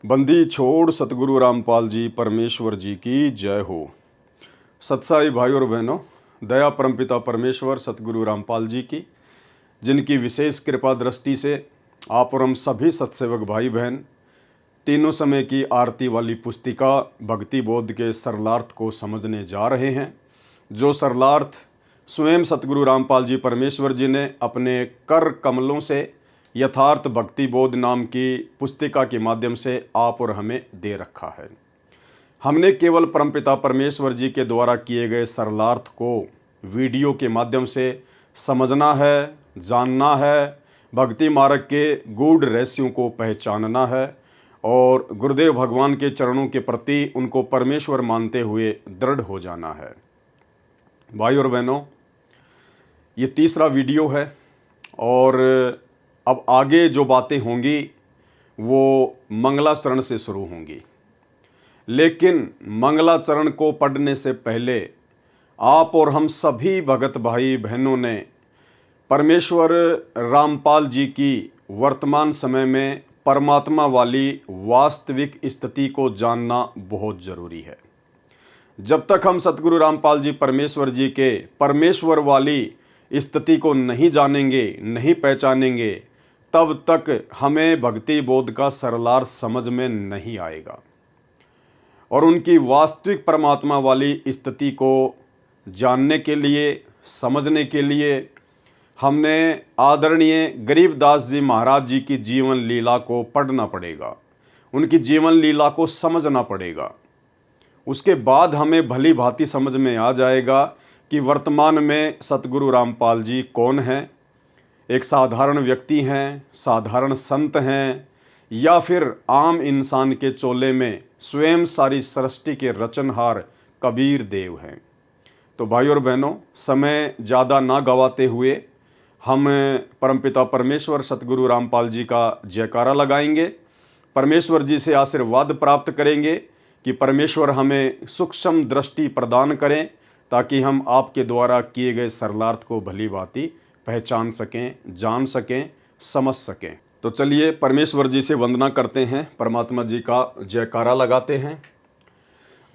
बंदी छोड़ सतगुरु रामपाल जी परमेश्वर जी की जय हो। सत्साई भाई और बहनों, दया परमपिता परमेश्वर सतगुरु रामपाल जी की, जिनकी विशेष कृपा दृष्टि से आप और हम सभी सत्सेवक भाई बहन तीनों समय की आरती वाली पुस्तिका भक्ति बोध के सरलार्थ को समझने जा रहे हैं, जो सरलार्थ स्वयं सतगुरु रामपाल जी परमेश्वर जी ने अपने कर कमलों से यथार्थ भक्ति बोध नाम की पुस्तिका के माध्यम से आप और हमें दे रखा है। हमने केवल परमपिता परमेश्वर जी के द्वारा किए गए सरलार्थ को वीडियो के माध्यम से समझना है, जानना है, भक्ति मार्ग के गूढ़ रहस्यों को पहचानना है और गुरुदेव भगवान के चरणों के प्रति उनको परमेश्वर मानते हुए दृढ़ हो जाना है। भाई और बहनों, ये तीसरा वीडियो है और अब आगे जो बातें होंगी वो मंगलाचरण से शुरू होंगी, लेकिन मंगलाचरण को पढ़ने से पहले आप और हम सभी भगत भाई बहनों ने परमेश्वर रामपाल जी की वर्तमान समय में परमात्मा वाली वास्तविक स्थिति को जानना बहुत ज़रूरी है। जब तक हम सतगुरु रामपाल जी परमेश्वर जी के परमेश्वर वाली स्थिति को नहीं जानेंगे, नहीं पहचानेंगे, तब तक हमें भक्ति बोध का सरलार्थ समझ में नहीं आएगा और उनकी वास्तविक परमात्मा वाली स्थिति को जानने के लिए, समझने के लिए हमने आदरणीय गरीबदास जी महाराज जी की जीवन लीला को पढ़ना पड़ेगा, उनकी जीवन लीला को समझना पड़ेगा। उसके बाद हमें भली भांति समझ में आ जाएगा कि वर्तमान में सतगुरु रामपाल जी कौन हैं, एक साधारण व्यक्ति हैं, साधारण संत हैं, या फिर आम इंसान के चोले में स्वयं सारी सृष्टि के रचनहार कबीर देव हैं। तो भाई और बहनों, समय ज़्यादा ना गवाते हुए हम परमपिता परमेश्वर सतगुरु रामपाल जी का जयकारा लगाएंगे, परमेश्वर जी से आशीर्वाद प्राप्त करेंगे कि परमेश्वर हमें सूक्ष्म दृष्टि प्रदान करें ताकि हम आपके द्वारा किए गए सरलार्थ को भली भांति पहचान सकें, जान सकें, समझ सकें। तो चलिए परमेश्वर जी से वंदना करते हैं, परमात्मा जी का जयकारा लगाते हैं।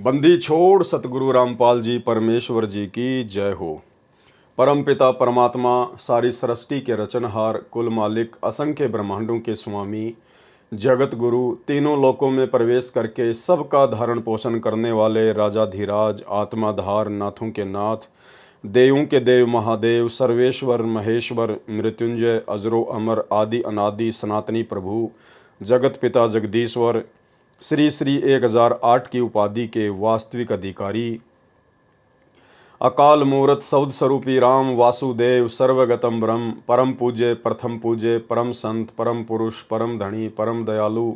बंदी छोड़ सतगुरु रामपाल जी परमेश्वर जी की जय हो। परमपिता परमात्मा सारी सृष्टि के रचनहार, कुल मालिक, असंख्य ब्रह्मांडों के स्वामी, जगत गुरु, तीनों लोकों में प्रवेश करके सबका धारण पोषण करने वाले राजाधिराज, आत्माधार, नाथों के नाथ, देवों के देव महादेव, सर्वेश्वर महेश्वर, मृत्युंजय, अजरो अमर, आदि अनादि सनातनी प्रभु, जगत पिता जगदीश्वर, श्री श्री 1008 की उपाधि के वास्तविक अधिकारी, अकाल मूर्त सौद स्वरूपी राम वासुदेव, सर्वगतम ब्रह्म, परम पूज्य, प्रथम पूज्य, परम संत, परम पुरुष, परम धनी, परम दयालु,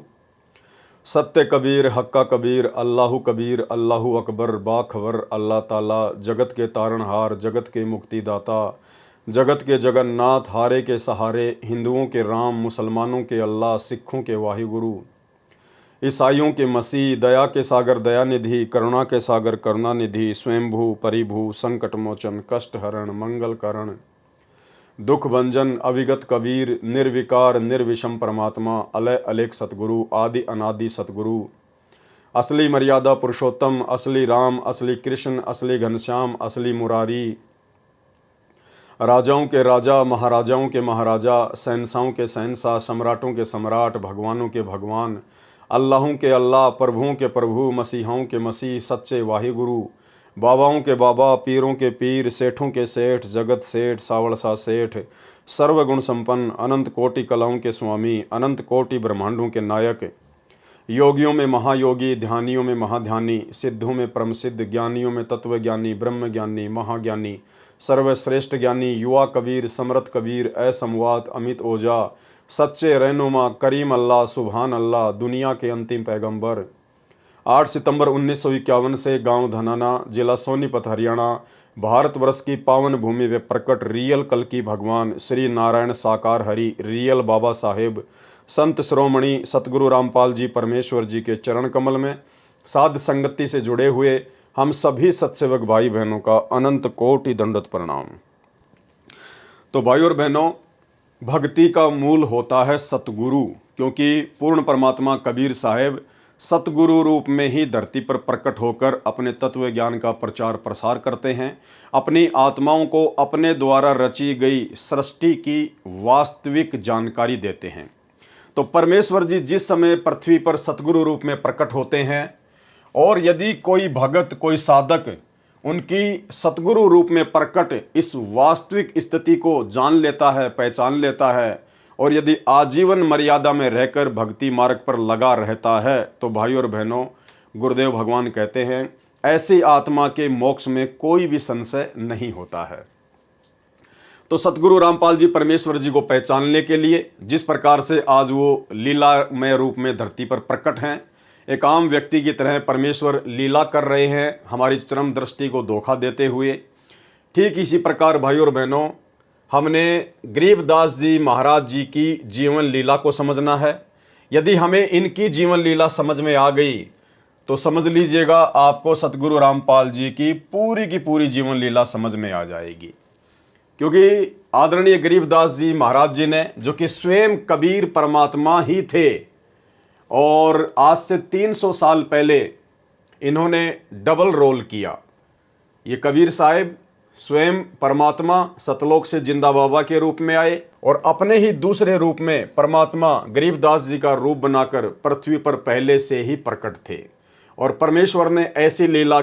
सत्य कबीर, हक्का कबीर, अल्लाहु कबीर, अल्लाहु अकबर, बाखबर, अल्लाह ताला, जगत के तारणहार, जगत के मुक्तिदाता, जगत के जगन्नाथ, हारे के सहारे, हिंदुओं के राम, मुसलमानों के अल्लाह, सिखों के वाहिगुरु, ईसाइयों के मसीह, दया के सागर दयानिधि, करुणा के सागर करुणानिधि, स्वयंभू परिभू, संकट मोचन, कष्ट हरण, मंगल करण, दुख भंजन, अविगत कबीर, निर्विकार निर्विषम परमात्मा, अलय अलेख सतगुरु, आदि अनादि सतगुरु, असली मर्यादा पुरुषोत्तम, असली राम, असली कृष्ण, असली घनश्याम, असली मुरारी, राजाओं के राजा, महाराजाओं के महाराजा, शहंशाहों के शहंशाह, सम्राटों के सम्राट, भगवानों के भगवान, अल्लाहों के अल्लाह, प्रभुओं के प्रभु, मसीहों के मसीह, सच्चे वाहिगुरु, बाबाओं के बाबा, पीरों के पीर, सेठों के सेठ, जगत सेठ, सावड़सा सेठ, सर्वगुण संपन्न, अनंत कोटि कलाओं के स्वामी, अनंत कोटि ब्रह्मांडों के नायक, योगियों में महायोगी, ध्यानियों में महाध्यानी, सिद्धों में परम सिद्ध, ज्ञानियों में तत्वज्ञानी, ब्रह्म ज्ञानी, महाज्ञानी, सर्वश्रेष्ठ ज्ञानी, युवा कबीर, समरथ कबीर, असंवाद, अमित ओझा, सच्चे रहनुमा, करीम अल्लाह, सुभान अल्लाह, दुनिया के अंतिम पैगंबर। 8 सितंबर 1951 से गांव धनाना, जिला सोनीपत, हरियाणा, भारतवर्ष की पावन भूमि में प्रकट रियल कल्कि भगवान श्री नारायण साकार हरि, रियल बाबा साहेब, संत श्रोमणी सतगुरु रामपाल जी परमेश्वर जी के चरण कमल में साध संगति से जुड़े हुए हम सभी सत्सेवक भाई बहनों का अनंत कोटि दंडवत प्रणाम। तो भाई और बहनों, भक्ति का मूल होता है सतगुरु, क्योंकि पूर्ण परमात्मा कबीर साहब सतगुरु रूप में ही धरती पर प्रकट होकर अपने तत्व ज्ञान का प्रचार प्रसार करते हैं, अपनी आत्माओं को अपने द्वारा रची गई सृष्टि की वास्तविक जानकारी देते हैं। तो परमेश्वर जी जिस समय पृथ्वी पर सतगुरु रूप में प्रकट होते हैं और यदि कोई भगत, कोई साधक उनकी सतगुरु रूप में प्रकट इस वास्तविक स्थिति को जान लेता है, पहचान लेता है और यदि आजीवन मर्यादा में रहकर भक्ति मार्ग पर लगा रहता है, तो भाई और बहनों, गुरुदेव भगवान कहते हैं ऐसी आत्मा के मोक्ष में कोई भी संशय नहीं होता है। तो सतगुरु रामपाल जी परमेश्वर जी को पहचानने के लिए जिस प्रकार से आज वो लीलामय रूप में धरती पर प्रकट हैं, एक आम व्यक्ति की तरह परमेश्वर लीला कर रहे हैं हमारी चरम दृष्टि को धोखा देते हुए, ठीक इसी प्रकार भाई और बहनों हमने गरीबदास जी महाराज जी की जीवन लीला को समझना है। यदि हमें इनकी जीवन लीला समझ में आ गई तो समझ लीजिएगा आपको सतगुरु रामपाल जी की पूरी जीवन लीला समझ में आ जाएगी। क्योंकि आदरणीय गरीबदास जी महाराज जी ने, जो कि स्वयं कबीर परमात्मा ही थे और आज से 300 साल पहले इन्होंने डबल रोल किया। ये कबीर साहब स्वयं परमात्मा सतलोक से जिंदा बाबा के रूप में आए और अपने ही दूसरे रूप में परमात्मा गरीबदास जी का रूप बनाकर पृथ्वी पर पहले से ही प्रकट थे। और परमेश्वर ने ऐसी लीला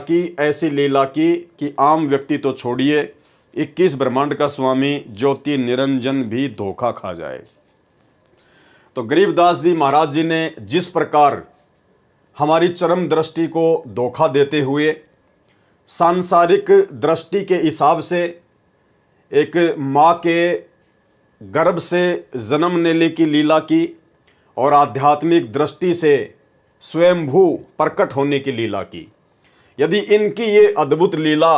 की कि आम व्यक्ति तो छोड़िए, 21 ब्रह्मांड का स्वामी ज्योति निरंजन भी धोखा खा जाए। तो गरीबदास जी महाराज जी ने जिस प्रकार हमारी चरम दृष्टि को धोखा देते हुए सांसारिक दृष्टि के हिसाब से एक माँ के गर्भ से जन्म लेने की लीला की और आध्यात्मिक दृष्टि से स्वयंभू प्रकट होने की लीला की। यदि इनकी ये अद्भुत लीला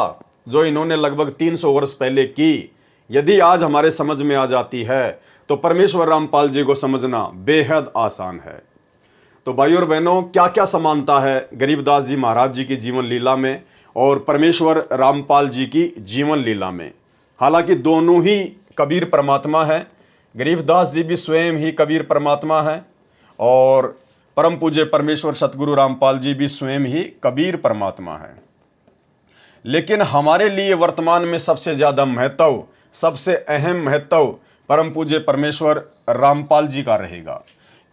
जो इन्होंने लगभग 300 वर्ष पहले की, यदि आज हमारे समझ में आ जाती है तो परमेश्वर रामपाल जी को समझना बेहद आसान है। तो भाइयों और बहनों, क्या क्या समानता है गरीबदास जी महाराज जी की जीवन लीला में और परमेश्वर रामपाल जी की जीवन लीला में। हालांकि दोनों ही कबीर परमात्मा है, गरीबदास जी भी स्वयं ही कबीर परमात्मा है और परम पूज्य परमेश्वर सतगुरु रामपाल जी भी स्वयं ही कबीर परमात्मा है। लेकिन हमारे लिए वर्तमान में सबसे ज़्यादा महत्व, सबसे अहम महत्व परम पूज्य परमेश्वर रामपाल जी का रहेगा,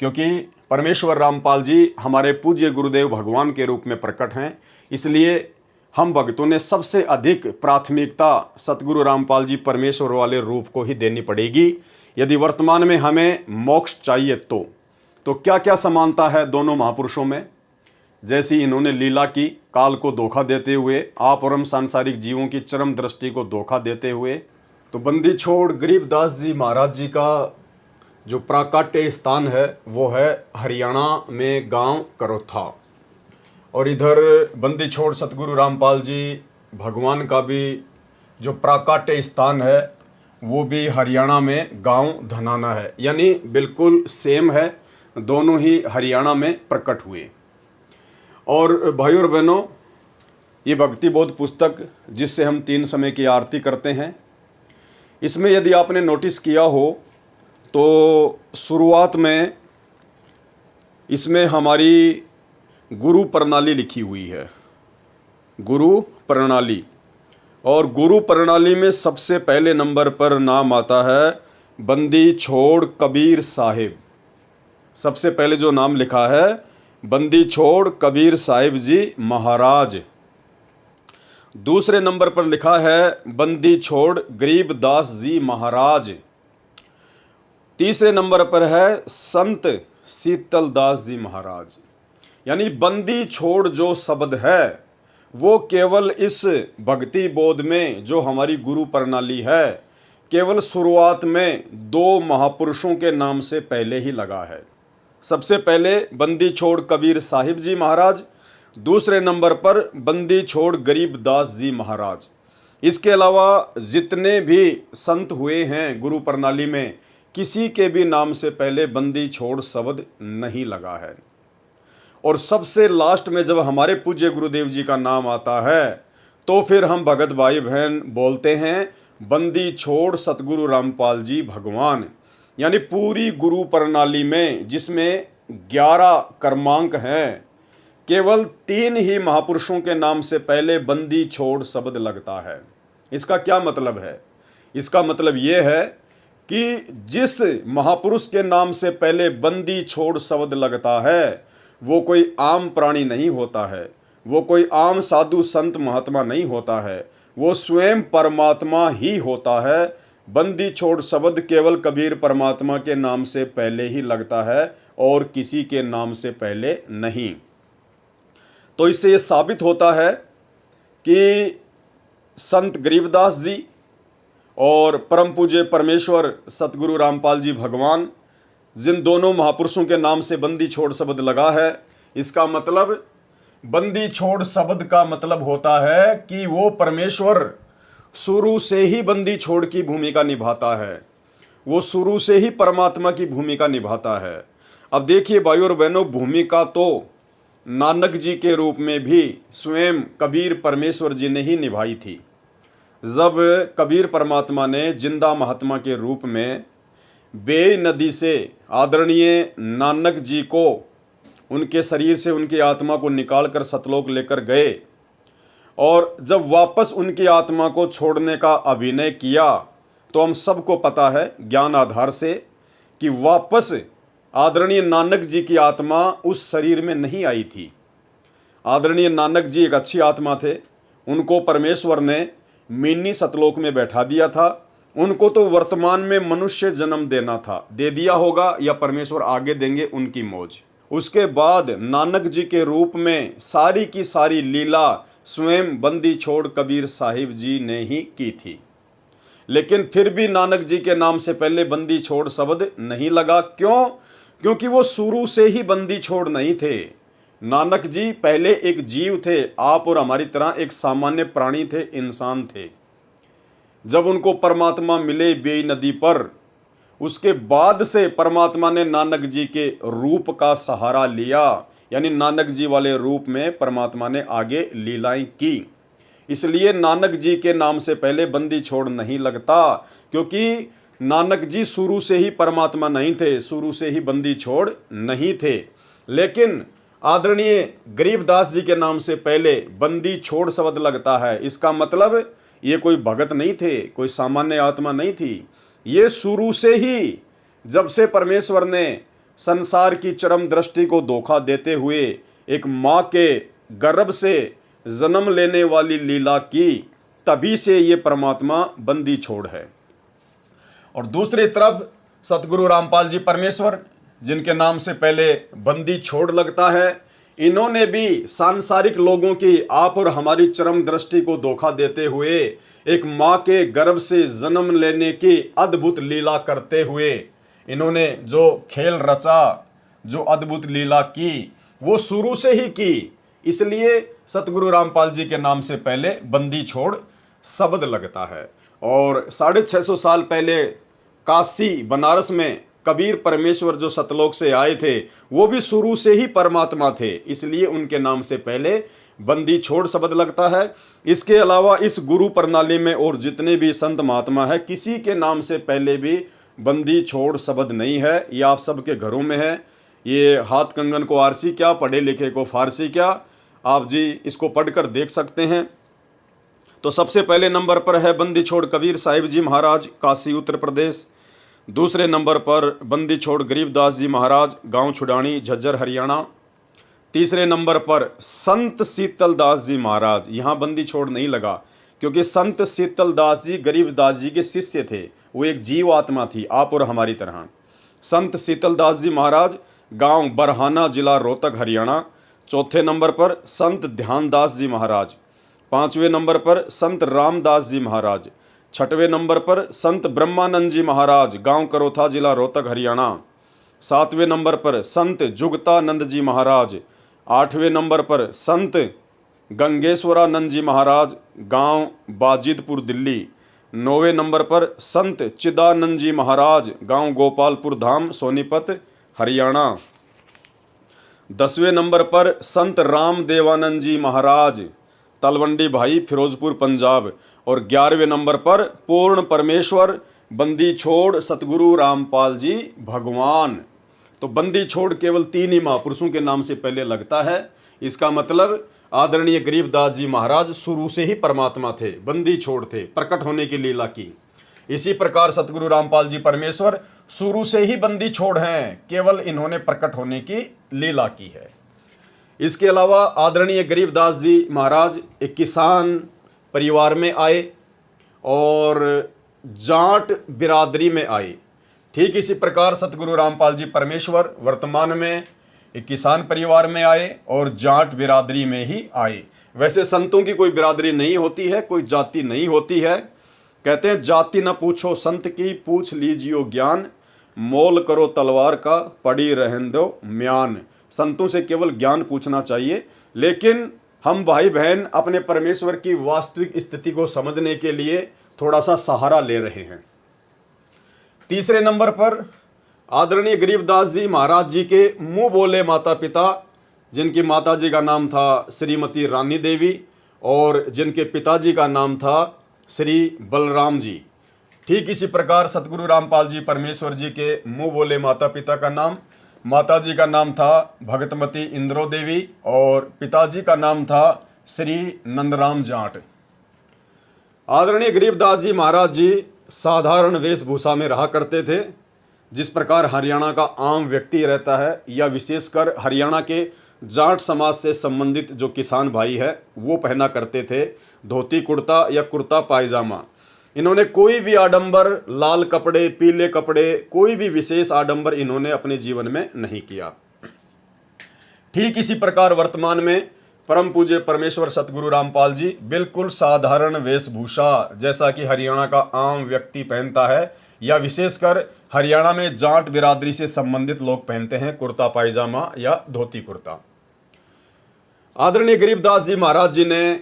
क्योंकि परमेश्वर रामपाल जी हमारे पूज्य गुरुदेव भगवान के रूप में प्रकट हैं। इसलिए हम भक्तों ने सबसे अधिक प्राथमिकता सतगुरु रामपाल जी परमेश्वर वाले रूप को ही देनी पड़ेगी यदि वर्तमान में हमें मोक्ष चाहिए। तो क्या क्या समानता है दोनों महापुरुषों में। जैसी इन्होंने लीला की, काल को धोखा देते हुए, आप और हम सांसारिक जीवों की चरम दृष्टि को धोखा देते हुए, तो बंदी छोड़ गरीबदास जी महाराज जी का जो प्राकट्य स्थान है वो है हरियाणा में गांव करोथा। और इधर बंदी छोड़ सतगुरु रामपाल जी भगवान का भी जो प्राकट्य स्थान है वो भी हरियाणा में गांव धनाना है, यानी बिल्कुल सेम है, दोनों ही हरियाणा में प्रकट हुए। और भाइयों और बहनों, ये भक्ति बोध पुस्तक जिससे हम 3 समय की आरती करते हैं, इसमें यदि आपने नोटिस किया हो तो शुरुआत में इसमें हमारी गुरु प्रणाली लिखी हुई है, गुरु प्रणाली। और गुरु प्रणाली में सबसे पहले नंबर पर नाम आता है बंदी छोड़ कबीर साहिब। सबसे पहले जो नाम लिखा है बंदी छोड़ कबीर साहिब जी महाराज। दूसरे नंबर पर लिखा है बंदी छोड़ गरीबदास जी महाराज। तीसरे नंबर पर है संत शीतलदास जी महाराज। यानी बंदी छोड़ जो शब्द है वो केवल इस भक्ति बोध में जो हमारी गुरु प्रणाली है, केवल शुरुआत में 2 महापुरुषों के नाम से पहले ही लगा है। सबसे पहले बंदी छोड़ कबीर साहिब जी महाराज, दूसरे नंबर पर बंदी छोड़ गरीबदास जी महाराज। इसके अलावा जितने भी संत हुए हैं गुरु प्रणाली में, किसी के भी नाम से पहले बंदी छोड़ शब्द नहीं लगा है। और सबसे लास्ट में जब हमारे पूज्य गुरुदेव जी का नाम आता है तो फिर हम भगत भाई बहन बोलते हैं बंदी छोड़ सतगुरु रामपाल जी भगवान। यानी पूरी गुरु प्रणाली में जिसमें 11 क्रमांक हैं, केवल 3 ही महापुरुषों के नाम से पहले बंदी छोड़ शब्द लगता है। इसका क्या मतलब है? इसका मतलब ये है कि जिस महापुरुष के नाम से पहले बंदी छोड़ शब्द लगता है वो कोई आम प्राणी नहीं होता है, वो कोई आम साधु संत महात्मा नहीं होता है, वो स्वयं परमात्मा ही होता है। बंदी छोड़ शब्द केवल कबीर परमात्मा के नाम से पहले ही लगता है और किसी के नाम से पहले नहीं। तो इससे ये साबित होता है कि संत गरीबदास जी और परम पूज्य परमेश्वर सतगुरु रामपाल जी भगवान, जिन दोनों महापुरुषों के नाम से बंदी छोड़ शब्द लगा है, इसका मतलब बंदी छोड़ शब्द का मतलब होता है कि वो परमेश्वर शुरू से ही बंदी छोड़ की भूमिका निभाता है, वो शुरू से ही परमात्मा की भूमिका निभाता है। अब देखिए भाइयों और बहनों, भूमिका तो नानक जी के रूप में भी स्वयं कबीर परमेश्वर जी ने ही निभाई थी। जब कबीर परमात्मा ने जिंदा महात्मा के रूप में बेई नदी से आदरणीय नानक जी को उनके शरीर से उनकी आत्मा को निकाल कर सतलोक लेकर गए और जब वापस उनकी आत्मा को छोड़ने का अभिनय किया, तो हम सबको पता है ज्ञान आधार से कि वापस आदरणीय नानक जी की आत्मा उस शरीर में नहीं आई थी। आदरणीय नानक जी एक अच्छी आत्मा थे, उनको परमेश्वर ने मिनी सतलोक में बैठा दिया था। उनको तो वर्तमान में मनुष्य जन्म देना था, दे दिया होगा या परमेश्वर आगे देंगे, उनकी मौज। उसके बाद नानक जी के रूप में सारी की सारी लीला स्वयं बंदी छोड़ कबीर साहिब जी ने ही की थी। लेकिन फिर भी नानक जी के नाम से पहले बंदी छोड़ शब्द नहीं लगा। क्यों? क्योंकि वो शुरू से ही बंदी छोड़ नहीं थे। नानक जी पहले एक जीव थे, आप और हमारी तरह एक सामान्य प्राणी थे, इंसान थे। जब उनको परमात्मा मिले बेई नदी पर, उसके बाद से परमात्मा ने नानक जी के रूप का सहारा लिया, यानी नानक जी वाले रूप में परमात्मा ने आगे लीलाएं की। इसलिए नानक जी के नाम से पहले बंदी छोड़ नहीं लगता, क्योंकि नानक जी शुरू से ही परमात्मा नहीं थे, शुरू से ही बंदी छोड़ नहीं थे। लेकिन आदरणीय गरीबदास जी के नाम से पहले बंदी छोड़ शब्द लगता है। इसका मतलब ये कोई भगत नहीं थे, कोई सामान्य आत्मा नहीं थी। ये शुरू से ही, जब से परमेश्वर ने संसार की चरम दृष्टि को धोखा देते हुए एक माँ के गर्भ से जन्म लेने वाली लीला की, तभी से ये परमात्मा बंदी छोड़ है। और दूसरी तरफ सतगुरु रामपाल जी परमेश्वर, जिनके नाम से पहले बंदी छोड़ लगता है, इन्होंने भी सांसारिक लोगों की, आप और हमारी चरम दृष्टि को धोखा देते हुए एक माँ के गर्भ से जन्म लेने की अद्भुत लीला करते हुए इन्होंने जो खेल रचा, जो अद्भुत लीला की, वो शुरू से ही की। इसलिए सतगुरु रामपाल जी के नाम से पहले बंदी छोड़ शब्द लगता है। और 650 साल पहले काशी बनारस में कबीर परमेश्वर जो सतलोक से आए थे, वो भी शुरू से ही परमात्मा थे, इसलिए उनके नाम से पहले बंदी छोड़ शब्द लगता है। इसके अलावा इस गुरु प्रणाली में और जितने भी संत महात्मा है, किसी के नाम से पहले भी बंदी छोड़ शब्द नहीं है। ये आप सबके घरों में है। ये हाथ कंगन को आरसी क्या, पढ़े लिखे को फारसी क्या, आप जी इसको पढ़कर देख सकते हैं। तो सबसे पहले नंबर पर है बंदी छोड़ कबीर साहिब जी महाराज, काशी उत्तर प्रदेश। दूसरे नंबर पर बंदी छोड़ गरीबदास जी महाराज, गांव छुडानी, झज्जर, हरियाणा। तीसरे नंबर पर संत शीतलदास जी महाराज। यहाँ बंदी छोड़ नहीं लगा, क्योंकि संत शीतलदास जी गरीबदास जी के शिष्य थे, वो एक जीव आत्मा थी, आप और हमारी तरह। संत शीतलदास जी महाराज, गांव बरहाना, जिला रोहतक, हरियाणा। चौथे नंबर पर संत ध्यानदास जी महाराज। पाँचवें नंबर पर संत रामदास जी महाराज। छठवें नंबर पर संत ब्रह्मानंद जी महाराज, गांव करोथा, जिला रोहतक, हरियाणा। सातवें नंबर पर संत जुगतानंद जी महाराज। आठवें नंबर पर संत गंगेश्वरानंद जी महाराज, गांव बाजिदपुर, दिल्ली। नौवें नंबर पर संत चिदानंद जी महाराज, गांव गोपालपुर धाम, सोनीपत, हरियाणा। 10वें नंबर पर संत राम देवानंद जी महाराज, तलवंडी भाई, फिरोजपुर, पंजाब। और 11वें नंबर पर पूर्ण परमेश्वर बंदी छोड़ सतगुरु रामपाल जी भगवान। तो बंदी छोड़ केवल 3 ही महापुरुषों के नाम से पहले लगता है। इसका मतलब आदरणीय गरीबदास जी महाराज शुरू से ही परमात्मा थे, बंदी छोड़ थे, प्रकट होने की लीला की। इसी प्रकार सतगुरु रामपाल जी परमेश्वर शुरू से ही बंदी छोड़ हैं, केवल इन्होंने प्रकट होने की लीला की है। इसके अलावा आदरणीय गरीबदास जी महाराज एक किसान परिवार में आए और जाट बिरादरी में आए। ठीक इसी प्रकार सतगुरु रामपाल जी परमेश्वर वर्तमान में एक किसान परिवार में आए और जाट बिरादरी में ही आए। वैसे संतों की कोई बिरादरी नहीं होती है, कोई जाति नहीं होती है। कहते हैं जाति न पूछो संत की, पूछ लीजियो ज्ञान, मोल करो तलवार का, पड़ी रहन दो म्यान। संतों से केवल ज्ञान पूछना चाहिए, लेकिन हम भाई बहन अपने परमेश्वर की वास्तविक स्थिति को समझने के लिए थोड़ा सा सहारा ले रहे हैं। तीसरे नंबर पर आदरणीय गरीबदास जी महाराज जी के मुंह बोले माता पिता, जिनकी माता जी का नाम था श्रीमती रानी देवी और जिनके पिताजी का नाम था श्री बलराम जी। ठीक इसी प्रकार सतगुरु रामपाल जी परमेश्वर जी के मुंह बोले माता पिता का नाम, माता जी का नाम था भगतमती इंद्रो देवी और पिताजी का नाम था श्री नंदराम जाट। आदरणीय गरीबदास जी महाराज जी साधारण वेशभूषा में रहा करते थे, जिस प्रकार हरियाणा का आम व्यक्ति रहता है या विशेषकर हरियाणा के जाट समाज से संबंधित जो किसान भाई है वो पहना करते थे, धोती कुर्ता या कुर्ता पायजामा। इन्होंने कोई भी आडंबर, लाल कपड़े, पीले कपड़े, कोई भी विशेष आडंबर इन्होंने अपने जीवन में नहीं किया। ठीक इसी प्रकार वर्तमान में परम पूज्य परमेश्वर सतगुरु रामपाल जी बिल्कुल साधारण वेशभूषा जैसा कि हरियाणा का आम व्यक्ति पहनता है या विशेषकर हरियाणा में जाट बिरादरी से संबंधित लोग पहनते हैं, कुर्ता पायजामा या धोती कुर्ता। आदरणीय गरीबदास जी महाराज जी ने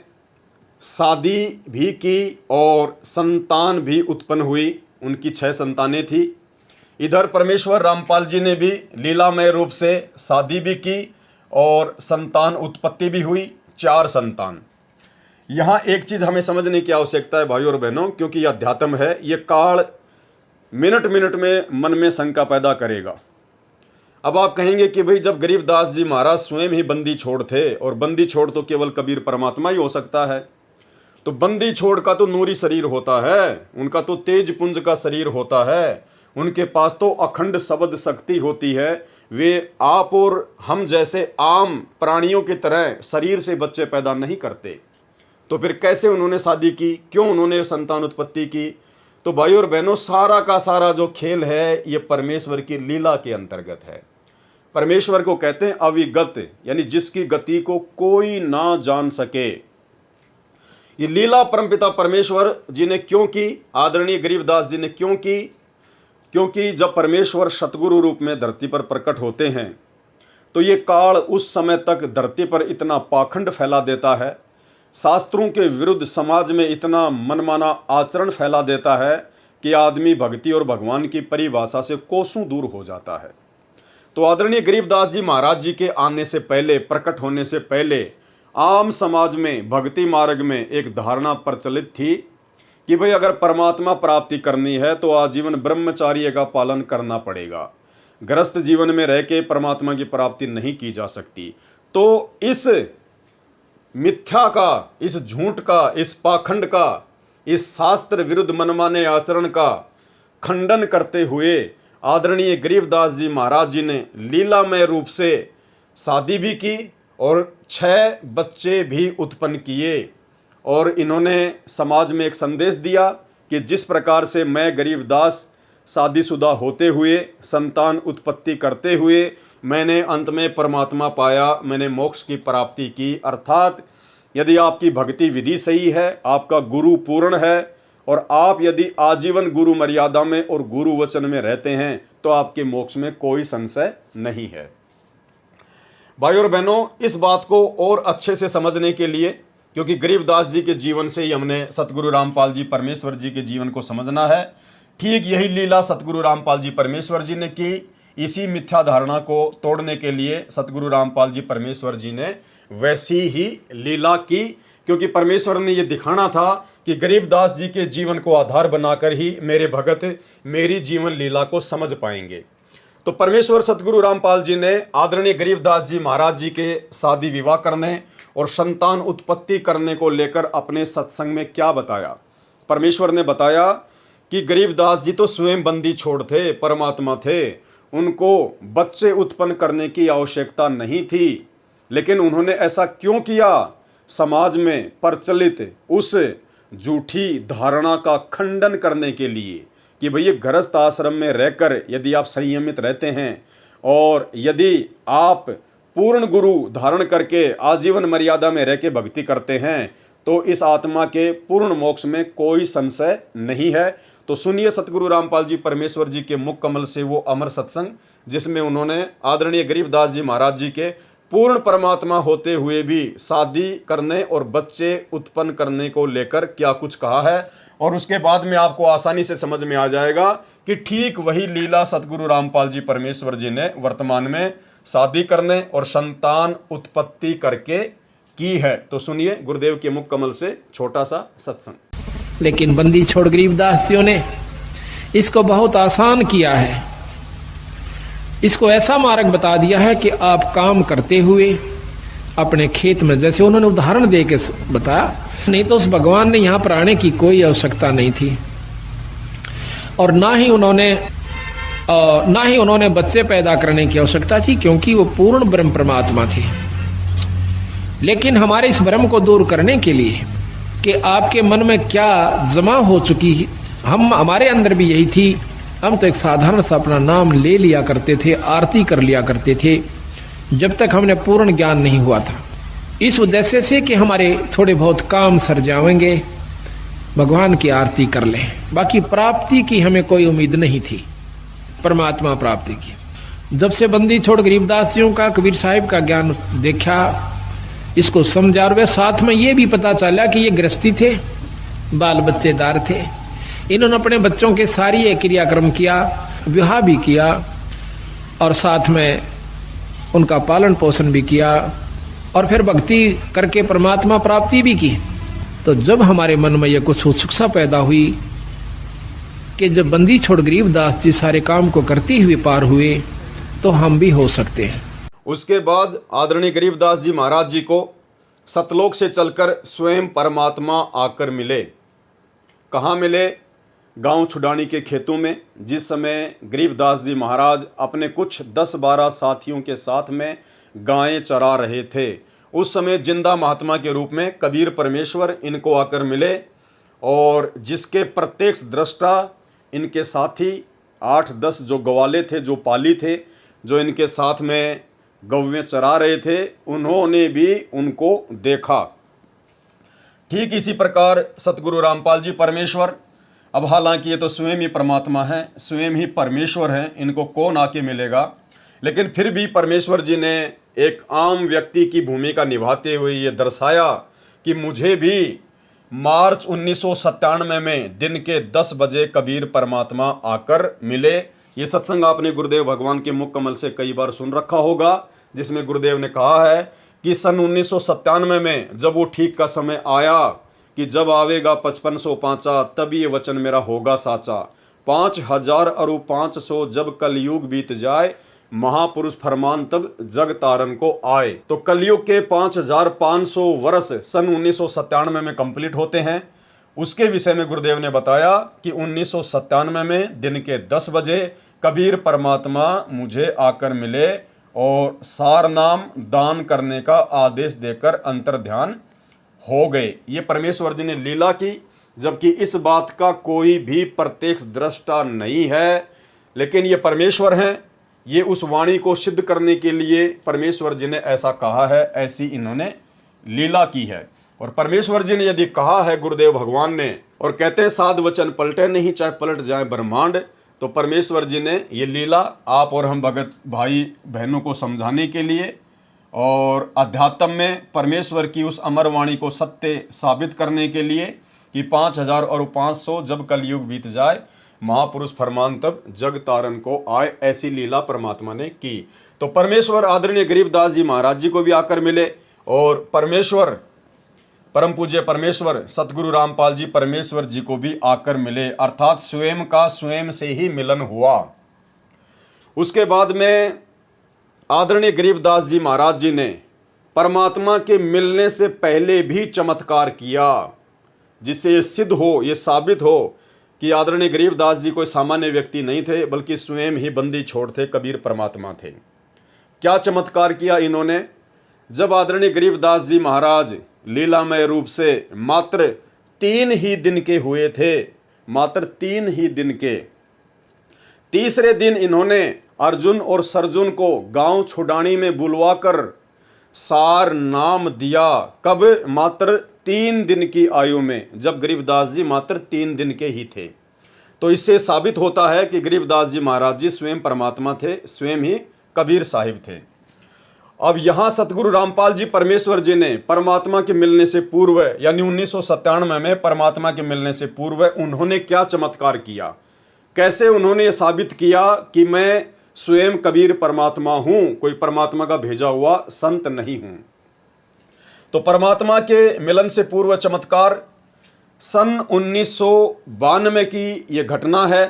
शादी भी की और संतान भी उत्पन्न हुई। उनकी 6 संतानें थी। इधर परमेश्वर रामपाल जी ने भी लीलामय रूप से शादी भी की और संतान उत्पत्ति भी हुई, 4 संतान। यहाँ एक चीज़ हमें समझने की आवश्यकता है भाइयों और बहनों, क्योंकि यह अध्यात्म है, ये काल मिनट मिनट में मन में शंका पैदा करेगा। अब आप कहेंगे कि भाई जब गरीबदास जी महाराज स्वयं ही बंदी छोड़ थे और बंदी छोड़ तो केवल कबीर परमात्मा ही हो सकता है, तो बंदी छोड़ का तो नूरी शरीर होता है, उनका तो तेज पुंज का शरीर होता है, उनके पास तो अखंड शब्द शक्ति होती है। वे आप और हम जैसे आम प्राणियों की तरह शरीर से बच्चे पैदा नहीं करते, तो फिर कैसे उन्होंने शादी की, क्यों उन्होंने संतान उत्पत्ति की? तो भाई और बहनों, सारा का सारा जो खेल है ये परमेश्वर की लीला के अंतर्गत है। परमेश्वर को कहते हैं अविगत, यानी जिसकी गति को कोई ना जान सके। ये लीला परमपिता परमेश्वर जी ने क्यों की, आदरणीय गरीबदास जी ने क्यों की? क्योंकि जब परमेश्वर सतगुरु रूप में धरती पर प्रकट होते हैं तो ये काल उस समय तक धरती पर इतना पाखंड फैला देता है, शास्त्रों के विरुद्ध समाज में इतना मनमाना आचरण फैला देता है कि आदमी भक्ति और भगवान की परिभाषा से कोसों दूर हो जाता है। तो आदरणीय गरीबदास जी महाराज जी के आने से पहले, प्रकट होने से पहले आम समाज में भक्ति मार्ग में एक धारणा प्रचलित थी कि भाई अगर परमात्मा प्राप्ति करनी है तो आजीवन ब्रह्मचार्य का पालन करना पड़ेगा, गृहस्थ जीवन में रह के परमात्मा की प्राप्ति नहीं की जा सकती। तो इस मिथ्या का, इस झूठ का, इस पाखंड का, इस शास्त्र विरुद्ध मनमाने आचरण का खंडन करते हुए आदरणीय गरीबदास जी महाराज जी ने लीलामय रूप से शादी भी की और 6 बच्चे भी उत्पन्न किए। और इन्होंने समाज में एक संदेश दिया कि जिस प्रकार से मैं गरीबदास शादीशुदा होते हुए, संतान उत्पत्ति करते हुए मैंने अंत में परमात्मा पाया, मैंने मोक्ष की प्राप्ति की। अर्थात यदि आपकी भक्ति विधि सही है, आपका गुरु पूर्ण है और आप यदि आजीवन गुरु मर्यादा में और गुरु वचन में रहते हैं तो आपके मोक्ष में कोई संशय नहीं है। भाई और बहनों, इस बात को और अच्छे से समझने के लिए, क्योंकि गरीबदास जी के जीवन से ही हमने सतगुरु रामपाल जी परमेश्वर जी के जीवन को समझना है, ठीक यही लीला सतगुरु रामपाल जी परमेश्वर जी ने की। इसी मिथ्या धारणा को तोड़ने के लिए सतगुरु रामपाल जी परमेश्वर जी ने वैसी ही लीला की क्योंकि परमेश्वर ने यह दिखाना था कि गरीबदास जी के जीवन को आधार बनाकर ही मेरे भगत मेरी जीवन लीला को समझ पाएंगे। तो परमेश्वर सतगुरु रामपाल जी ने आदरणीय गरीबदास जी महाराज जी के शादी विवाह करने और संतान उत्पत्ति करने को लेकर अपने सत्संग में क्या बताया। परमेश्वर ने बताया कि गरीबदास जी तो स्वयं बंदी छोड़ थे, परमात्मा थे, उनको बच्चे उत्पन्न करने की आवश्यकता नहीं थी, लेकिन उन्होंने ऐसा क्यों किया? समाज में प्रचलित उस झूठी धारणा का खंडन करने के लिए कि भैया गृहस्थ आश्रम में रहकर यदि आप संयमित रहते हैं और यदि आप पूर्ण गुरु धारण करके आजीवन मर्यादा में रह के भक्ति करते हैं तो इस आत्मा के पूर्ण मोक्ष में कोई संशय नहीं है। तो सुनिए सतगुरु रामपाल जी परमेश्वर जी के मुख कमल से वो अमर सत्संग, जिसमें उन्होंने आदरणीय गरीबदास जी महाराज जी के पूर्ण परमात्मा होते हुए भी शादी करने और बच्चे उत्पन्न करने को लेकर क्या कुछ कहा है, और उसके बाद में आपको आसानी से समझ में आ जाएगा कि ठीक वही लीला सतगुरु रामपाल जी परमेश्वर जी ने वर्तमान में शादी करने और संतान उत्पत्ति करके की है। तो सुनिए गुरुदेव के मुख कमल से छोटा सा सत्संग। लेकिन बंदी छोड़ गरीबदासियों ने इसको बहुत आसान किया है। इसको ऐसा मार्ग बता दिया है कि आप काम करते हुए अपने खेत में, जैसे उन्होंने उदाहरण दे के बताया, नहीं तो उस भगवान ने यहां पर आने की कोई आवश्यकता नहीं थी और ना ही उन्होंने बच्चे पैदा करने की आवश्यकता थी, क्योंकि वो पूर्ण ब्रह्म परमात्मा थे। लेकिन हमारे इस भ्रम को दूर करने के लिए कि आपके मन में क्या जमा हो चुकी है, हमारे अंदर भी यही थी। हम तो एक साधारण सा अपना नाम ले लिया करते थे, आरती कर लिया करते थे, जब तक हमने पूर्ण ज्ञान नहीं हुआ था, इस उद्देश्य से कि हमारे थोड़े बहुत काम सर जाएंगे, भगवान की आरती कर लें। बाकी प्राप्ति की हमें कोई उम्मीद नहीं थी, परमात्मा प्राप्ति की। जब से बंदी छोड़ गरीबदासियों का, कबीर साहिब का ज्ञान देखा, इसको समझा, और वे साथ में ये भी पता चला कि ये गृहस्थी थे, बाल बच्चेदार थे, इन्होंने अपने बच्चों के सारी ये क्रियाक्रम किया, विवाह भी किया और साथ में उनका पालन पोषण भी किया और फिर भक्ति करके परमात्मा प्राप्ति भी की। तो जब हमारे मन में यह कुछ उत्सुकता पैदा हुई कि जब बंदी छोड़ गरीबदास जी सारे काम को करते हुए पार हुए तो हम भी हो सकते हैं। उसके बाद आदरणीय गरीबदास जी महाराज जी को सतलोक से चलकर स्वयं परमात्मा आकर मिले। कहाँ मिले? गांव छुडानी के खेतों में। जिस समय गरीबदास जी महाराज अपने कुछ 10-12 साथियों के साथ में गायें चरा रहे थे, उस समय जिंदा महात्मा के रूप में कबीर परमेश्वर इनको आकर मिले और जिसके प्रत्यक्ष दृष्टा इनके साथी 8-10 जो ग्वाले थे, जो पाली थे, जो इनके साथ में गौवें चरा रहे थे, उन्होंने भी उनको देखा। ठीक इसी प्रकार सतगुरु रामपाल जी परमेश्वर, अब हालांकि ये तो स्वयं ही परमात्मा है, स्वयं ही परमेश्वर हैं, इनको कौन आके मिलेगा, लेकिन फिर भी परमेश्वर जी ने एक आम व्यक्ति की भूमिका निभाते हुए ये दर्शाया कि मुझे भी मार्च 1997 में दिन के 10 बजे कबीर परमात्मा आकर मिले। ये सत्संग आपने गुरुदेव भगवान के मुख कमल से कई बार सुन रखा होगा, जिसमें गुरुदेव ने कहा है कि सन 1997 में जब वो ठीक का समय आया कि जब आवेगा 5505 तब ये वचन मेरा होगा साचा, 5000 अरु 500 जब कलयुग बीत जाए, महापुरुष फरमान तब जग तारन को आए। तो कलयुग के 5500 वर्ष सन 1997 में कंप्लीट होते हैं। उसके विषय में गुरुदेव ने बताया कि 1997 में दिन के 10 बजे कबीर परमात्मा मुझे आकर मिले और सार नाम दान करने का आदेश देकर अंतर्ध्यान हो गए। ये परमेश्वर जी ने लीला की, जबकि इस बात का कोई भी प्रत्यक्ष दृष्टा नहीं है, लेकिन ये परमेश्वर हैं। ये उस वाणी को सिद्ध करने के लिए परमेश्वर जी ने ऐसा कहा है, ऐसी इन्होंने लीला की है। और परमेश्वर जी ने यदि कहा है गुरुदेव भगवान ने, और कहते हैं साध वचन पलटे नहीं चाहे पलट जाए ब्रह्मांड, तो परमेश्वर जी ने ये लीला आप और हम भगत भाई बहनों को समझाने के लिए और अध्यात्म में परमेश्वर की उस अमर वाणी को सत्य साबित करने के लिए कि 5000 और 500 जब कलयुग बीत जाए, महापुरुष फरमान तब जग तारन को आए, ऐसी लीला परमात्मा ने की। तो परमेश्वर आदरणीय गरीबदास जी महाराज जी को भी आकर मिले और परमेश्वर परम पूज्य परमेश्वर सतगुरु रामपाल जी परमेश्वर जी को भी आकर मिले, अर्थात स्वयं का स्वयं से ही मिलन हुआ। उसके बाद में आदरणीय गरीबदास जी महाराज जी ने परमात्मा के मिलने से पहले भी चमत्कार किया, जिससे ये सिद्ध हो, ये साबित हो कि आदरणीय गरीबदास जी कोई सामान्य व्यक्ति नहीं थे, बल्कि स्वयं ही बंदी छोड़ थे, कबीर परमात्मा थे। क्या चमत्कार किया इन्होंने? जब आदरणीय गरीबदास जी महाराज लीलामय रूप से मात्र 3 ही दिन के हुए थे, मात्र 3 ही दिन के, तीसरे दिन इन्होंने अर्जुन और सरजुन को गांव छुडानी में बुलवाकर सार नाम दिया। कब? मात्र 3 दिन की आयु में, जब गरीबदास जी मात्र 3 दिन के ही थे। तो इससे साबित होता है कि गरीबदास जी महाराज जी स्वयं परमात्मा थे, स्वयं ही कबीर साहिब थे। अब यहाँ सतगुरु रामपाल जी परमेश्वर जी ने परमात्मा के मिलने से पूर्व, यानी 1997 में परमात्मा के मिलने से पूर्व उन्होंने क्या चमत्कार किया, कैसे उन्होंने ये साबित किया कि मैं स्वयं कबीर परमात्मा हूं, कोई परमात्मा का भेजा हुआ संत नहीं हूं। तो परमात्मा के मिलन से पूर्व चमत्कार सन 1992 की ये घटना है,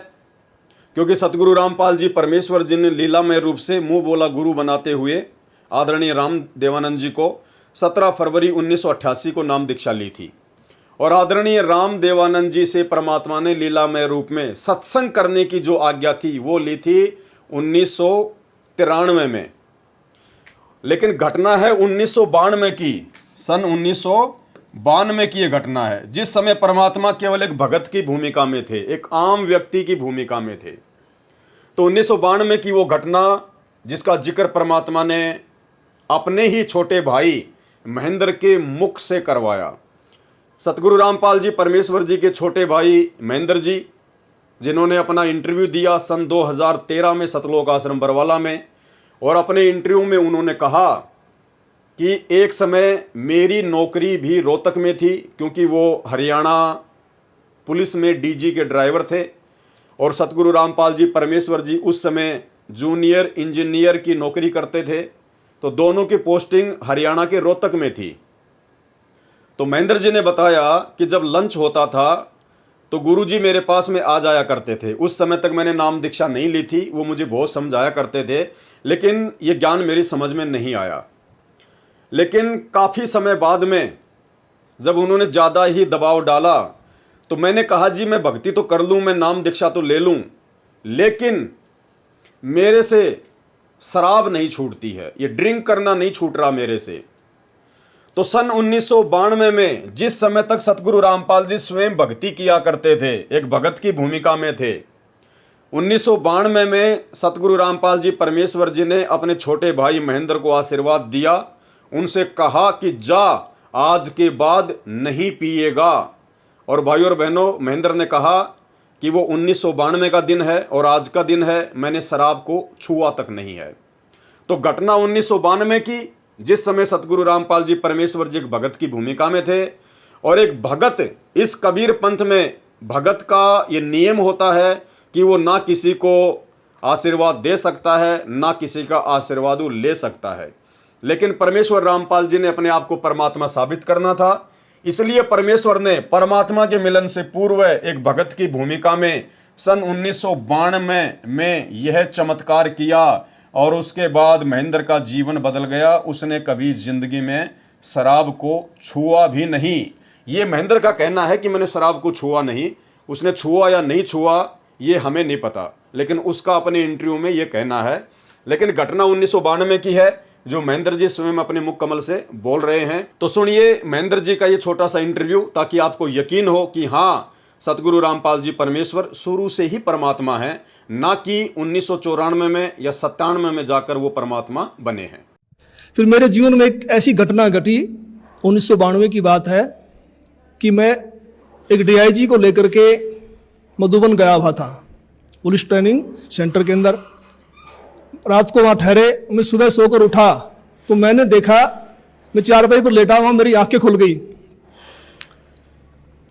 क्योंकि सतगुरु रामपाल जी परमेश्वर जी ने लीलामय रूप से मुंह बोला गुरु बनाते हुए आदरणीय राम देवानंद जी को 17 फरवरी 1988 को नाम दीक्षा ली थी। और आदरणीय राम देवानंद जी से परमात्मा ने लीलामय रूप में सत्संग करने की जो आज्ञा थी वो ली थी 1993 में। लेकिन घटना है 1992 की, सन 1992 की ये घटना है, जिस समय परमात्मा केवल एक भगत की भूमिका में थे, एक आम व्यक्ति की भूमिका में थे। तो 1992 की वो घटना जिसका जिक्र परमात्मा ने अपने ही छोटे भाई महेंद्र के मुख से करवाया। सतगुरु रामपाल जी परमेश्वर जी के छोटे भाई महेंद्र जी, जिन्होंने अपना इंटरव्यू दिया सन 2013 में सतलोक आश्रम बरवाला में, और अपने इंटरव्यू में उन्होंने कहा कि एक समय मेरी नौकरी भी रोहतक में थी, क्योंकि वो हरियाणा पुलिस में डीजी के ड्राइवर थे, और सतगुरु रामपाल जी परमेश्वर जी उस समय जूनियर इंजीनियर की नौकरी करते थे। तो दोनों की पोस्टिंग हरियाणा के रोहतक में थी। तो महेंद्र जी ने बताया कि जब लंच होता था तो गुरुजी मेरे पास में आ जाया करते थे। उस समय तक मैंने नाम दीक्षा नहीं ली थी, वो मुझे बहुत समझाया करते थे, लेकिन ये ज्ञान मेरी समझ में नहीं आया। लेकिन काफ़ी समय बाद में जब उन्होंने ज़्यादा ही दबाव डाला तो मैंने कहा जी मैं भक्ति तो कर लूँ, मैं नाम दीक्षा तो ले लूँ, लेकिन मेरे से शराब नहीं छूटती है, ये ड्रिंक करना नहीं छूट रहा मेरे से। तो सन 1992 में जिस समय तक सतगुरु रामपाल जी स्वयं भक्ति किया करते थे, एक भगत की भूमिका में थे, 1992 में सतगुरु रामपाल जी परमेश्वर जी ने अपने छोटे भाई महेंद्र को आशीर्वाद दिया, उनसे कहा कि जा आज के बाद नहीं पिएगा। और भाइयों और बहनों, महेंद्र ने कहा कि वो 1992 का दिन है और आज का दिन है, मैंने शराब को छुआ तक नहीं है। तो घटना 1992 की, जिस समय सतगुरु रामपाल जी परमेश्वर जी एक भगत की भूमिका में थे, और एक भगत, इस कबीर पंथ में भगत का ये नियम होता है कि वो ना किसी को आशीर्वाद दे सकता है, ना किसी का आशीर्वाद वो ले सकता है। लेकिन परमेश्वर रामपाल जी ने अपने आप को परमात्मा साबित करना था, इसलिए परमेश्वर ने परमात्मा के मिलन से पूर्व एक भगत की भूमिका में सन 1992 में यह चमत्कार किया, और उसके बाद महेंद्र का जीवन बदल गया। उसने कभी जिंदगी में शराब को छुआ भी नहीं। ये महेंद्र का कहना है कि मैंने शराब को छुआ नहीं, उसने छुआ या नहीं छुआ ये हमें नहीं पता, लेकिन उसका अपने इंटरव्यू में ये कहना है। लेकिन घटना 1992 की है, जो महेंद्र जी स्वयं अपने मुख कमल से बोल रहे हैं। तो सुनिए महेंद्र जी का ये छोटा सा इंटरव्यू, ताकि आपको यकीन हो कि हाँ, सतगुरु रामपाल जी परमेश्वर शुरू से ही परमात्मा है, ना कि 1994 में या 97 में जाकर वो परमात्मा बने हैं। फिर मेरे जीवन में एक ऐसी घटना घटी, 1992 की बात है, कि मैं एक डीआईजी को लेकर के मधुबन गया हुआ था, पुलिस ट्रेनिंग सेंटर के अंदर। रात को वहाँ ठहरे, मैं सुबह सोकर उठा तो मैंने देखा, मैं चारपाई पर लेटा हुआ, मेरी आंखें खुल गई।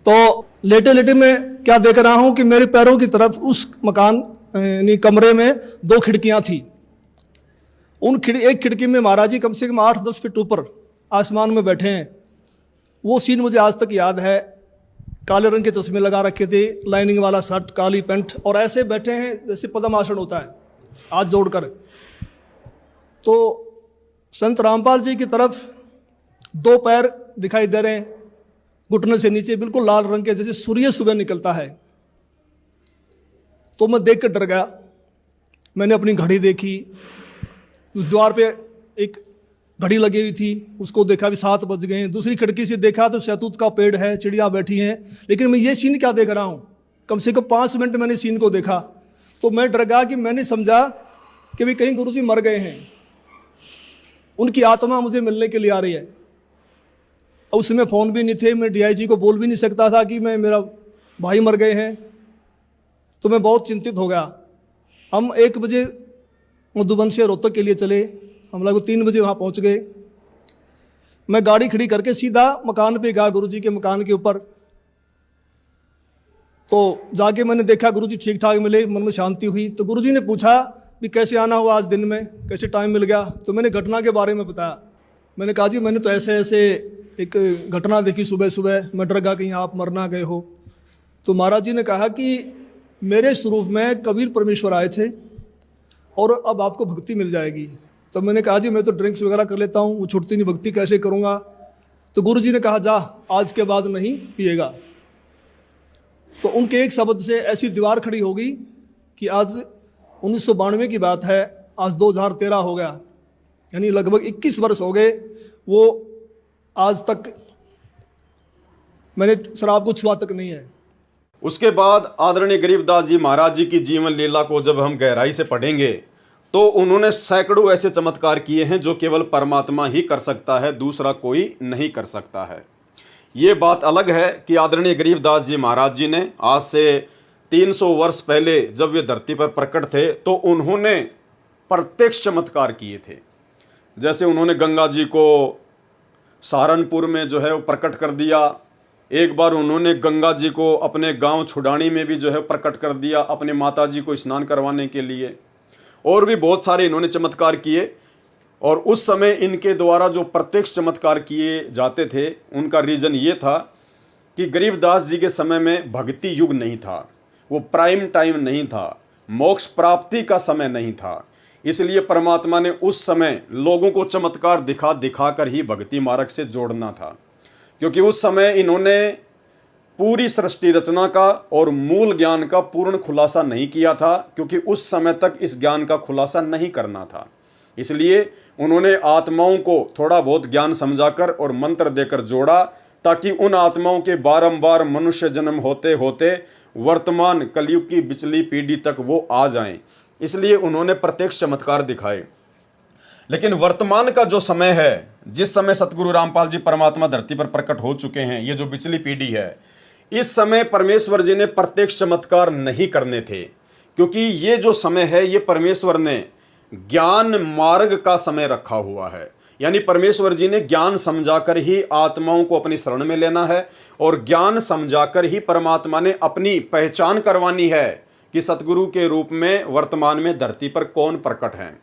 तो लेटे लेटे मैं क्या देख रहा हूँ कि मेरे पैरों की तरफ उस मकान यानी कमरे में 2 खिड़कियाँ थी। एक खिड़की में महाराज जी कम से कम 8-10 फीट ऊपर आसमान में बैठे हैं, वो सीन मुझे आज तक याद है। काले रंग के चश्मे लगा रखे थे, लाइनिंग वाला शर्ट, काली पैंट, और ऐसे बैठे हैं जैसे पद्मासन होता है, हाथ जोड़कर। तो संत रामपाल जी की तरफ 2 पैर दिखाई दे रहे हैं, घुटने से नीचे बिल्कुल लाल रंग के, जैसे सूर्य सुबह निकलता है। तो मैं देख कर डर गया। मैंने अपनी घड़ी देखी, उस द्वार पे एक घड़ी लगी हुई थी, उसको देखा भी 7 बज गए हैं। दूसरी खिड़की से देखा तो शहतूत का पेड़ है, चिड़िया बैठी हैं, लेकिन मैं ये सीन क्या देख रहा हूँ? कम से कम 5 मिनट मैंने सीन को देखा। तो मैं डर गया कि मैंने समझा कि भाई कहीं गुरुजी मर गए हैं, उनकी आत्मा मुझे मिलने के लिए आ रही है। और उस समय फ़ोन भी नहीं थे, मैं डीआईजी को बोल भी नहीं सकता था कि मेरा भाई मर गए हैं। तो मैं बहुत चिंतित हो गया। हम 1 बजे मधुबन से रोहतक के लिए चले, हम लोग 3 बजे वहाँ पहुँच गए। मैं गाड़ी खड़ी करके सीधा मकान पे गया, गुरुजी के मकान के ऊपर। तो जाके मैंने देखा गुरुजी ठीक ठाक मिले, मन में शांति हुई। तो गुरुजी ने पूछा भी कैसे आना हुआ आज दिन में, कैसे टाइम मिल गया? तो मैंने घटना के बारे में बताया। मैंने कहा जी मैंने तो ऐसे ऐसे एक घटना देखी सुबह सुबह, मैं डर गया कहीं आप मर ना गए हो। तो महाराज जी ने कहा कि मेरे स्वरूप में कबीर परमेश्वर आए थे और अब आपको भक्ति मिल जाएगी। तो मैंने कहा जी मैं तो ड्रिंक्स वगैरह कर लेता हूँ, वो छूटती नहीं, भक्ति कैसे करूँगा? तो गुरुजी ने कहा जा आज के बाद नहीं पिएगा। तो उनके एक शब्द से ऐसी दीवार खड़ी हो गई कि आज 1992 की बात है, आज 2013 हो गया, यानी लगभग 21 वर्ष हो गए। वो आज तक मैंने शराब को छुआ तक नहीं है। उसके बाद आदरणीय गरीबदास जी महाराज जी की जीवन लीला को जब हम गहराई से पढ़ेंगे तो उन्होंने सैकड़ों ऐसे चमत्कार किए हैं जो केवल परमात्मा ही कर सकता है, दूसरा कोई नहीं कर सकता है। ये बात अलग है कि आदरणीय गरीबदास जी महाराज जी ने आज से 300 वर्ष पहले जब वे धरती पर प्रकट थे तो उन्होंने प्रत्यक्ष चमत्कार किए थे। जैसे उन्होंने गंगा जी को सहारनपुर में जो है वो प्रकट कर दिया। एक बार उन्होंने गंगा जी को अपने गांव छुडानी में भी जो है प्रकट कर दिया अपने माता जी को स्नान करवाने के लिए। और भी बहुत सारे इन्होंने चमत्कार किए। और उस समय इनके द्वारा जो प्रत्यक्ष चमत्कार किए जाते थे उनका रीज़न ये था कि गरीबदास जी के समय में भक्ति युग नहीं था, वो प्राइम टाइम नहीं था, मोक्ष प्राप्ति का समय नहीं था। इसलिए परमात्मा ने उस समय लोगों को चमत्कार दिखा दिखा कर ही भक्ति मार्ग से जोड़ना था, क्योंकि उस समय इन्होंने पूरी सृष्टि रचना का और मूल ज्ञान का पूर्ण खुलासा नहीं किया था, क्योंकि उस समय तक इस ज्ञान का खुलासा नहीं करना था। इसलिए उन्होंने आत्माओं को थोड़ा बहुत ज्ञान समझाकर और मंत्र देकर जोड़ा, ताकि उन आत्माओं के बारंबार मनुष्य जन्म होते होते वर्तमान कलयुग की पिछली पीढ़ी तक वो आ जाएं। इसलिए उन्होंने प्रत्यक्ष चमत्कार दिखाए। लेकिन वर्तमान का जो समय है, जिस समय सतगुरु रामपाल जी परमात्मा धरती पर प्रकट हो चुके हैं, ये जो पिछली पीढ़ी है, इस समय परमेश्वर जी ने प्रत्यक्ष चमत्कार नहीं करने थे, क्योंकि ये जो समय है ये परमेश्वर ने ज्ञान मार्ग का समय रखा हुआ है। यानी परमेश्वर जी ने ज्ञान समझाकर ही आत्माओं को अपनी शरण में लेना है, और ज्ञान समझाकर ही परमात्मा ने अपनी पहचान करवानी है कि सतगुरु के रूप में वर्तमान में धरती पर कौन प्रकट हैं।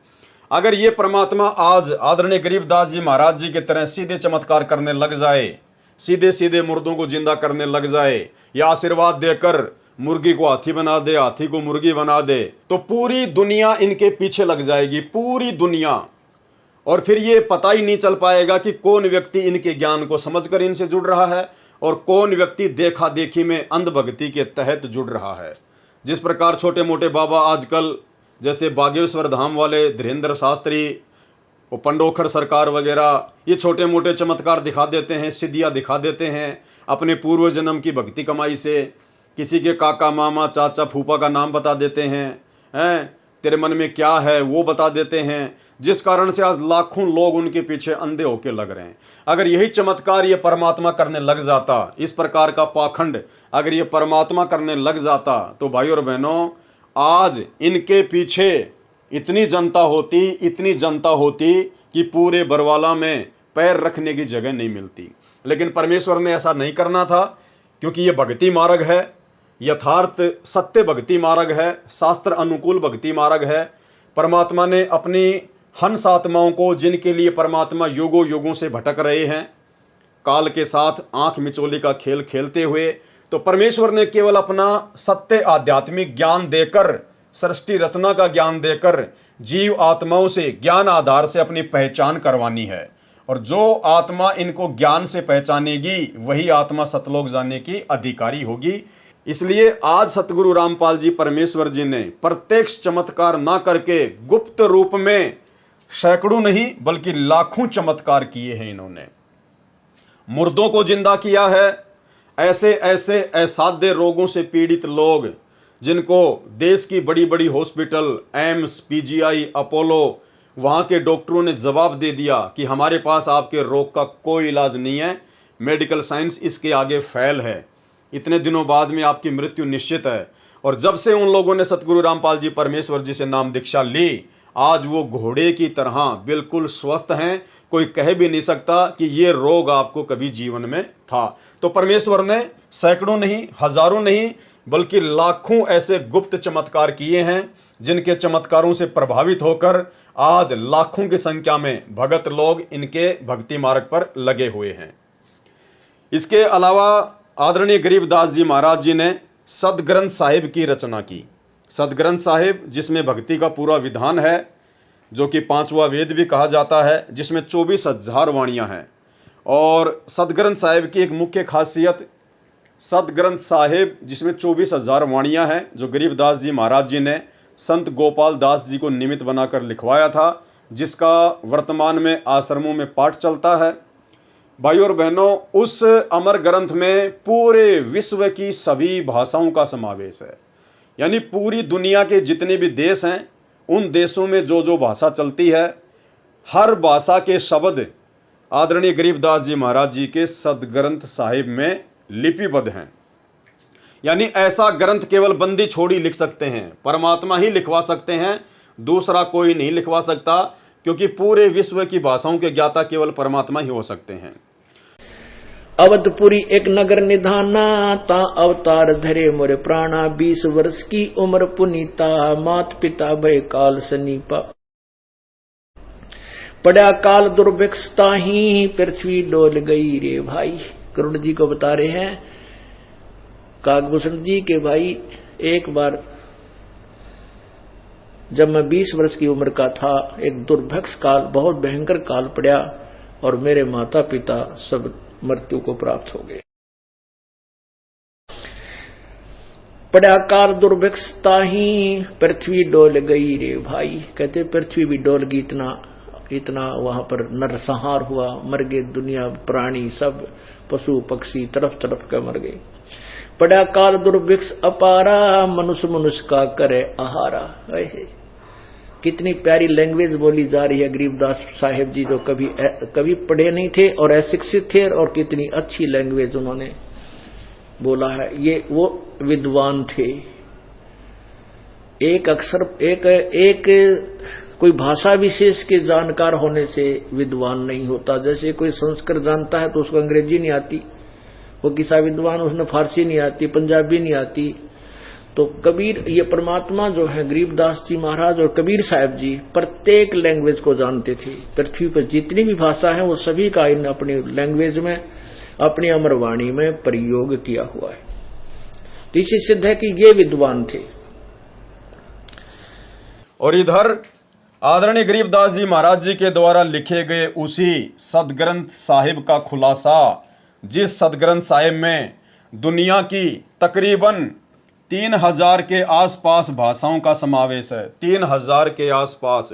अगर ये परमात्मा आज आदरणीय गरीबदास जी महाराज जी के तरह सीधे चमत्कार करने लग जाए, सीधे सीधे मुर्दों को जिंदा करने लग जाए, या आशीर्वाद देकर मुर्गी को हाथी बना दे, हाथी को मुर्गी बना दे, तो पूरी दुनिया इनके पीछे लग जाएगी, पूरी दुनिया। और फिर ये पता ही नहीं चल पाएगा कि कौन व्यक्ति इनके ज्ञान को समझकर इनसे जुड़ रहा है और कौन व्यक्ति देखा देखी में अंधभक्ति के तहत जुड़ रहा है। जिस प्रकार छोटे मोटे बाबा आजकल, जैसे बागेश्वर धाम वाले धीरेन्द्र शास्त्री, वो पंडोखर सरकार वगैरह, ये छोटे मोटे चमत्कार दिखा देते हैं, सिद्धियाँ दिखा देते हैं अपने पूर्व जन्म की भक्ति कमाई से। किसी के काका मामा चाचा फूफा का नाम बता देते हैं, तेरे मन में क्या है वो बता देते हैं, जिस कारण से आज लाखों लोग उनके पीछे अंधे होके लग रहे हैं। अगर यही चमत्कार ये परमात्मा करने लग जाता, इस प्रकार का पाखंड अगर ये परमात्मा करने लग जाता, तो भाई और बहनों आज इनके पीछे इतनी जनता होती कि पूरे बरवाला में पैर रखने की जगह नहीं मिलती। लेकिन परमेश्वर ने ऐसा नहीं करना था, क्योंकि ये भक्ति मार्ग है, यथार्थ सत्य भक्ति मार्ग है, शास्त्र अनुकूल भक्ति मार्ग है। परमात्मा ने अपनी हंस आत्माओं को, जिनके लिए परमात्मा युगों युगों से भटक रहे हैं, काल के साथ आंख मिचोली का खेल खेलते हुए, तो परमेश्वर ने केवल अपना सत्य आध्यात्मिक ज्ञान देकर, सृष्टि रचना का ज्ञान देकर जीव आत्माओं से ज्ञान आधार से अपनी पहचान करवानी है। और जो आत्मा इनको ज्ञान से पहचानेगी वही आत्मा सतलोक जाने की अधिकारी होगी। इसलिए आज सतगुरु रामपाल जी परमेश्वर जी ने प्रत्यक्ष चमत्कार ना करके गुप्त रूप में सैकड़ों नहीं बल्कि लाखों चमत्कार किए हैं। इन्होंने मुर्दों को जिंदा किया है। ऐसे ऐसे असाध्य रोगों से पीड़ित लोग जिनको देश की बड़ी बड़ी हॉस्पिटल, एम्स, पीजीआई, अपोलो, वहाँ के डॉक्टरों ने जवाब दे दिया कि हमारे पास आपके रोग का कोई इलाज नहीं है, मेडिकल साइंस इसके आगे फेल है, इतने दिनों बाद में आपकी मृत्यु निश्चित है। और जब से उन लोगों ने सतगुरु रामपाल जी परमेश्वर जी से नाम दीक्षा ली, आज वो घोड़े की तरह बिल्कुल स्वस्थ हैं। कोई कह भी नहीं सकता कि ये रोग आपको कभी जीवन में था। तो परमेश्वर ने सैकड़ों नहीं, हजारों नहीं बल्कि लाखों ऐसे गुप्त चमत्कार किए हैं, जिनके चमत्कारों से प्रभावित होकर आज लाखों की संख्या में भगत लोग इनके भक्ति मार्ग पर लगे हुए हैं। इसके अलावा आदरणीय गरीबदास जी महाराज जी ने सदग्रंथ साहिब की रचना की। सदग्रंथ साहिब जिसमें भक्ति का पूरा विधान है, जो कि 5वां वेद भी कहा जाता है, जिसमें 24,000 वाणियाँ हैं। और सदग्रंथ साहिब की एक मुख्य खासियत, सदग्रंथ साहिब जिसमें 24,000 वाणियाँ हैं, जो गरीबदास जी महाराज जी ने संत गोपाल दास जी को निमित्त बनाकर लिखवाया था, जिसका वर्तमान में आश्रमों में पाठ चलता है। भाई और बहनों, उस अमर ग्रंथ में पूरे विश्व की सभी भाषाओं का समावेश है। यानी पूरी दुनिया के जितने भी देश हैं, उन देशों में जो जो भाषा चलती है, हर भाषा के शब्द आदरणीय गरीबदास जी महाराज जी के सदग्रंथ साहिब में लिपिबद्ध हैं। यानी ऐसा ग्रंथ केवल बंदी छोड़ी लिख सकते हैं, परमात्मा ही लिखवा सकते हैं, दूसरा कोई नहीं लिखवा सकता, क्योंकि पूरे विश्व की भाषाओं के ज्ञाता केवल परमात्मा ही हो सकते हैं। अवधपुरी एक नगर निधाना, ता अवतार धरे मोरे प्राणा, 20 वर्ष की उम्र पुनीता, मात पिता भय काल सनीपा, पड़ा काल दुर्भिक्षता ही, पृथ्वी डोल गई रे भाई। करुण जी को बता रहे हैं काकभूषण जी के भाई, एक बार जब मैं 20 वर्ष की उम्र का था, एक दुर्भिक्ष काल, बहुत भयंकर काल पड़ा और मेरे माता पिता सब मृत्यु को प्राप्त हो गए। पड़ा काल दुर्भिक्षता ही, पृथ्वी डोल गई रे भाई। कहते पृथ्वी भी डोल गई, इतना वहां पर नरसंहार हुआ, मर गए दुनिया, प्राणी सब, पशु पक्षी तरफ तरफ का मर गए। पड़ा काल दुर्भिक्ष अपारा, मनुष्य मनुष्य का करे आहारा। कितनी प्यारी लैंग्वेज बोली जा रही है गरीबदास साहिब जी, जो कभी पढ़े नहीं थे और अशिक्षित थे, और कितनी अच्छी लैंग्वेज उन्होंने बोला है। ये वो विद्वान थे। एक अक्षर एक कोई भाषा विशेष के जानकार होने से विद्वान नहीं होता। जैसे कोई संस्कृत जानता है तो उसको अंग्रेजी नहीं आती, वो किसा विद्वान, उसने फारसी नहीं आती, पंजाबी नहीं आती। तो कबीर, ये परमात्मा जो है गरीबदास जी महाराज और कबीर साहब जी, प्रत्येक लैंग्वेज को जानते थे। पृथ्वी पर जितनी भी भाषा है वो सभी का इन अपनी लैंग्वेज में, अपनी अमरवाणी में प्रयोग किया हुआ है। तो इससे सिद्ध है कि ये विद्वान थे। और इधर आदरणीय गरीबदास जी महाराज जी के द्वारा लिखे गए उसी सदग्रंथ साहिब का खुलासा, जिस सदग्रंथ साहिब में दुनिया की तकरीबन 3000 के आसपास भाषाओं का समावेश है, 3000 के आसपास।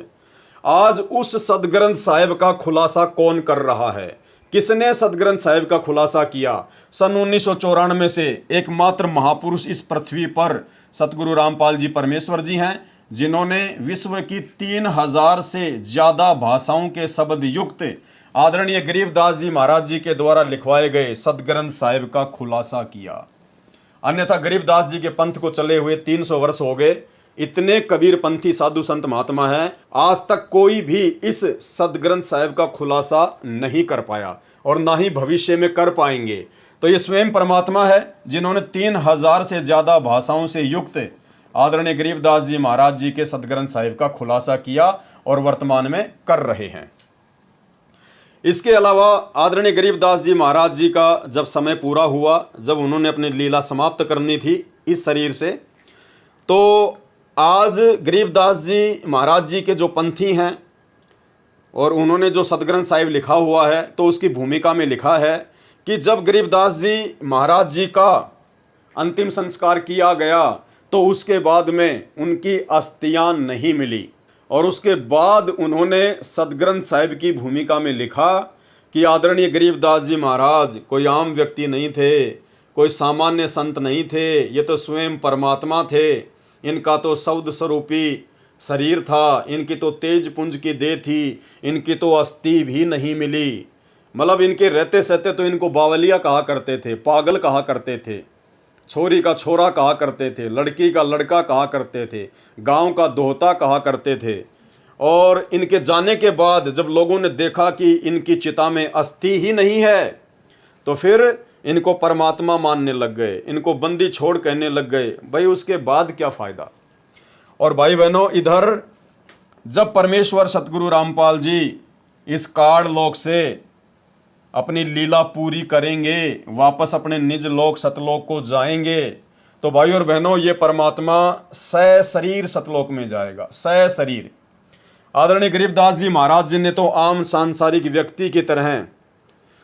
आज उस सदग्रंथ साहिब का खुलासा कौन कर रहा है? किसने सदग्रंथ साहिब का खुलासा किया? सन 1994 से एकमात्र महापुरुष इस पृथ्वी पर सतगुरु रामपाल जी परमेश्वर जी हैं, जिन्होंने विश्व की 3000 से ज्यादा भाषाओं के शब्द युक्त आदरणीय गरीबदास जी महाराज जी के द्वारा लिखवाए गए सदग्रंथ साहिब का खुलासा किया। अन्यथा गरीबदास जी के पंथ को चले हुए 300 वर्ष हो गए। इतने कबीरपंथी साधु संत महात्मा हैं, आज तक कोई भी इस सदग्रंथ साहिब का खुलासा नहीं कर पाया और ना ही भविष्य में कर पाएंगे। तो ये स्वयं परमात्मा है जिन्होंने 3000 से ज्यादा भाषाओं से युक्त आदरणीय गरीबदास जी महाराज जी के सदग्रंथ साहिब का खुलासा किया और वर्तमान में कर रहे हैं। इसके अलावा आदरणीय गरीबदास जी महाराज जी का जब समय पूरा हुआ, जब उन्होंने अपनी लीला समाप्त करनी थी इस शरीर से, तो आज गरीबदास जी महाराज जी के जो पंथी हैं और उन्होंने जो सतग्रंथ साहिब लिखा हुआ है, तो उसकी भूमिका में लिखा है कि जब गरीबदास जी महाराज जी का अंतिम संस्कार किया गया तो उसके बाद में उनकी अस्थियां नहीं मिली, और उसके बाद उन्होंने सतग्रंथ साहिब की भूमिका में लिखा कि आदरणीय गरीबदास जी महाराज कोई आम व्यक्ति नहीं थे, कोई सामान्य संत नहीं थे, ये तो स्वयं परमात्मा थे। इनका तो शब्द स्वरूपी शरीर था, इनकी तो तेज पुंज की देह थी, इनकी तो अस्थि भी नहीं मिली। मतलब इनके रहते सहते तो इनको बावलिया कहा करते थे, पागल कहा करते थे, छोरी का छोरा कहा करते थे, लड़की का लड़का कहा करते थे, गांव का दोहता कहा करते थे। और इनके जाने के बाद जब लोगों ने देखा कि इनकी चिता में अस्थि ही नहीं है, तो फिर इनको परमात्मा मानने लग गए, इनको बंदी छोड़ कहने लग गए। भाई उसके बाद क्या फ़ायदा। और भाई बहनों, इधर जब परमेश्वर सतगुरु रामपाल जी इस काड़ लोक से अपनी लीला पूरी करेंगे, वापस अपने निज लोक सतलोक को जाएंगे, तो भाई और बहनों ये परमात्मा सशरीर सतलोक में जाएगा, सशरीर। आदरणीय गरीबदास जी महाराज जी ने तो आम सांसारिक व्यक्ति की तरह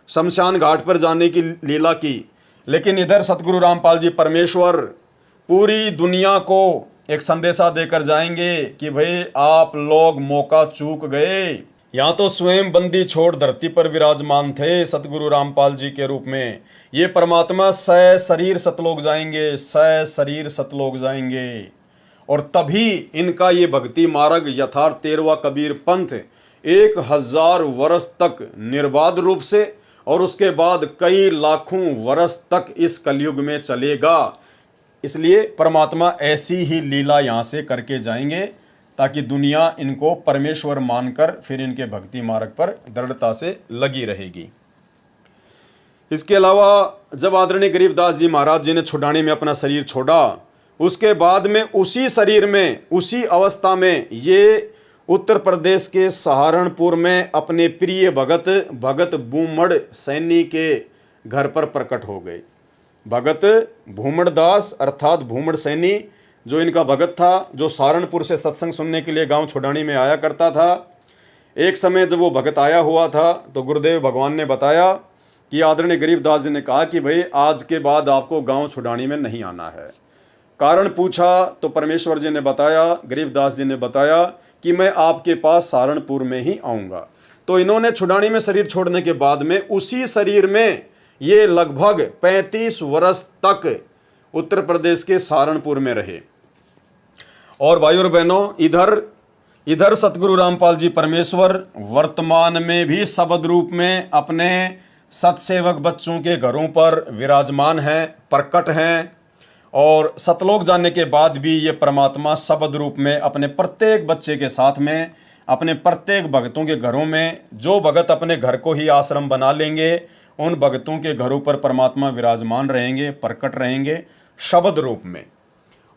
शमशान घाट पर जाने की लीला की, लेकिन इधर सतगुरु रामपाल जी परमेश्वर पूरी दुनिया को एक संदेशा देकर जाएंगे कि भाई आप लोग मौका चूक गए। यहाँ तो स्वयं बंदी छोड़ धरती पर विराजमान थे सतगुरु रामपाल जी के रूप में, ये परमात्मा सशरीर सतलोक जाएंगे, सशरीर सतलोक जाएंगे। और तभी इनका ये भक्ति मार्ग यथार्थ 13वां कबीर पंथ 1000 वर्ष तक निर्बाध रूप से और उसके बाद कई लाखों वर्ष तक इस कलयुग में चलेगा। इसलिए परमात्मा ऐसी ही लीला यहाँ से करके जाएंगे ताकि दुनिया इनको परमेश्वर मानकर फिर इनके भक्ति मार्ग पर दृढ़ता से लगी रहेगी। इसके अलावा जब आदरणीय गरीबदास जी महाराज जी ने छुड़ानी में अपना शरीर छोड़ा, उसके बाद में उसी शरीर में उसी अवस्था में ये उत्तर प्रदेश के सहारनपुर में अपने प्रिय भगत भूमड़ सैनी के घर पर प्रकट हो गए। भगत भूमड़ दास अर्थात भूमड़ सैनी जो इनका भगत था, जो सहारनपुर से सत्संग सुनने के लिए गांव छुड़ानी में आया करता था। एक समय जब वो भगत आया हुआ था तो गुरुदेव भगवान ने बताया कि आदरणीय गरीबदास जी ने कहा कि भाई आज के बाद आपको गांव छुड़ानी में नहीं आना है। कारण पूछा तो परमेश्वर जी ने बताया, गरीबदास जी ने बताया कि मैं आपके पास सहारनपुर में ही आऊँगा। तो इन्होंने छुड़ानी में शरीर छोड़ने के बाद में उसी शरीर में ये लगभग 35 वर्ष तक उत्तर प्रदेश के सहारनपुर में रहे। और भाई और बहनों, इधर सतगुरु रामपाल जी परमेश्वर वर्तमान में भी शब्द रूप में अपने सतसेवक बच्चों के घरों पर विराजमान हैं, प्रकट हैं। और सतलोक जाने के बाद भी ये परमात्मा शब्द रूप में अपने प्रत्येक बच्चे के साथ में, अपने प्रत्येक भक्तों के घरों में, जो भगत अपने घर को ही आश्रम बना लेंगे उन भक्तों के घरों पर परमात्मा विराजमान रहेंगे, प्रकट रहेंगे शब्द रूप में।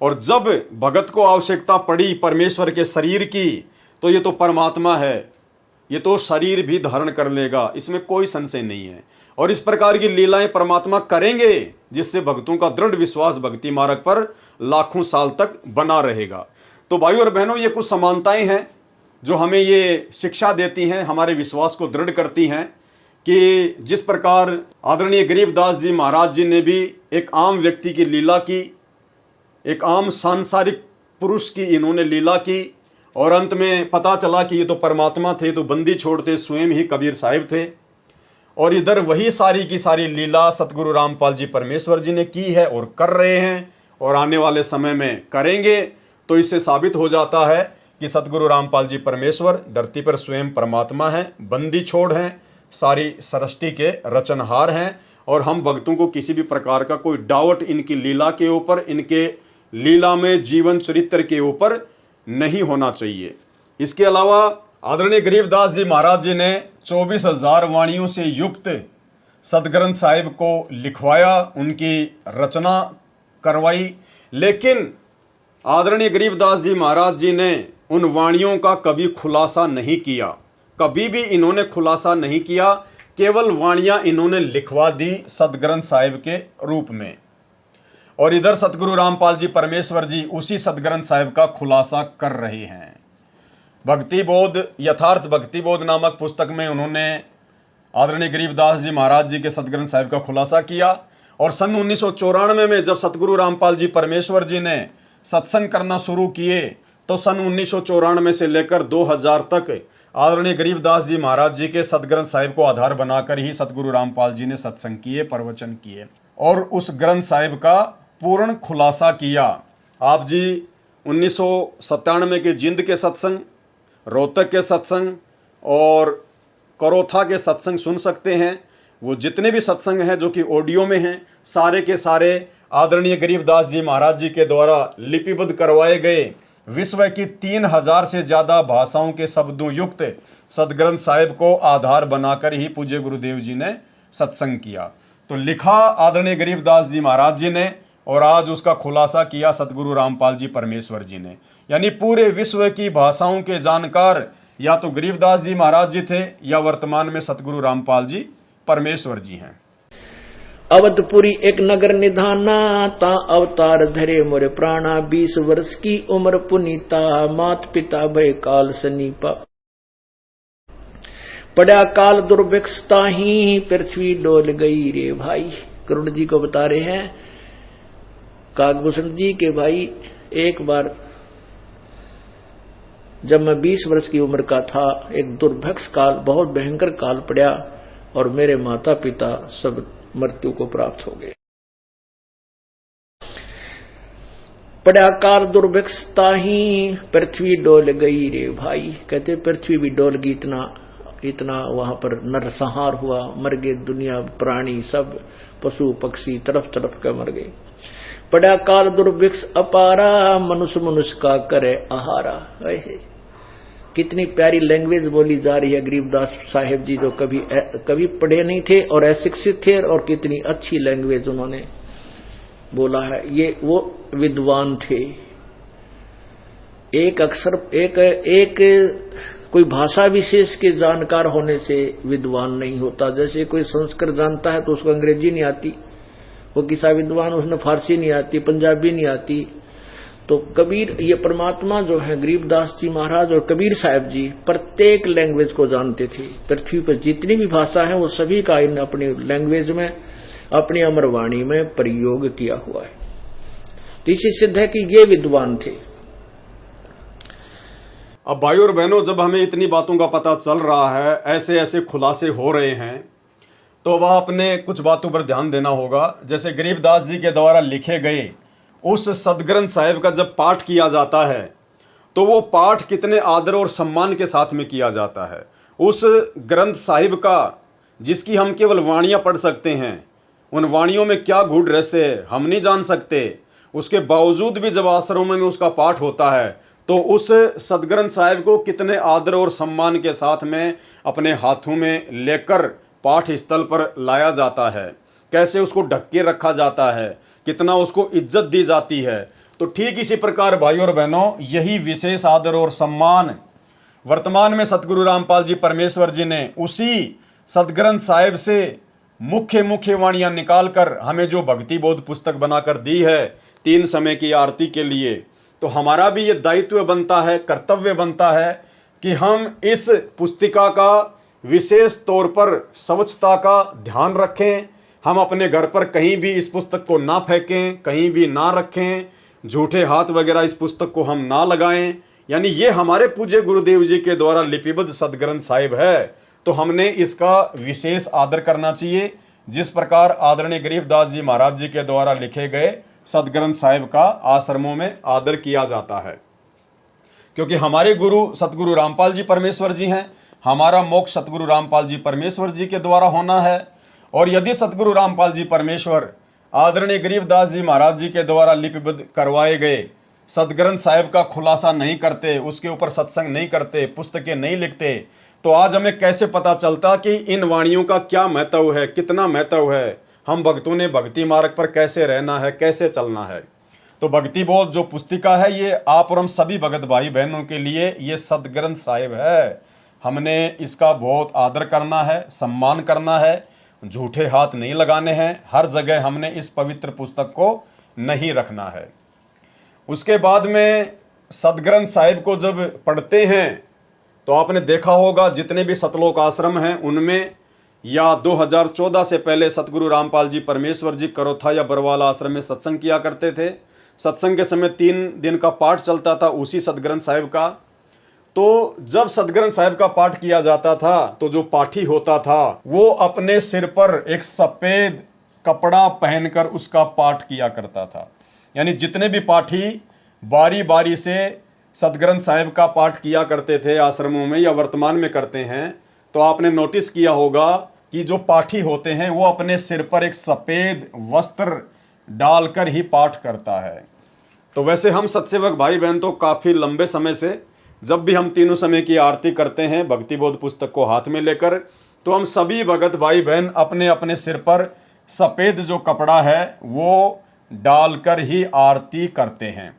और जब भगत को आवश्यकता पड़ी परमेश्वर के शरीर की, तो ये तो परमात्मा है, ये तो शरीर भी धारण कर लेगा, इसमें कोई संशय नहीं है। और इस प्रकार की लीलाएं परमात्मा करेंगे जिससे भक्तों का दृढ़ विश्वास भक्ति मार्ग पर लाखों साल तक बना रहेगा। तो भाई और बहनों, ये कुछ समानताएं हैं जो हमें ये शिक्षा देती हैं, हमारे विश्वास को दृढ़ करती हैं कि जिस प्रकार आदरणीय गरीबदास जी महाराज जी ने भी एक आम व्यक्ति की लीला की, एक आम सांसारिक पुरुष की इन्होंने लीला की, और अंत में पता चला कि ये तो परमात्मा थे, तो बंदी छोड़ते स्वयं ही कबीर साहिब थे। और इधर वही सारी की सारी लीला सतगुरु रामपाल जी परमेश्वर जी ने की है और कर रहे हैं और आने वाले समय में करेंगे। तो इससे साबित हो जाता है कि सतगुरु रामपाल जी परमेश्वर धरती पर स्वयं परमात्मा हैं, बंदी छोड़ हैं, सारी सृष्टि के रचनहार हैं। और हम भक्तों को किसी भी प्रकार का कोई डाउट इनकी लीला के ऊपर, इनके लीला में जीवन चरित्र के ऊपर नहीं होना चाहिए। इसके अलावा आदरणीय गरीबदास जी महाराज जी ने 24,000 वाणियों से युक्त सतग्रंथ साहिब को लिखवाया, उनकी रचना करवाई, लेकिन आदरणीय गरीबदास जी महाराज जी ने उन वाणियों का कभी खुलासा नहीं किया, कभी भी इन्होंने खुलासा नहीं किया, केवल वाणियां इन्होंने लिखवा दी सदग्रंथ साहिब के रूप में। और इधर सतगुरु रामपाल जी परमेश्वर जी उसी सदग्रंथ साहिब का खुलासा कर रहे हैं। भक्ति बोध, यथार्थ भक्ति बोध नामक पुस्तक में उन्होंने आदरणीय गरीबदास जी महाराज जी के सदग्रंथ साहिब का खुलासा किया। और सन 1994 में जब सतगुरु रामपाल जी परमेश्वर जी ने सत्संग करना शुरू किए, तो सन 1994 से लेकर 2000 तक आदरणीय गरीबदास जी महाराज जी के सदग्रंथ साहिब को आधार बनाकर ही सतगुरु रामपाल जी ने सत्संग किए, प्रवचन किए और उस ग्रंथ साहिब का पूर्ण खुलासा किया। आप जी 1997 के जिंद के सत्संग, रोहतक के सत्संग और करोथा के सत्संग सुन सकते हैं। वो जितने भी सत्संग हैं जो कि ऑडियो में हैं, सारे के सारे आदरणीय गरीबदास जी महाराज जी के द्वारा लिपिबद्ध करवाए गए विश्व की 3000 से ज़्यादा भाषाओं के शब्दों युक्त सदग्रंथ साहिब को आधार बनाकर ही पूज्य गुरुदेव जी ने सत्संग किया। तो लिखा आदरणीय गरीबदास जी महाराज जी ने और आज उसका खुलासा किया सतगुरु रामपाल जी परमेश्वर जी ने। यानी पूरे विश्व की भाषाओं के जानकार या तो गरीबदास जी महाराज जी थे या वर्तमान में सतगुरु रामपाल जी परमेश्वर जी हैं। अवधपुरी एक नगर निधाना, ता अवतार धरे मोरे प्राणा। 20 वर्ष की उम्र पुनीता, मात पिता भय काल सनीपा। पड़ा काल दुर्भिक्षता ही, पृथ्वी डोल गई रे भाई। करुण जी को बता रहे हैं काकभूषण जी के भाई, एक बार जब मैं 20 वर्ष की उम्र का था, एक दुर्भिक्ष काल, बहुत भयंकर काल पड़ा और मेरे माता पिता सब मृत्यु को प्राप्त हो गए। पड़ा काल दुर्भिक्षता ही, पृथ्वी डोल गई रे भाई। कहते पृथ्वी भी डोल गई, इतना वहां पर नरसंहार हुआ, मर गए दुनिया, प्राणी सब, पशु पक्षी तरफ तरफ का मर गए। पड़ा काल दुर्भिक्ष अपारा, मनुष्य मनुष्य का करे आहारा। कितनी प्यारी लैंग्वेज बोली जा रही है गरीबदास साहिब जी, जो कभी पढ़े नहीं थे और अशिक्षित थे, और कितनी अच्छी लैंग्वेज उन्होंने बोला है। ये वो विद्वान थे। एक अक्षर एक कोई भाषा विशेष के जानकार होने से विद्वान नहीं होता। जैसे कोई संस्कृत जानता है तो उसको अंग्रेजी नहीं आती, वो किसा विद्वान, उसने फारसी नहीं आती, पंजाबी नहीं आती। तो कबीर, ये परमात्मा जो है गरीबदास जी महाराज और कबीर साहब जी प्रत्येक लैंग्वेज को जानते थे। पृथ्वी पर जितनी भी भाषा है वो सभी का इन अपनी लैंग्वेज में, अपनी अमरवाणी में प्रयोग किया हुआ है। तो इसी सिद्ध है कि ये विद्वान थे। अब भाई और बहनों, जब हमें इतनी बातों का पता चल रहा है, ऐसे ऐसे खुलासे हो रहे हैं, तो अब आपने कुछ बातों पर ध्यान देना होगा। जैसे गरीबदास जी के द्वारा लिखे गए उस सदग्रंथ साहिब का जब पाठ किया जाता है, तो वो पाठ कितने आदर और सम्मान के साथ में किया जाता है। उस ग्रंथ साहिब का, जिसकी हम केवल वाणियाँ पढ़ सकते हैं, उन वाणियों में क्या गूढ़ रहस्य है हम नहीं जान सकते। उसके बावजूद भी जब आश्रमों में उसका पाठ होता है, तो उस सदग्रंथ साहिब को कितने आदर और सम्मान के साथ में अपने हाथों में लेकर पाठ स्थल पर लाया जाता है, कैसे उसको ढक के रखा जाता है, कितना उसको इज्जत दी जाती है। तो ठीक इसी प्रकार भाई और बहनों, यही विशेष आदर और सम्मान वर्तमान में सतगुरु रामपाल जी परमेश्वर जी ने उसी सदग्रंथ साहिब से मुख्य मुख्य वाणियाँ निकाल कर हमें जो भक्ति बोध पुस्तक बनाकर दी है 3 समय की आरती के लिए, तो हमारा भी ये दायित्व बनता है, कर्तव्य बनता है कि हम इस पुस्तिका का विशेष तौर पर स्वच्छता का ध्यान रखें। हम अपने घर पर कहीं भी इस पुस्तक को ना फेंकें, कहीं भी ना रखें, झूठे हाथ वगैरह इस पुस्तक को हम ना लगाएं। यानी ये हमारे पूज्य गुरुदेव जी के द्वारा लिपिबद्ध सदग्रंथ साहिब है, तो हमने इसका विशेष आदर करना चाहिए। जिस प्रकार आदरणीय गरीबदास जी महाराज जी के द्वारा लिखे गए सदग्रंथ साहिब का आश्रमों में आदर किया जाता है, क्योंकि हमारे गुरु सतगुरु रामपाल जी परमेश्वर जी हैं। हमारा मोक्ष सतगुरु रामपाल जी परमेश्वर जी के द्वारा होना है। और यदि सतगुरु रामपाल जी परमेश्वर आदरणीय गरीबदास जी महाराज जी के द्वारा लिपिबद्ध करवाए गए सदग्रंथ साहिब का खुलासा नहीं करते, उसके ऊपर सत्संग नहीं करते, पुस्तकें नहीं लिखते, तो आज हमें कैसे पता चलता कि इन वाणियों का क्या महत्व है, कितना महत्व है, हम भक्तों ने भक्ति मार्ग पर कैसे रहना है, कैसे चलना है। तो भक्ति बोध जो पुस्तिका है, ये आप और हम सभी भगत भाई बहनों के लिए ये सदग्रंथ साहिब है। हमने इसका बहुत आदर करना है, सम्मान करना है, झूठे हाथ नहीं लगाने हैं, हर जगह हमने इस पवित्र पुस्तक को नहीं रखना है। उसके बाद में सदग्रंथ साहिब को जब पढ़ते हैं तो आपने देखा होगा जितने भी सतलोक आश्रम हैं उनमें या 2014 से पहले सतगुरु रामपाल जी परमेश्वर जी करोथा या बरवाला आश्रम में सत्संग किया करते थे। सत्संग के समय 3 दिन का पाठ चलता था उसी सदग्रंथ साहिब का। तो जब सदग्रंथ साहिब का पाठ किया जाता था तो जो पाठी होता था वो अपने सिर पर एक सफ़ेद कपड़ा पहनकर उसका पाठ किया करता था। यानी जितने भी पाठी बारी बारी से सदग्रंथ साहिब का पाठ किया करते थे आश्रमों में या वर्तमान में करते हैं, तो आपने नोटिस किया होगा कि जो पाठी होते हैं वो अपने सिर पर एक सफ़ेद वस्त्र डालकर ही पाठ करता है। तो वैसे हम सत्सेवक भाई बहन तो काफ़ी लंबे समय से जब भी हम तीनों समय की आरती करते हैं भक्ति बोध पुस्तक को हाथ में लेकर, तो हम सभी भगत भाई बहन अपने अपने सिर पर सफ़ेद जो कपड़ा है वो डालकर ही आरती करते हैं।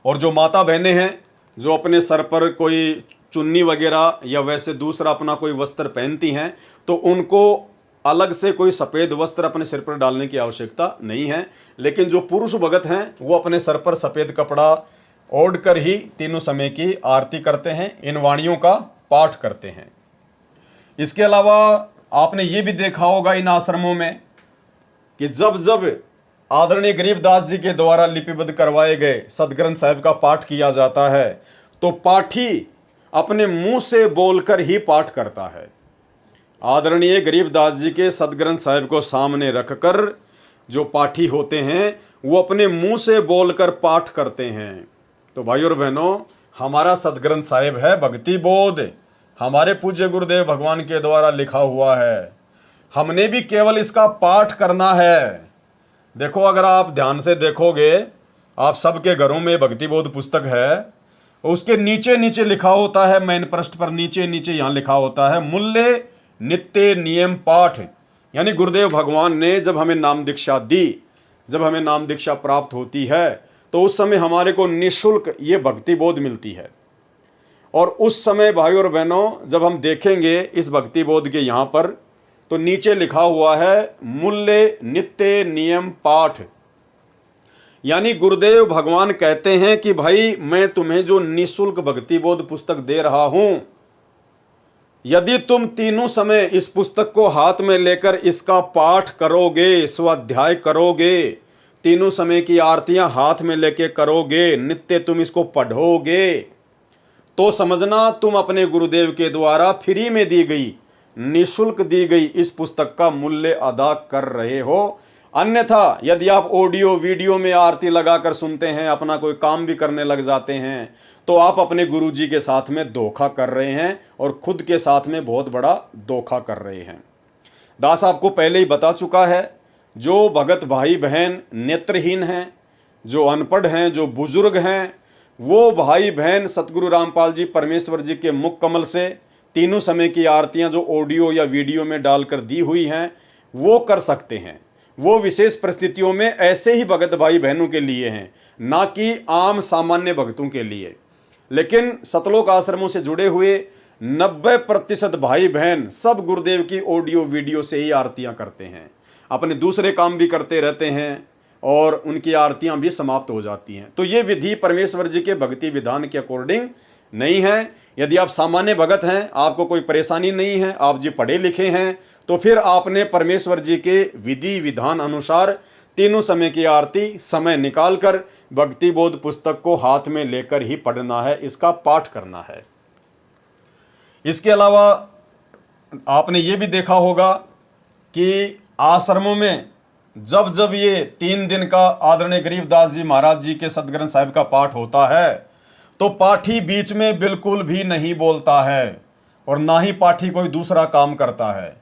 और जो माता बहनें हैं जो अपने सर पर कोई चुन्नी वगैरह या वैसे दूसरा अपना कोई वस्त्र पहनती हैं, तो उनको अलग से कोई सफ़ेद वस्त्र अपने सिर पर डालने की आवश्यकता नहीं है। लेकिन जो पुरुष भगत हैं वो अपने सर पर सफ़ेद कपड़ा ओढ़ कर ही तीनों समय की आरती करते हैं, इन वाणियों का पाठ करते हैं। इसके अलावा आपने ये भी देखा होगा इन आश्रमों में कि जब जब आदरणीय गरीबदास जी के द्वारा लिपिबद्ध करवाए गए सदग्रंथ साहिब का पाठ किया जाता है तो पाठी अपने मुंह से बोलकर ही पाठ करता है। आदरणीय गरीबदास जी के सदग्रंथ साहिब को सामने रखकर जो पाठी होते हैं वो अपने मुंह से बोलकर पाठ करते हैं। तो भाइयों और बहनों, हमारा सदग्रंथ साहिब है भक्ति बोध, हमारे पूज्य गुरुदेव भगवान के द्वारा लिखा हुआ है। हमने भी केवल इसका पाठ करना है। देखो, अगर आप ध्यान से देखोगे, आप सबके घरों में भक्ति बोध पुस्तक है, उसके नीचे नीचे लिखा होता है, मेन पृष्ठ पर नीचे नीचे यहाँ लिखा होता है मूल्य नित्य नियम पाठ। यानी गुरुदेव भगवान ने जब हमें नाम दीक्षा दी, जब हमें नाम दीक्षा प्राप्त होती है तो उस समय हमारे को निःशुल्क ये भक्ति बोध मिलती है। और उस समय भाइयों और बहनों जब हम देखेंगे इस भक्ति बोध के यहाँ पर तो नीचे लिखा हुआ है मूल्य नित्य नियम पाठ। यानी गुरुदेव भगवान कहते हैं कि भाई मैं तुम्हें जो निःशुल्क भक्ति बोध पुस्तक दे रहा हूं, यदि तुम तीनों समय इस पुस्तक को हाथ में लेकर इसका पाठ करोगे, स्वाध्याय करोगे, तीनों समय की आरतियां हाथ में लेके करोगे, नित्य तुम इसको पढ़ोगे, तो समझना तुम अपने गुरुदेव के द्वारा फ्री में दी गई, निःशुल्क दी गई इस पुस्तक का मूल्य अदा कर रहे हो। अन्यथा यदि आप ऑडियो वीडियो में आरती लगाकर सुनते हैं, अपना कोई काम भी करने लग जाते हैं, तो आप अपने गुरुजी के साथ में धोखा कर रहे हैं और खुद के साथ में बहुत बड़ा धोखा कर रहे हैं। दास आपको पहले ही बता चुका है, जो भगत भाई बहन नेत्रहीन हैं, जो अनपढ़ हैं, जो बुजुर्ग हैं, वो भाई बहन सतगुरु रामपाल जी परमेश्वर जी के मुख कमल से तीनों समय की आरतियां जो ऑडियो या वीडियो में डालकर दी हुई हैं वो कर सकते हैं। वो विशेष परिस्थितियों में ऐसे ही भगत भाई बहनों के लिए हैं, ना कि आम सामान्य भक्तों के लिए। लेकिन सतलोक आश्रमों से जुड़े हुए 90% भाई बहन सब गुरुदेव की ऑडियो वीडियो से ही आरतियां करते हैं, अपने दूसरे काम भी करते रहते हैं और उनकी आरतियां भी समाप्त हो जाती हैं। तो ये विधि परमेश्वर जी के भक्ति विधान के अकॉर्डिंग नहीं है। यदि आप सामान्य भगत हैं, आपको कोई परेशानी नहीं है, आप जी पढ़े लिखे हैं, तो फिर आपने परमेश्वर जी के विधि विधान अनुसार तीनों समय की आरती समय निकालकर भक्ति बोध पुस्तक को हाथ में लेकर ही पढ़ना है, इसका पाठ करना है। इसके अलावा आपने ये भी देखा होगा कि आश्रमों में जब जब ये 3 दिन का आदरणीय गरीबदास जी महाराज जी के सदग्रंथ साहिब का पाठ होता है तो पाठी बीच में बिल्कुल भी नहीं बोलता है और ना ही पाठी कोई दूसरा काम करता है।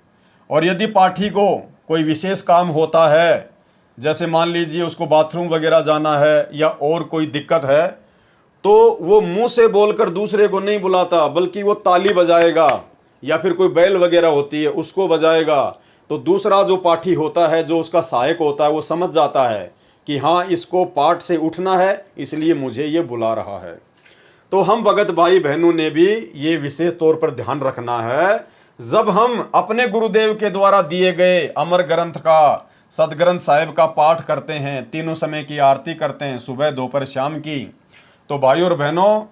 और यदि पाठी को कोई विशेष काम होता है, जैसे मान लीजिए उसको बाथरूम वगैरह जाना है या और कोई दिक्कत है, तो वो मुंह से बोलकर दूसरे को नहीं बुलाता, बल्कि वो ताली बजाएगा या फिर कोई बैल वगैरह होती है उसको बजाएगा। तो दूसरा जो पाठी होता है, जो उसका सहायक होता है, वो समझ जाता है कि हाँ इसको पाठ से उठना है, इसलिए मुझे ये बुला रहा है। तो हम भगत भाई बहनों ने भी ये विशेष तौर पर ध्यान रखना है, जब हम अपने गुरुदेव के द्वारा दिए गए अमर ग्रंथ का, सदग्रंथ साहिब का पाठ करते हैं, तीनों समय की आरती करते हैं, सुबह दोपहर शाम की, तो भाइयों और बहनों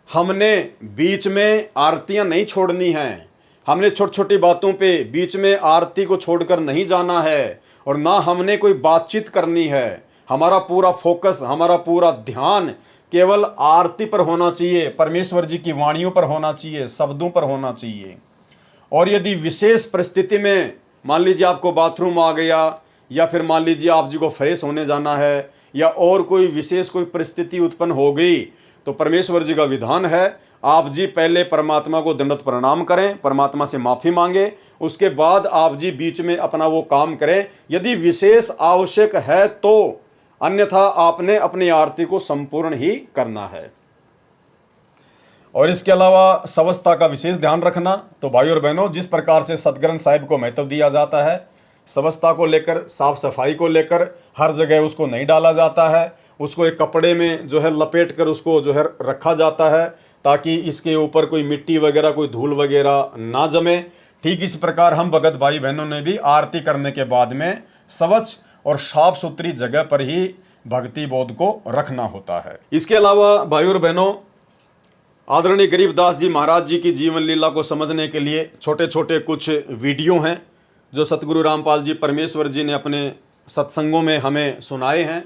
हमने बीच में आरतियां नहीं छोड़नी हैं। हमने छोटी छोटी बातों पे बीच में आरती को छोड़कर नहीं जाना है, और ना हमने कोई बातचीत करनी है। हमारा पूरा फोकस, हमारा पूरा ध्यान केवल आरती पर होना चाहिए, परमेश्वर जी की वाणियों पर होना चाहिए, शब्दों पर होना चाहिए। और यदि विशेष परिस्थिति में मान लीजिए आपको बाथरूम आ गया, या फिर मान लीजिए आप जी को फ्रेश होने जाना है, या और कोई विशेष कोई परिस्थिति उत्पन्न हो गई, तो परमेश्वर जी का विधान है आप जी पहले परमात्मा को दंडवत प्रणाम करें, परमात्मा से माफ़ी मांगे, उसके बाद आप जी बीच में अपना वो काम करें यदि विशेष आवश्यक है तो, अन्यथा आपने अपनी आरती को संपूर्ण ही करना है। और इसके अलावा स्वच्छता का विशेष ध्यान रखना। तो भाई और बहनों, जिस प्रकार से सदग्रंथ साहिब को महत्व दिया जाता है, स्वच्छता को लेकर, साफ सफाई को लेकर, हर जगह उसको नहीं डाला जाता है, उसको एक कपड़े में जो है लपेट कर उसको जो है रखा जाता है, ताकि इसके ऊपर कोई मिट्टी वगैरह, कोई धूल वगैरह ना जमे। ठीक इस प्रकार हम भगत भाई बहनों ने भी आरती करने के बाद में स्वच्छ और साफ सुथरी जगह पर ही भक्ति बोध को रखना होता है। इसके अलावा भाई और बहनों, आदरणीय गरीबदास जी महाराज जी की जीवन लीला को समझने के लिए छोटे छोटे कुछ वीडियो हैं जो सतगुरु रामपाल जी परमेश्वर जी ने अपने सत्संगों में हमें सुनाए हैं।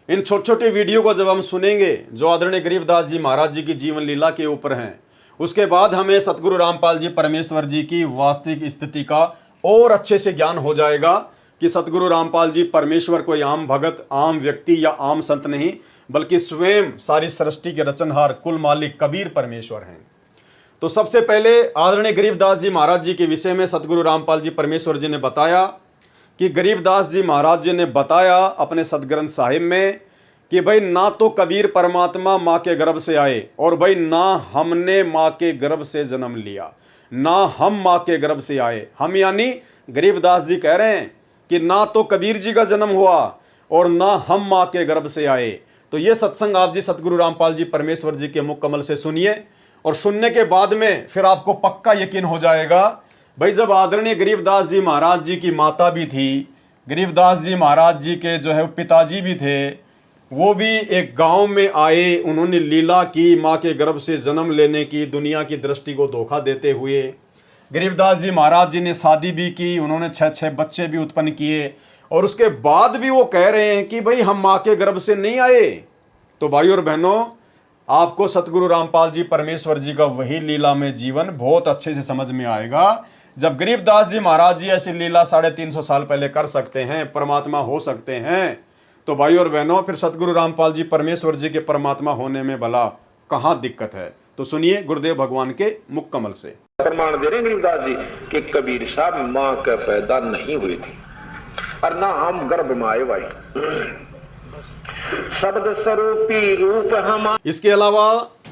इन छोटे छोटे वीडियो को जब हम सुनेंगे जो आदरणीय गरीबदास जी महाराज जी की जीवन लीला के ऊपर हैं, उसके बाद हमें सतगुरु रामपाल जी परमेश्वर जी की वास्तविक स्थिति का और अच्छे से ज्ञान हो जाएगा कि सतगुरु रामपाल जी परमेश्वर कोई आम भगत, आम व्यक्ति या आम संत नहीं, बल्कि स्वयं सारी सृष्टि के रचनहार, कुल मालिक कबीर परमेश्वर हैं। तो सबसे पहले आदरणीय गरीबदास जी महाराज जी के विषय में सतगुरु रामपाल जी परमेश्वर जी ने बताया कि गरीबदास जी महाराज जी ने बताया अपने सदग्रंथ साहिब में कि भाई ना तो कबीर परमात्मा माँ के गर्भ से आए, और भाई ना हमने माँ के गर्भ से जन्म लिया, ना हम माँ के गर्भ से आए। हम यानी गरीबदास जी कह रहे हैं कि ना तो कबीर जी का जन्म हुआ और ना हम माँ के गर्भ से आए। तो ये सत्संग आप जी सतगुरु रामपाल जी परमेश्वर जी के मुख कमल से सुनिए, और सुनने के बाद में फिर आपको पक्का यकीन हो जाएगा भाई, जब आदरणीय गरीबदास जी महाराज जी की माता भी थी, गरीबदास जी महाराज जी के जो है पिताजी भी थे, वो भी एक गांव में आए, उन्होंने लीला की, माँ के गर्भ से जन्म लेने की, दुनिया की दृष्टि को धोखा देते हुए। गरीबदास जी महाराज जी ने शादी भी की, उन्होंने 6 बच्चे भी उत्पन्न किए, और उसके बाद भी वो कह रहे हैं कि भाई हम माँ के गर्भ से नहीं आए। तो भाई और बहनों, आपको सतगुरु रामपाल जी परमेश्वर जी का वही लीला में जीवन बहुत अच्छे से समझ में आएगा। जब गरीबदास जी महाराज जी ऐसी लीला 350 साल पहले कर सकते हैं, परमात्मा हो सकते हैं, तो भाई और बहनों फिर सतगुरु रामपाल जी परमेश्वर जी के परमात्मा होने में भला कहाँ दिक्कत है। तो सुनिए गुरुदेव भगवान के मुख कमल से। प्रमाण दे रहे गरीबदास जी कि कबीर साहब माँ के पैदा नहीं हुई थी और ना हम गर्भ में आए भाई, शब्द स्वरूपी रूप हम। इसके अलावा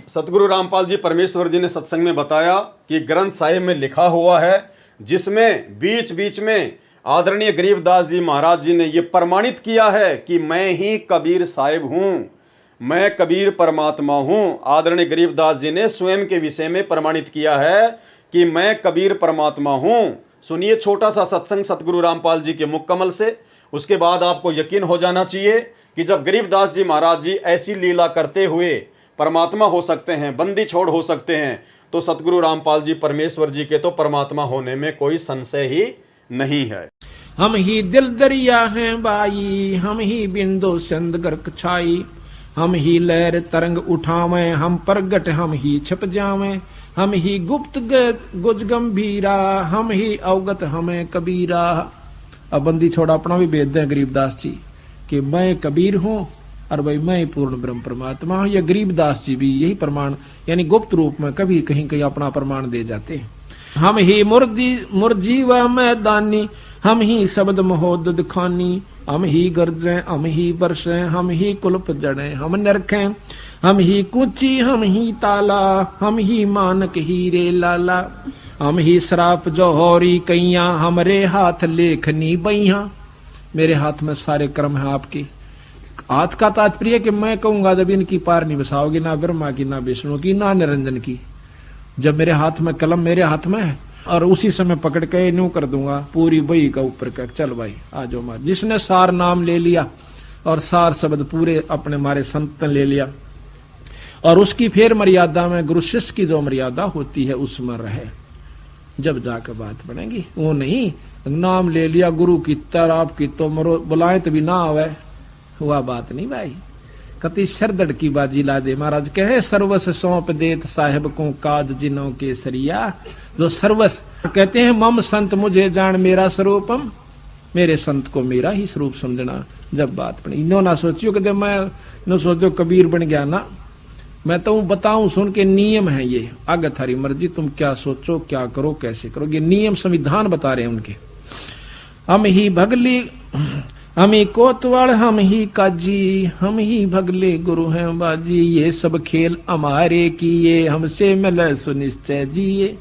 सतगुरु रामपाल जी परमेश्वर जी ने सत्संग में बताया कि ग्रंथ साहिब में लिखा हुआ है, जिसमें बीच बीच में आदरणीय गरीबदास जी महाराज जी ने यह प्रमाणित किया है कि मैं ही कबीर साहिब हूं, मैं कबीर परमात्मा हूं। आदरणीय गरीबदास जी ने स्वयं के विषय में प्रमाणित किया है कि मैं कबीर परमात्मा हूं। सुनिए छोटा सा सत्संग सतगुरु रामपाल जी के मुख कमल से, उसके बाद आपको यकीन हो जाना चाहिए कि जब गरीबदास जी महाराज जी ऐसी लीला करते हुए परमात्मा हो सकते हैं, बंदी छोड़ हो सकते हैं, तो सतगुरु रामपाल जी परमेश्वर जी के तो परमात्मा होने में कोई संशय ही नहीं है। हम ही दिल दरिया हैं बाई, हम ही बिंदु सिंध गर्क छाई, हम ही लहर तरंग उठावे, हम प्रगट हम ही छिप जावे, हम ही गुप्त गुज गंभीरा, हम ही अवगत हमें कबीरा। अब बंदी छोड़ा अपना भी भेद दें गरीबदास जी कि मैं कबीर हूँ और भाई मैं पूर्ण ब्रह्म परमात्मा हूँ। या गरीबदास जी भी यही प्रमाण यानी गुप्त रूप में कबीर कहीं कहीं अपना प्रमाण दे जाते हैं। हम ही मुर्जी व मैदानी, हम ही शब्द महोद खानी, हम ही गर्जें हम ही बरसें, हम ही कुल्प जड़ें हम नरखें, हम ही कुची हम ही ताला, हम ही मानक हीरे लाला, हम ही श्राप जौहरी कैया, हमरे हाथ लेखनी बैया। मेरे हाथ में सारे कर्म है आपके, हाथ का तात्पर्य कि मैं कहूंगा जब इनकी पार नहीं बसाओगे, ना ब्रह्मा की, ना विष्णु की, ना निरंजन की, जब मेरे हाथ में कलम मेरे हाथ में है और उसी समय पकड़ के न्यू कर दूंगा पूरी बही का ऊपर का, चल भाई आ जाओ मार। जिसने सार नाम ले लिया और सार शब्द पूरे अपने मारे संत ने ले लिया और उसकी फिर मर्यादा में गुरु शिष्य की जो मर्यादा होती है उसमें रहे, जब जाकर बात बनेगी। वो नहीं नाम ले लिया गुरु की तरह आपकी तो मरो बुलाए तो भी ना आवे, हुआ बात नहीं भाई। कति सरदड़ की बाजी ला दे। महाराज कहे सर्वस सौंप देत साहेब को काज जिनों के सरिया, जो सर्वस कहते हैं मम संत मुझे जान मेरा स्वरूपम, मेरे संत को मेरा ही स्वरूप समझना। जब बात बनी इन्हों ना सोचियो कि मैं न सोचो कबीर बन गया ना, मैं तो बताऊं सुन के नियम है ये, आगे थारी मर्जी तुम क्या सोचो क्या करो कैसे करो, ये नियम संविधान बता रहे हैं उनके। हम ही भगली हम ही कोतवाल हम ही काजी, हम ही भगले गुरु हैं बाजी, ये सब खेल हमारे किए हमसे मिले सुनिश्चय जिए।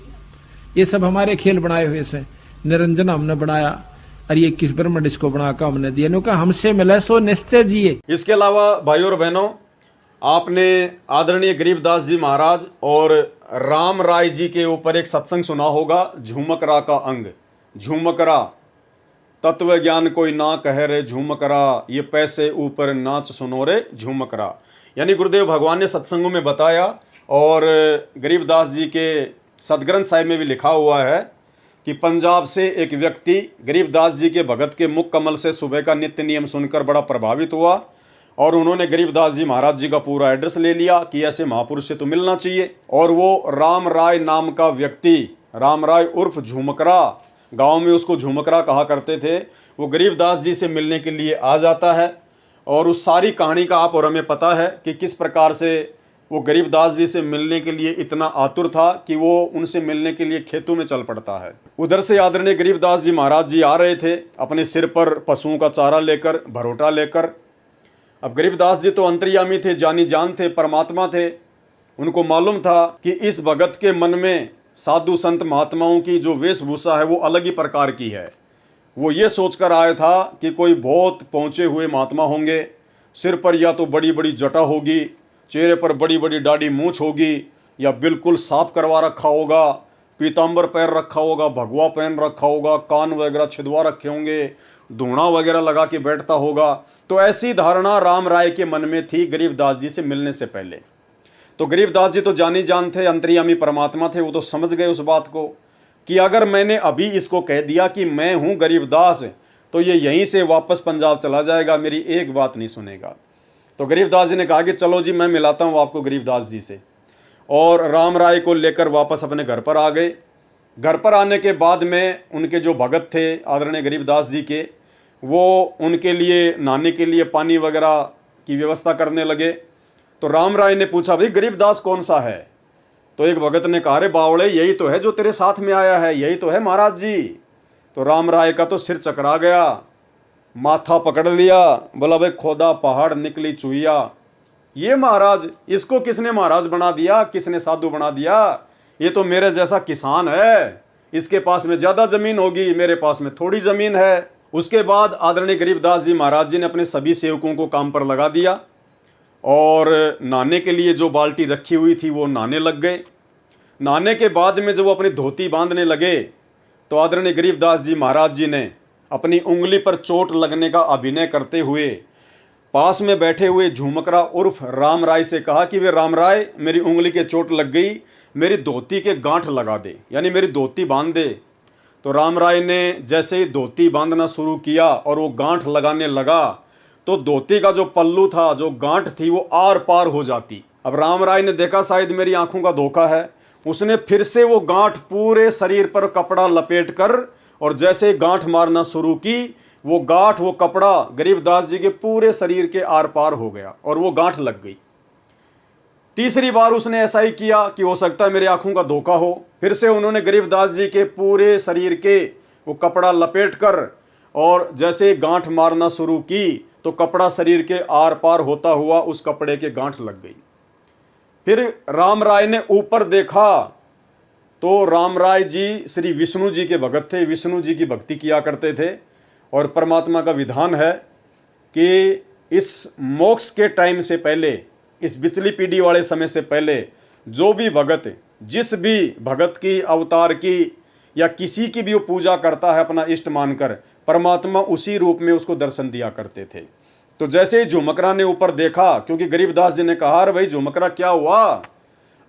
ये सब हमारे खेल बनाए हुए से, निरंजन हमने बनाया और ये किस ब्रह्मंड इसको बनाकर हमने दिया, नो का हमसे मिले सो निश्चय जिए। इसके अलावा भाइयों और बहनों, आपने आदरणीय गरीबदास जी महाराज और राम राय जी के ऊपर एक सत्संग सुना होगा, झूमकरा का अंग। झूमकरा तत्व ज्ञान कोई ना कह रे झूमकरा, ये पैसे ऊपर नाच सुनो रे झूमकरा। यानी गुरुदेव भगवान ने सत्संगों में बताया और गरीबदास जी के सदग्रंथ साहिब में भी लिखा हुआ है कि पंजाब से एक व्यक्ति गरीबदास जी के भगत के मुख कमल से सुबह का नित्य नियम सुनकर बड़ा प्रभावित हुआ और उन्होंने गरीबदास जी महाराज जी का पूरा एड्रेस ले लिया कि ऐसे महापुरुष से तो मिलना चाहिए। और वो राम राय नाम का व्यक्ति, राम राय उर्फ झूमकरा, गांव में उसको झूमकरा कहा करते थे, वो गरीबदास जी से मिलने के लिए आ जाता है। और उस सारी कहानी का आप और हमें पता है कि किस प्रकार से वो गरीबदास जी से मिलने के लिए इतना आतुर था कि वो उनसे मिलने के लिए खेतों में चल पड़ता है। उधर से आदरणीय गरीबदास जी महाराज जी आ रहे थे अपने सिर पर पशुओं का चारा लेकर, भरोटा लेकर। अब गरीबदास जी तो अंतर्यामी थे, जानी जान थे, परमात्मा थे। उनको मालूम था कि इस भगत के मन में साधु संत महात्माओं की जो वेशभूषा है वो अलग ही प्रकार की है। वो ये सोचकर आया था कि कोई बहुत पहुँचे हुए महात्मा होंगे, सिर पर या तो बड़ी बड़ी जटा होगी, चेहरे पर बड़ी बड़ी दाढ़ी मूंछ होगी, या बिल्कुल साफ करवा रखा होगा, पीताम्बर पहन रखा होगा, भगवा पहन रखा होगा, कान वगैरह छिदवा रखे होंगे, धूणा वगैरह लगा के बैठता होगा। तो ऐसी धारणा राम राय के मन में थी गरीबदास जी से मिलने से पहले। तो गरीबदास जी तो जानी जान थे, अंतर्यामी परमात्मा थे, वो तो समझ गए उस बात को कि अगर मैंने अभी इसको कह दिया कि मैं हूँ गरीबदास तो ये यहीं से वापस पंजाब चला जाएगा, मेरी एक बात नहीं सुनेगा। तो गरीबदास जी ने कहा कि चलो जी मैं मिलाता हूँ आपको गरीबदास जी से, और राम राय को लेकर वापस अपने घर पर आ गए। घर पर आने के बाद में उनके जो भगत थे आदरणीय गरीबदास जी के, वो उनके लिए नहाने के लिए पानी वगैरह की व्यवस्था करने लगे। तो राम राय ने पूछा भाई गरीबदास कौन सा है? तो एक भगत ने कहा रे बावड़े यही तो है जो तेरे साथ में आया है, यही तो है महाराज जी। तो राम राय का तो सिर चकरा गया, माथा पकड़ लिया, बोला भाई खोदा पहाड़ निकली चुहिया, ये महाराज, इसको किसने महाराज बना दिया, किसने साधु बना दिया? ये तो मेरे जैसा किसान है, इसके पास में ज़्यादा ज़मीन होगी, मेरे पास में थोड़ी ज़मीन है। उसके बाद आदरणीय गरीबदास जी महाराज जी ने अपने सभी सेवकों को काम पर लगा दिया और नहाने के लिए जो बाल्टी रखी हुई थी वो नहाने लग गए। नहाने के बाद में जब वो अपनी धोती बांधने लगे तो आदरणीय गरीबदास जी महाराज जी ने अपनी उंगली पर चोट लगने का अभिनय करते हुए पास में बैठे हुए झूमकरा उर्फ राम राय से कहा कि वे राम राय मेरी उंगली के चोट लग गई, मेरी धोती के गांठ लगा दे, यानी मेरी धोती बांध दे। तो राम राय ने जैसे ही धोती बांधना शुरू किया और वो गांठ लगाने लगा तो धोती का जो पल्लू था, जो गांठ थी, वो आर पार हो जाती। अब राम राय ने देखा शायद मेरी आंखों का धोखा है, उसने फिर से वो गांठ पूरे शरीर पर कपड़ा लपेट कर और जैसे गांठ मारना शुरू की, वो गांठ, वो कपड़ा गरीबदास जी के पूरे शरीर के आर पार हो गया और वो गांठ लग गई। तीसरी बार उसने ऐसा ही किया कि हो सकता है मेरी आंखों का धोखा हो। फिर से उन्होंने गरीबदास जी के पूरे शरीर के वो कपड़ा लपेट कर और जैसे गांठ मारना शुरू की तो कपड़ा शरीर के आर पार होता हुआ उस कपड़े के गांठ लग गई। फिर राम राय ने ऊपर देखा तो राम राय जी श्री विष्णु जी के भगत थे, विष्णु जी की भक्ति किया करते थे। और परमात्मा का विधान है कि इस मोक्ष के टाइम से पहले, इस बिचली पीढ़ी वाले समय से पहले जो भी भगत जिस भी भगत की, अवतार की या किसी की भी वो पूजा करता है अपना इष्ट मानकर, परमात्मा उसी रूप में उसको दर्शन दिया करते थे। तो जैसे ही झुमकरा ने ऊपर देखा, क्योंकि गरीबदास जी ने कहा, अरे भाई झुमकरा क्या हुआ,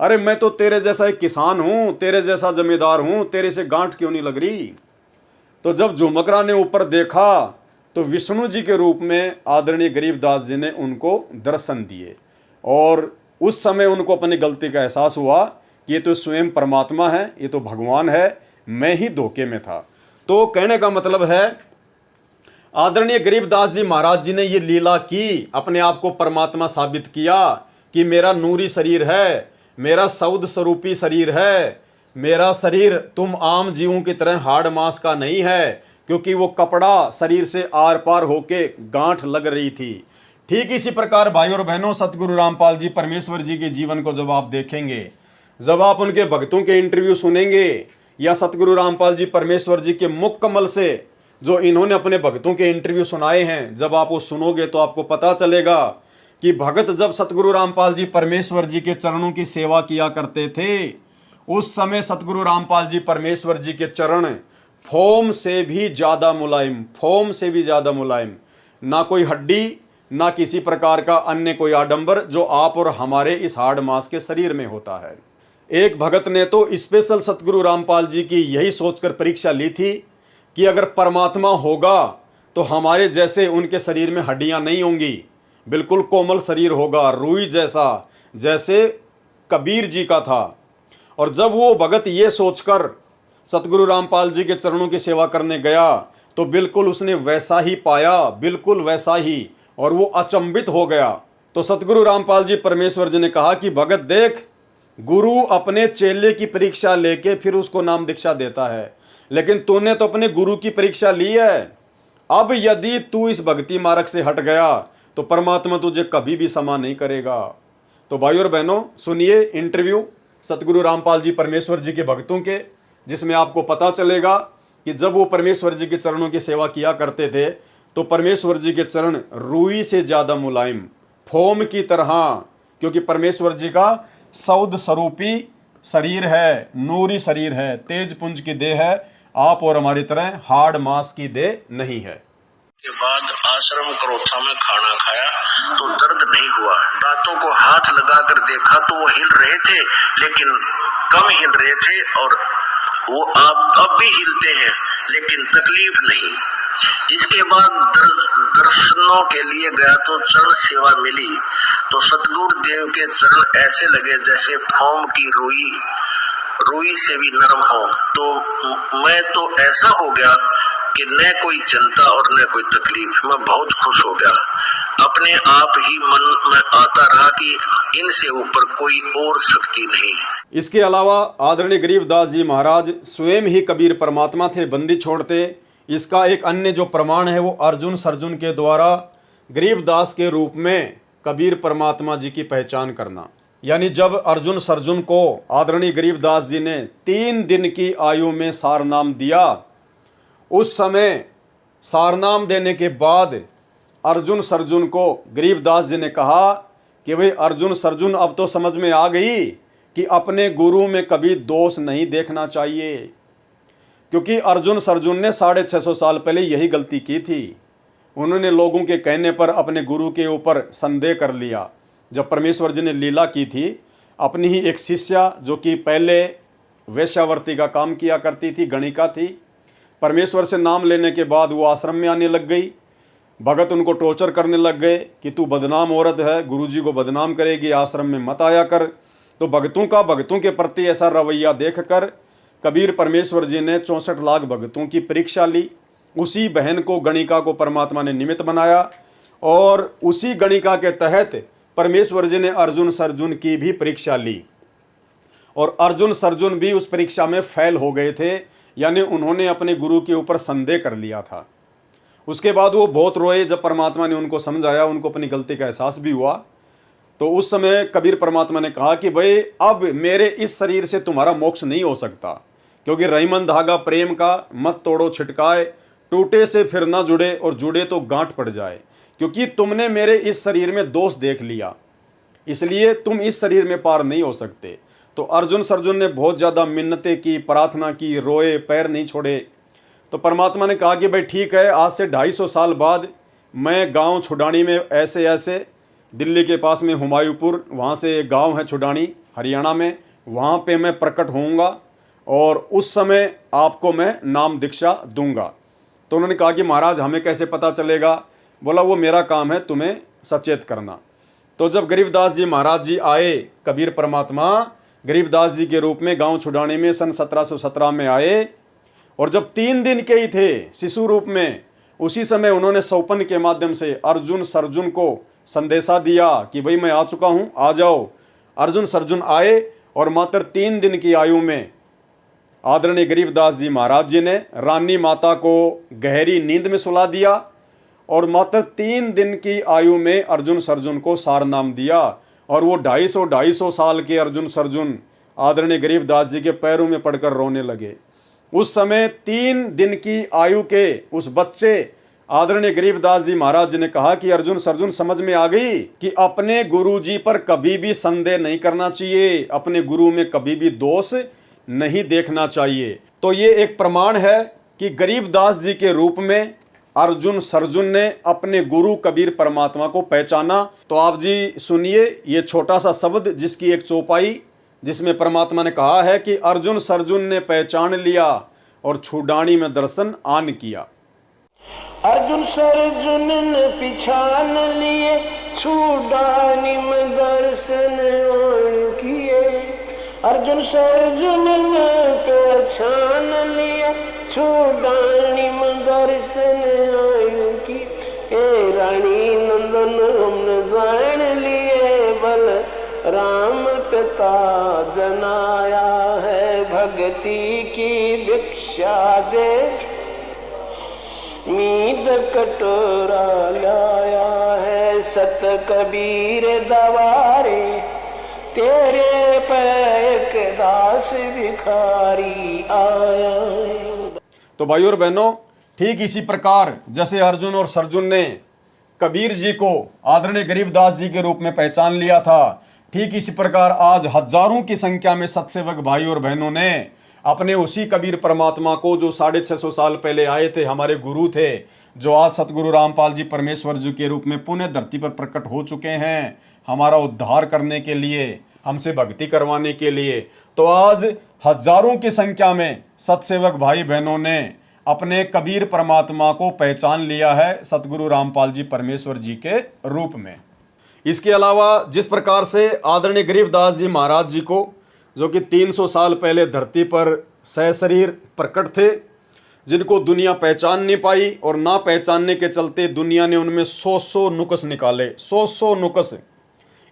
अरे मैं तो तेरे जैसा एक किसान हूँ, तेरे जैसा जमींदार हूँ, तेरे से गांठ क्यों नहीं लग रही। तो जब झुमकरा ने ऊपर देखा तो विष्णु जी के रूप में आदरणीय गरीबदास जी ने उनको दर्शन दिए, और उस समय उनको अपनी गलती का एहसास हुआ कि ये तो स्वयं परमात्मा है, ये तो भगवान है, मैं ही धोखे में था। तो कहने का मतलब है आदरणीय गरीबदास जी महाराज जी ने ये लीला की, अपने आप को परमात्मा साबित किया कि मेरा नूरी शरीर है, मेरा सौद स्वरूपी शरीर है, मेरा शरीर तुम आम जीवों की तरह हाड़ मांस का नहीं है, क्योंकि वो कपड़ा शरीर से आर पार होके गांठ लग रही थी। ठीक इसी प्रकार भाई और बहनों, सतगुरु रामपाल जी परमेश्वर जी के जीवन को जब आप देखेंगे, जब आप उनके भक्तों के इंटरव्यू सुनेंगे, या सतगुरु रामपाल जी परमेश्वर जी के मुख कमल से जो इन्होंने अपने भक्तों के इंटरव्यू सुनाए हैं, जब आप वो सुनोगे तो आपको पता चलेगा कि भगत जब सतगुरु रामपाल जी परमेश्वर जी के चरणों की सेवा किया करते थे, उस समय सतगुरु रामपाल जी परमेश्वर जी के चरण फोम से भी ज़्यादा मुलायम, फोम से भी ज़्यादा मुलायम, ना कोई हड्डी, ना किसी प्रकार का अन्य कोई आडंबर जो आप और हमारे इस हाड़ मांस के शरीर में होता है। एक भगत ने तो स्पेशल सतगुरु रामपाल जी की यही सोचकर परीक्षा ली थी कि अगर परमात्मा होगा तो हमारे जैसे उनके शरीर में हड्डियां नहीं होंगी, बिल्कुल कोमल शरीर होगा, रुई जैसा, जैसे कबीर जी का था। और जब वो भगत ये सोचकर सतगुरु रामपाल जी के चरणों की सेवा करने गया तो बिल्कुल उसने वैसा ही पाया, बिल्कुल वैसा ही, और वो अचंभित हो गया। तो सतगुरु रामपाल जी परमेश्वर जी ने कहा कि भगत देख, गुरु अपने चेले की परीक्षा लेके फिर उसको नाम दीक्षा देता है, लेकिन तूने तो अपने गुरु की परीक्षा ली है। अब यदि तू इस भक्ति मार्ग से हट गया तो परमात्मा तुझे कभी भी क्षमा नहीं करेगा। तो भाई और बहनों, सुनिए इंटरव्यू सतगुरु रामपाल जी परमेश्वर जी के भक्तों के, जिसमें आपको पता चलेगा कि जब वो परमेश्वर जी के चरणों की सेवा किया करते थे तो परमेश्वर जी के चरण रुई से ज़्यादा मुलायम, फोम की तरह, क्योंकि परमेश्वर जी का सौद स्वरूपी शरीर है, नूरी शरीर है, तेज पुंज की देह है, आप और हमारी तरह हाड़ मांस की देह नहीं है। के बाद आश्रम करोथा में खाना खाया तो दर्द नहीं हुआ। दांतों को हाथ लगाकर देखा तो वो हिल रहे थे, लेकिन कम हिल रहे थे, और वो अब भी हिलते हैं, लेकिन तकलीफ नहीं। इसके बाद दर्शनों के लिए गया तो चरण सेवा मिली तो सतगुरु देव के चरण ऐसे लगे जैसे फोम की रुई से भी नरम हो। तो मैं तो ऐसा हो गया कि न कोई चिंता और न कोई तकलीफ, मैं बहुत खुश हो गया। अपने आप ही मन में आता रहा कि इनसे ऊपर कोई और शक्ति नहीं। इसके अलावा आदरणीय गरीबदास जी महाराज स्वयं ही कबीर परमात्मा थे, बंदी छोड़ते। इसका एक अन्य जो प्रमाण है वो अर्जुन सर्जुन के द्वारा गरीबदास के रूप में कबीर परमात्मा जी की पहचान करना। यानी जब अर्जुन सर्जुन को आदरणीय गरीबदास जी ने 3 दिन की आयु में सारनाम दिया, उस समय सारनाम देने के बाद अर्जुन सर्जुन को गरीबदास जी ने कहा कि भाई अर्जुन सर्जुन, अब तो समझ में आ गई कि अपने गुरु में कभी दोष नहीं देखना चाहिए, क्योंकि अर्जुन सर्जुन ने 650 साल पहले यही गलती की थी। उन्होंने लोगों के कहने पर अपने गुरु के ऊपर संदेह कर लिया। जब परमेश्वर जी ने लीला की थी, अपनी ही एक शिष्या जो कि पहले वेश्यावर्ती का काम किया करती थी, गणिका थी, परमेश्वर से नाम लेने के बाद वो आश्रम में आने लग गई। भगत उनको टॉर्चर करने लग गए कि तू बदनाम औरत है, गुरुजी को बदनाम करेगी, आश्रम में मत आया कर। तो भक्तों के प्रति ऐसा रवैया देखकर कबीर परमेश्वर जी ने 64 लाख भक्तों की परीक्षा ली। उसी बहन को, गणिका को परमात्मा ने निमित्त बनाया, और उसी गणिका के तहत परमेश्वर जी ने अर्जुन सर्जुन की भी परीक्षा ली, और अर्जुन सर्जुन भी उस परीक्षा में फेल हो गए थे, यानी उन्होंने अपने गुरु के ऊपर संदेह कर लिया था। उसके बाद वो बहुत रोए। जब परमात्मा ने उनको समझाया, उनको अपनी गलती का एहसास भी हुआ, तो उस समय कबीर परमात्मा ने कहा कि भाई अब मेरे इस शरीर से तुम्हारा मोक्ष नहीं हो सकता, क्योंकि रहीमन धागा प्रेम का मत तोड़ो छिटकाए, टूटे से फिर ना जुड़े और जुड़े तो गांठ पड़ जाए। क्योंकि तुमने मेरे इस शरीर में दोष देख लिया, इसलिए तुम इस शरीर में पार नहीं हो सकते। तो अर्जुन ने बहुत ज़्यादा मिन्नतें की, प्रार्थना की, रोए, पैर नहीं छोड़े। तो परमात्मा ने कहा कि भाई ठीक है, आज से 250 साल बाद मैं गांव छुडानी में ऐसे ऐसे, दिल्ली के पास में हुमायूंपुर, वहाँ से एक गांव है छुडानी हरियाणा में, वहाँ पे मैं प्रकट होऊंगा और उस समय आपको मैं नाम दीक्षा दूंगा। तो उन्होंने कहा कि महाराज हमें कैसे पता चलेगा? बोला वो मेरा काम है तुम्हें सचेत करना। तो जब गरीबदास जी महाराज जी आए, कबीर परमात्मा गरीबदास जी के रूप में गांव छुडानी में सन 1717 में आए, और जब 3 दिन के ही थे शिशु रूप में, उसी समय उन्होंने सौपन के माध्यम से अर्जुन को संदेशा दिया कि भाई मैं आ चुका हूँ, आ जाओ। अर्जुन आए और मात्र 3 दिन की आयु में आदरणीय गरीबदास जी महाराज जी ने रानी माता को गहरी नींद में सुला दिया और मात्र 3 दिन की आयु में अर्जुन को सार नाम दिया। और वो 250 साल के अर्जुन आदरणीय गरीबदास जी के पैरों में पड़कर रोने लगे। उस समय 3 दिन की आयु के उस बच्चे आदरणीय गरीबदास जी महाराज जी ने कहा कि अर्जुन समझ में आ गई कि अपने गुरु जी पर कभी भी संदेह नहीं करना चाहिए, अपने गुरु में कभी भी दोष नहीं देखना चाहिए। तो ये एक प्रमाण है कि गरीबदास जी के रूप में अर्जुन ने अपने गुरु कबीर परमात्मा को पहचाना। तो आप जी सुनिए ये छोटा सा शब्द जिसकी एक चौपाई, जिसमें परमात्मा ने कहा है कि अर्जुन ने पहचान लिया और छुडानी में दर्शन आन किया। अर्जुन ने पिछान लिए, छुडानी में दर्शन आन किए। अर्जुन ने पहचान लिया, छुडानी में दर्शन आन किए। ए रानी नंदन हमने जान लिए, बल राम पिता जनाया है, भक्ति की भिक्षा दे मीद कटोरा लाया है। सत कबीर दवारे तेरे पैक दास भिखारी आया। तो भाई और बहनों, ठीक इसी प्रकार जैसे अर्जुन और सरजुन ने कबीर जी को आदरणीय गरीबदास जी के रूप में पहचान लिया था, ठीक इसी प्रकार आज हजारों की संख्या में सत्सेवक भाई और बहनों ने अपने उसी कबीर परमात्मा को, जो 650 साल पहले आए थे, हमारे गुरु थे, जो आज सतगुरु रामपाल जी परमेश्वर जी के रूप में पुण्य धरती पर प्रकट हो चुके हैं, हमारा उद्धार करने के लिए, हमसे भक्ति करवाने के लिए। तो आज हजारों की संख्या में सत्सेवक भाई बहनों ने अपने कबीर परमात्मा को पहचान लिया है सतगुरु रामपाल जी परमेश्वर जी के रूप में। इसके अलावा जिस प्रकार से आदरणीय गरीबदास जी महाराज जी को, जो कि 300 साल पहले धरती पर सहशरीर प्रकट थे, जिनको दुनिया पहचान नहीं पाई और ना पहचानने के चलते दुनिया ने उनमें 100 नुक्स निकाले, 100 नुक्स।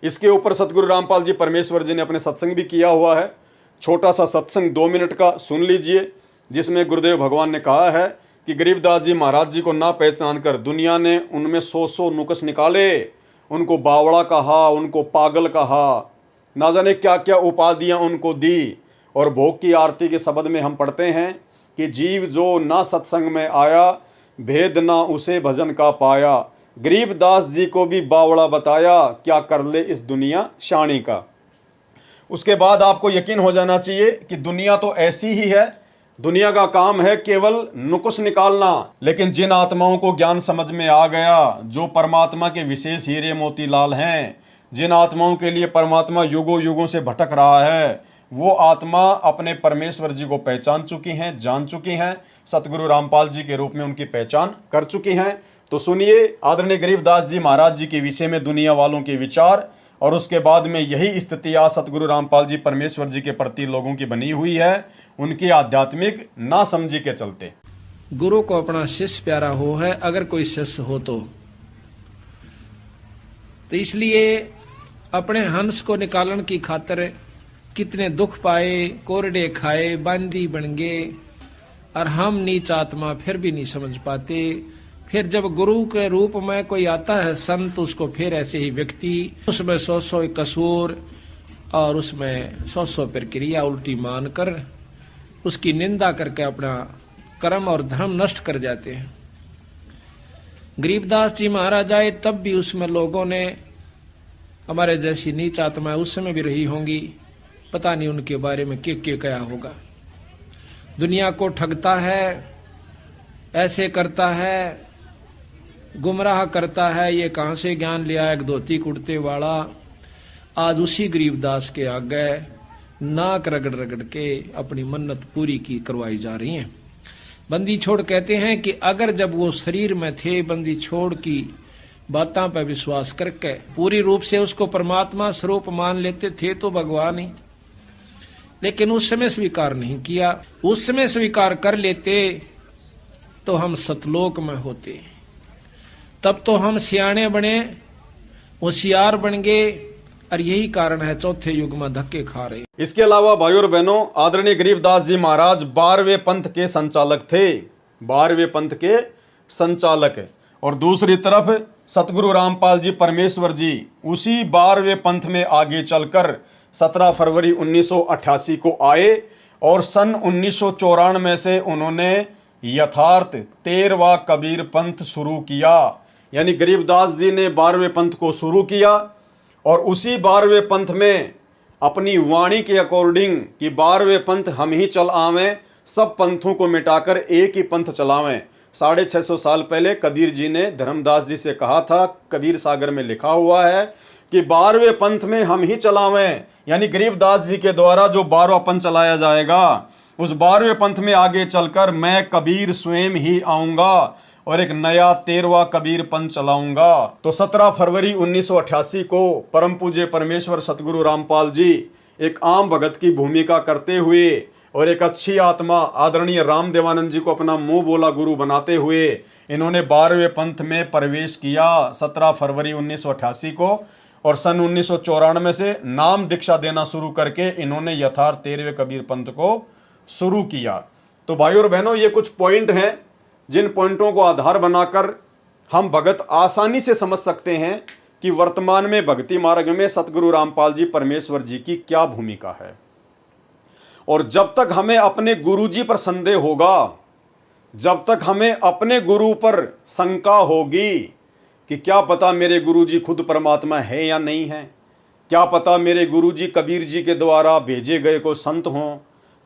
इसके ऊपर सतगुरु रामपाल जी परमेश्वर जी ने अपने सत्संग भी किया हुआ है। छोटा सा सत्संग 2 मिनट का सुन लीजिए, जिसमें गुरुदेव भगवान ने कहा है कि गरीबदास जी महाराज जी को ना पहचान कर दुनिया ने उनमें 100 नुक्स निकाले, उनको बावड़ा कहा, उनको पागल कहा, ना जाने क्या क्या उपाधियां उनको दी। और भोग की आरती के शब्द में हम पढ़ते हैं कि जीव जो ना सत्संग में आया, भेद ना उसे भजन का पाया। गरीबदास जी को भी बावड़ा बताया, क्या कर ले इस दुनिया शाणी का। उसके बाद आपको यकीन हो जाना चाहिए कि दुनिया तो ऐसी ही है, दुनिया का काम है केवल नुक्स निकालना। लेकिन जिन आत्माओं को ज्ञान समझ में आ गया, जो परमात्मा के विशेष हीरे मोतीलाल हैं, जिन आत्माओं के लिए परमात्मा युगों युगों से भटक रहा है, वो आत्मा अपने परमेश्वर जी को पहचान चुकी हैं, जान चुकी हैं, सतगुरु रामपाल जी के रूप में उनकी पहचान कर चुकी हैं। तो सुनिए आदरणीय गरीबदास जी महाराज जी के विषय में दुनिया वालों के विचार, और उसके बाद में यही स्थिति आज सतगुरु रामपाल जी परमेश्वर जी के प्रति लोगों की बनी हुई है, उनकी आध्यात्मिक ना समझी के चलते। गुरु को अपना शिष्य प्यारा हो है, अगर कोई शिष्य हो तो इसलिए अपने हंस को निकालने की खातिर कितने दुख पाए, कोरडे खाए, बांदी बन गए, और हम नीच आत्मा फिर भी नहीं समझ पाते। फिर जब गुरु के रूप में कोई आता है संत, उसको फिर ऐसे ही व्यक्ति उसमें 100 कसूर और उसमें 100 प्रक्रिया उल्टी मानकर उसकी निंदा करके अपना कर्म और धर्म नष्ट कर जाते हैं। गरीबदास जी महाराज आए तब भी उसमें लोगों ने, हमारे जैसी नीच आत्माएं उस समय भी रही होंगी, पता नहीं उनके बारे में क्या क्या होगा। दुनिया को ठगता है, ऐसे करता है, गुमराह करता है, ये कहां से ज्ञान लिया, एक धोती कुर्ते वाला। आज उसी गरीबदास के आगे नाक रगड़ रगड़ के अपनी मन्नत पूरी की करवाई जा रही है। बंदी छोड़ कहते हैं कि अगर जब वो शरीर में थे, बंदी छोड़ की बातों पर विश्वास करके पूरी रूप से उसको परमात्मा स्वरूप मान लेते थे तो भगवान ही, लेकिन उस समय स्वीकार नहीं किया। उस समय स्वीकार कर लेते तो हम सतलोक में होते, तब तो हम सियाणे बने, होशियार बन गए, और यही कारण है चौथे युग में धक्के खा रहे। इसके अलावा भाई और बहनों, आदरणीय गरीबदास जी महाराज 12वें पंथ के संचालक थे, 12वें पंथ के संचालक। और दूसरी तरफ सतगुरु रामपाल जी परमेश्वर जी उसी 12वें पंथ में आगे चलकर 17 फरवरी 1988 को आए और सन 1994 से उन्होंने यथार्थ 13वां कबीर पंथ शुरू किया। यानी गरीबदास जी ने 12वें पंथ को शुरू किया और उसी 12वें पंथ में अपनी वाणी के अकॉर्डिंग कि 12वें पंथ हम ही चल आवें, सब पंथों को मिटाकर एक ही पंथ चलावें। 650 साल पहले कबीर जी ने धर्मदास जी से कहा था, कबीर सागर में लिखा हुआ है कि 12वें पंथ में हम ही चलावें। यानी गरीबदास जी के द्वारा जो 12वां पंथ चलाया जाएगा, उस 12वें पंथ में आगे चलकर मैं कबीर स्वयं ही आऊंगा और एक नया 13वां कबीर पंथ चलाऊंगा। तो 17 फरवरी 1988 को परम पूज्य परमेश्वर सतगुरु रामपाल जी एक आम भगत की भूमिका करते हुए और एक अच्छी आत्मा आदरणीय राम देवानंद जी को अपना मुंह बोला गुरु बनाते हुए इन्होंने 12वें पंथ में प्रवेश किया 17 फरवरी 1988 को। और सन 1994 से नाम दीक्षा देना शुरू करके इन्होंने यथार्थ 13वें कबीर पंथ को शुरू किया। तो भाई और बहनों, ये कुछ पॉइंट हैं जिन पॉइंटों को आधार बनाकर हम भगत आसानी से समझ सकते हैं कि वर्तमान में भक्ति मार्ग में सतगुरु रामपाल जी परमेश्वर जी की क्या भूमिका है। और जब तक हमें अपने गुरु जी पर संदेह होगा, जब तक हमें अपने गुरु पर शंका होगी कि क्या पता मेरे गुरु जी खुद परमात्मा है या नहीं है, क्या पता मेरे गुरु जी कबीर जी के द्वारा भेजे गए को संत हों,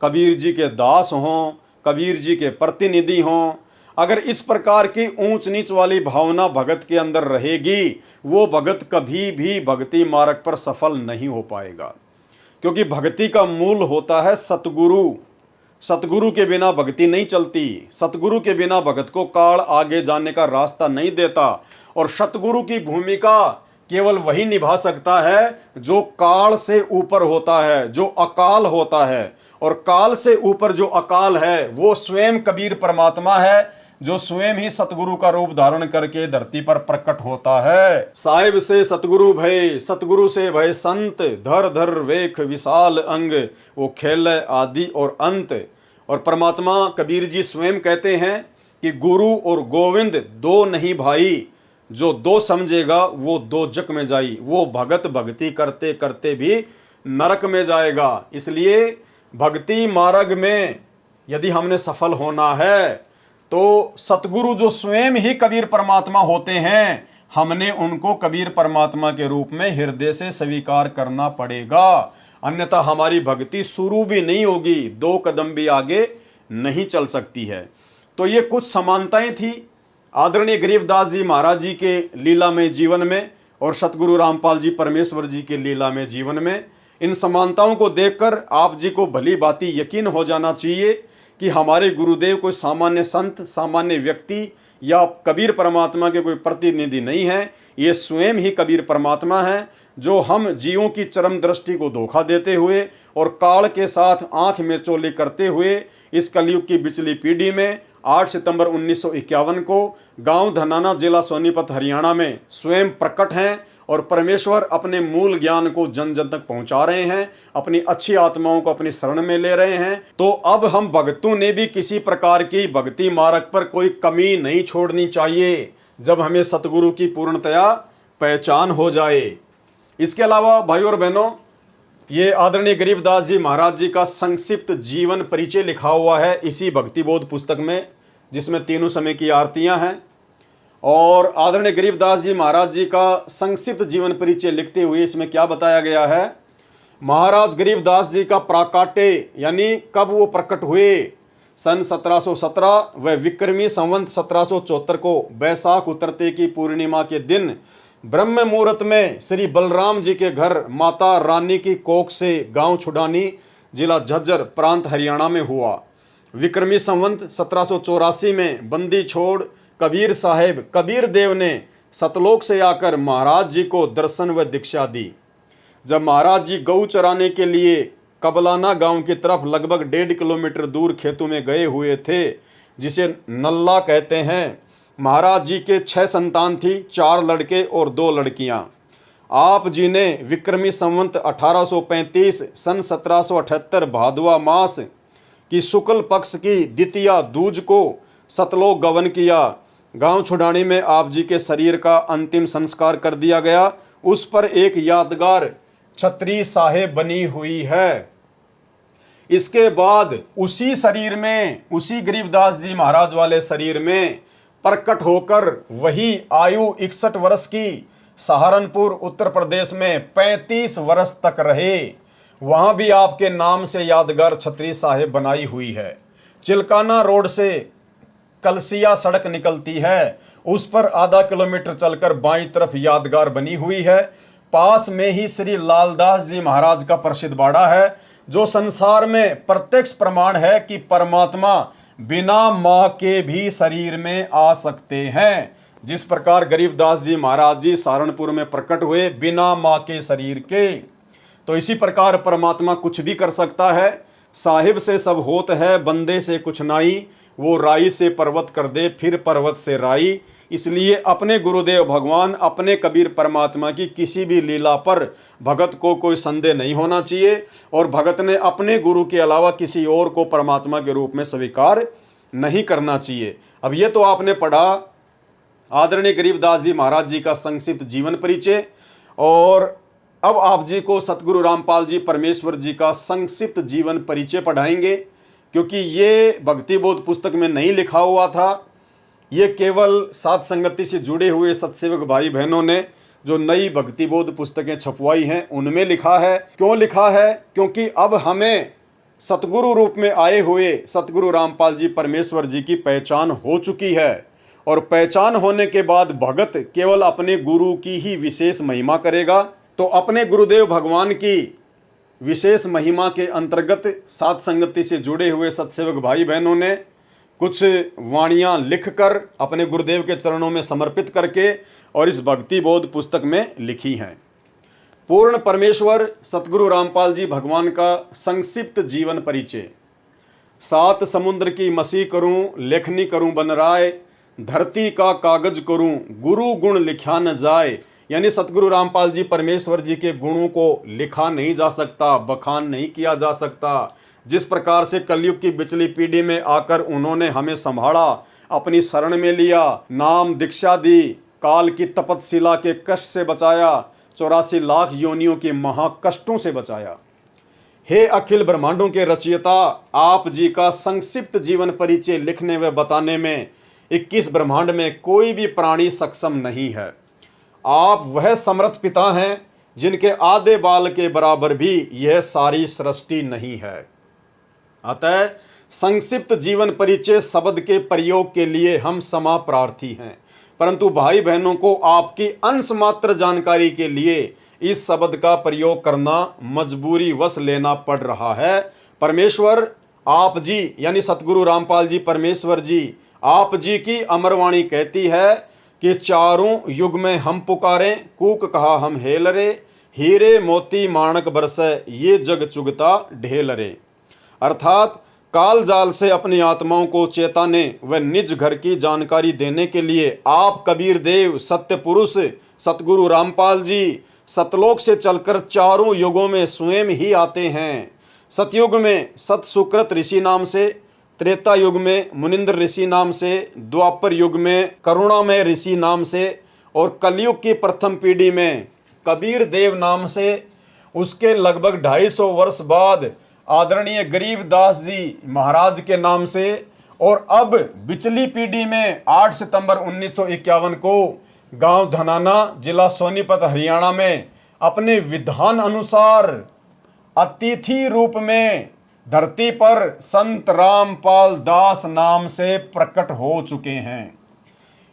कबीर जी के दास हों, कबीर जी के प्रतिनिधि हों, अगर इस प्रकार की ऊंच नीच वाली भावना भगत के अंदर रहेगी, वो भगत कभी भी भक्ति मार्ग पर सफल नहीं हो पाएगा। क्योंकि भक्ति का मूल होता है सतगुरु। सतगुरु के बिना भक्ति नहीं चलती, सतगुरु के बिना भगत को काल आगे जाने का रास्ता नहीं देता। और सतगुरु की भूमिका केवल वही निभा सकता है जो काल से ऊपर होता है, जो अकाल होता है। और काल से ऊपर जो अकाल है वो स्वयं कबीर परमात्मा है, जो स्वयं ही सतगुरु का रूप धारण करके धरती पर प्रकट होता है। साहिब से सतगुरु भय, सतगुरु से भय संत, धर धर वेख विशाल अंग, वो खेल आदि और अंत। और परमात्मा कबीर जी स्वयं कहते हैं कि गुरु और गोविंद दो नहीं भाई, जो दो समझेगा वो दो जग में जाई, वो भगत भक्ति करते करते भी नरक में जाएगा। इसलिए भक्ति मार्ग में यदि हमने सफल होना है तो सतगुरु जो स्वयं ही कबीर परमात्मा होते हैं, हमने उनको कबीर परमात्मा के रूप में हृदय से स्वीकार करना पड़ेगा, अन्यथा हमारी भक्ति शुरू भी नहीं होगी, 2 कदम भी आगे नहीं चल सकती है। तो ये कुछ समानताएं थी आदरणीय गरीबदास जी महाराज जी के लीलामय जीवन में और सतगुरु रामपाल जी परमेश्वर जी के लीलामय जीवन में। इन समानताओं को देखकर आप जी को भली भांति यकीन हो जाना चाहिए कि हमारे गुरुदेव कोई सामान्य संत, सामान्य व्यक्ति या कबीर परमात्मा के कोई प्रतिनिधि नहीं है। ये स्वयं ही कबीर परमात्मा है, जो हम जीवों की चरम दृष्टि को धोखा देते हुए और काल के साथ आंख में चोली करते हुए इस कलयुग की बिचली पीढ़ी में 8 सितंबर 1951 को गांव धनाना, जिला सोनीपत, हरियाणा में स्वयं प्रकट हैं और परमेश्वर अपने मूल ज्ञान को जन जन तक पहुंचा रहे हैं, अपनी अच्छी आत्माओं को अपनी शरण में ले रहे हैं। तो अब हम भक्तों ने भी किसी प्रकार की भक्ति मार्ग पर कोई कमी नहीं छोड़नी चाहिए, जब हमें सतगुरु की पूर्णतया पहचान हो जाए। इसके अलावा भाई और बहनों, ये आदरणीय गरीबदास जी महाराज जी का संक्षिप्त जीवन परिचय लिखा हुआ है इसी भक्ति बोध पुस्तक में, जिसमें तीनों समय की आरतियां हैं। और आदरणीय गरीबदास जी महाराज जी का संक्षिप्त जीवन परिचय लिखते हुए इसमें क्या बताया गया है। महाराज गरीबदास जी का प्राकाट्य यानी कब वो प्रकट हुए, सन 1717 व विक्रमी संवत 1774 को बैसाख उतरते की पूर्णिमा के दिन ब्रह्म मुहूर्त में श्री बलराम जी के घर माता रानी की कोख से गांव छुड़ानी, जिला झज्जर, प्रांत हरियाणा में हुआ। विक्रमी संवत 1784 में बंदी छोड़ कबीर साहेब कबीर देव ने सतलोक से आकर महाराज जी को दर्शन व दीक्षा दी। जब महाराज जी गऊ चराने के लिए कबलाना गांव की तरफ लगभग 1.5 किलोमीटर दूर खेतों में गए हुए थे, जिसे नल्ला कहते हैं, महाराज जी के 6 संतान थी, 4 लड़के और 2 लड़कियां। आप जी ने विक्रमी संवत 1835 सन 1778 भादवा मास की शुक्ल पक्ष की द्वितीया दूज को सतलोक गमन किया। गांव छुड़ानी में आप जी के शरीर का अंतिम संस्कार कर दिया गया। उस पर एक यादगार छतरी साहेब बनी हुई है। इसके बाद उसी शरीर में, उसी गरीबदास जी महाराज वाले शरीर में प्रकट होकर वही आयु 61 वर्ष की सहारनपुर उत्तर प्रदेश में 35 वर्ष तक रहे। वहां भी आपके नाम से यादगार छतरी साहेब बनाई हुई है। चिलकाना रोड से कलसिया सड़क निकलती है, उस पर आधा किलोमीटर चलकर बाईं तरफ यादगार बनी हुई है। पास में ही श्री लालदास जी महाराज का प्रसिद्ध बाड़ा है, जो संसार में प्रत्यक्ष प्रमाण है कि परमात्मा बिना मां के भी शरीर में आ सकते हैं। जिस प्रकार गरीबदास जी महाराज जी सहारनपुर में प्रकट हुए बिना मां के शरीर के, तो इसी प्रकार परमात्मा कुछ भी कर सकता है। साहिब से सब होत है, बंदे से कुछ नाई, वो राई से पर्वत कर दे, फिर पर्वत से राई। इसलिए अपने गुरुदेव भगवान, अपने कबीर परमात्मा की किसी भी लीला पर भगत को कोई संदेह नहीं होना चाहिए, और भगत ने अपने गुरु के अलावा किसी और को परमात्मा के रूप में स्वीकार नहीं करना चाहिए। अब ये तो आपने पढ़ा आदरणीय गरीबदास जी महाराज जी का संक्षिप्त जीवन परिचय, और अब आप जी को सतगुरु रामपाल जी परमेश्वर जी का संक्षिप्त जीवन परिचय पढ़ाएंगे, क्योंकि ये भक्ति बोध पुस्तक में नहीं लिखा हुआ था। ये केवल साध संगति से जुड़े हुए सत्सेवक भाई बहनों ने जो नई भक्ति बोध पुस्तकें छपवाई हैं उनमें लिखा है। क्यों लिखा है? क्योंकि अब हमें सतगुरु रूप में आए हुए सतगुरु रामपाल जी परमेश्वर जी की पहचान हो चुकी है, और पहचान होने के बाद भगत केवल अपने गुरु की ही विशेष महिमा करेगा। तो अपने गुरुदेव भगवान की विशेष महिमा के अंतर्गत साध संगति से जुड़े हुए सत्सेवक भाई बहनों ने कुछ वाणियाँ लिखकर अपने गुरुदेव के चरणों में समर्पित करके और इस भक्ति बोध पुस्तक में लिखी हैं। पूर्ण परमेश्वर सतगुरु रामपाल जी भगवान का संक्षिप्त जीवन परिचय। 7 समुद्र की मसी करूं, लेखनी करूं बनराय, धरती का कागज करूं, गुरु गुण लिखा न जाए। यानी सतगुरु रामपाल जी परमेश्वर जी के गुणों को लिखा नहीं जा सकता, बखान नहीं किया जा सकता। जिस प्रकार से कलयुग की बिचली पीढ़ी में आकर उन्होंने हमें संभाला, अपनी शरण में लिया, नाम दीक्षा दी, काल की तपतशिला के कष्ट से बचाया, 84 लाख योनियों के महाकष्टों से बचाया। हे अखिल ब्रह्मांडों के रचयिता, आप जी का संक्षिप्त जीवन परिचय लिखने व बताने में 21 ब्रह्मांड में कोई भी प्राणी सक्षम नहीं है। आप वह समर्थ पिता हैं जिनके आधे बाल के बराबर भी यह सारी सृष्टि नहीं है। अतः संक्षिप्त जीवन परिचय शब्द के प्रयोग के लिए हम क्षमा प्रार्थी हैं, परंतु भाई बहनों को आपकी अंश मात्र जानकारी के लिए इस शब्द का प्रयोग करना मजबूरी वश लेना पड़ रहा है। परमेश्वर आप जी यानी सतगुरु रामपाल जी परमेश्वर जी, आप जी की अमरवाणी कहती है कि चारों युग में हम पुकारें, कूक कहा हम हेल रे, हीरे मोती माणक बरसे, ये जग चुगता ढेल रे। अर्थात काल जाल से अपनी आत्माओं को चेताने व निज घर की जानकारी देने के लिए आप कबीर देव सत्य पुरुष सतगुरु रामपाल जी सतलोक से चलकर चारों युगों में स्वयं ही आते हैं। सतयुग में सत सुकृत ऋषि नाम से, त्रेता युग में मुनिंद्र ऋषि नाम से, द्वापर युग में करुणामय ऋषि नाम से, और कलयुग की प्रथम पीढ़ी में कबीर देव नाम से। उसके लगभग 250 वर्ष बाद आदरणीय गरीबदास जी महाराज के नाम से, और अब बिचली पीढ़ी में 8 सितंबर 1951 को गांव धनाना, जिला सोनीपत, हरियाणा में अपने विधान अनुसार अतिथि रूप में धरती पर संत रामपाल दास नाम से प्रकट हो चुके हैं।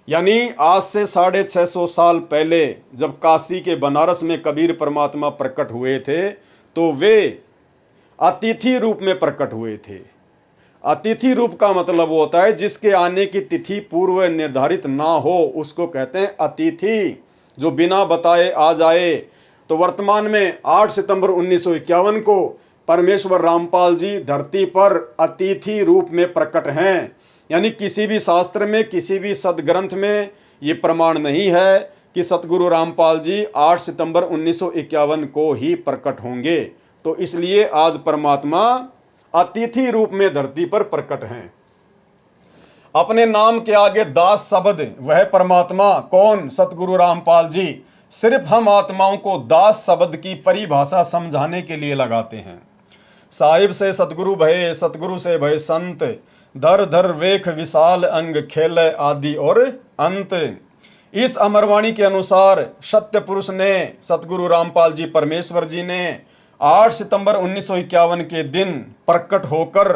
यानी आज से 650 साल पहले जब काशी के बनारस में कबीर परमात्मा प्रकट हुए थे तो वे अतिथि रूप में प्रकट हुए थे। अतिथि रूप का मतलब होता है जिसके आने की तिथि पूर्व निर्धारित ना हो, उसको कहते हैं अतिथि, जो बिना बताए आ जाए। तो वर्तमान में 8 सितंबर 1951 को परमेश्वर रामपाल जी धरती पर अतिथि रूप में प्रकट हैं। यानी किसी भी शास्त्र में, किसी भी सदग्रंथ में ये प्रमाण नहीं है कि सतगुरु रामपाल जी 8 सितंबर 1951 को ही प्रकट होंगे। तो इसलिए आज परमात्मा अतिथि रूप में धरती पर प्रकट हैं। अपने नाम के आगे दास शब्द, वह परमात्मा कौन? सतगुरु रामपाल जी सिर्फ हम आत्माओं को दास शब्द की परिभाषा समझाने के लिए लगाते हैं। साहिब से सतगुरु भये, सतगुरु से भये संत, धर धर वेख विशाल अंग, खेल आदि और अंत। इस अमरवाणी के अनुसार सत्य पुरुष ने, सतगुरु रामपाल जी परमेश्वर जी ने 8 सितंबर 1951 के दिन प्रकट होकर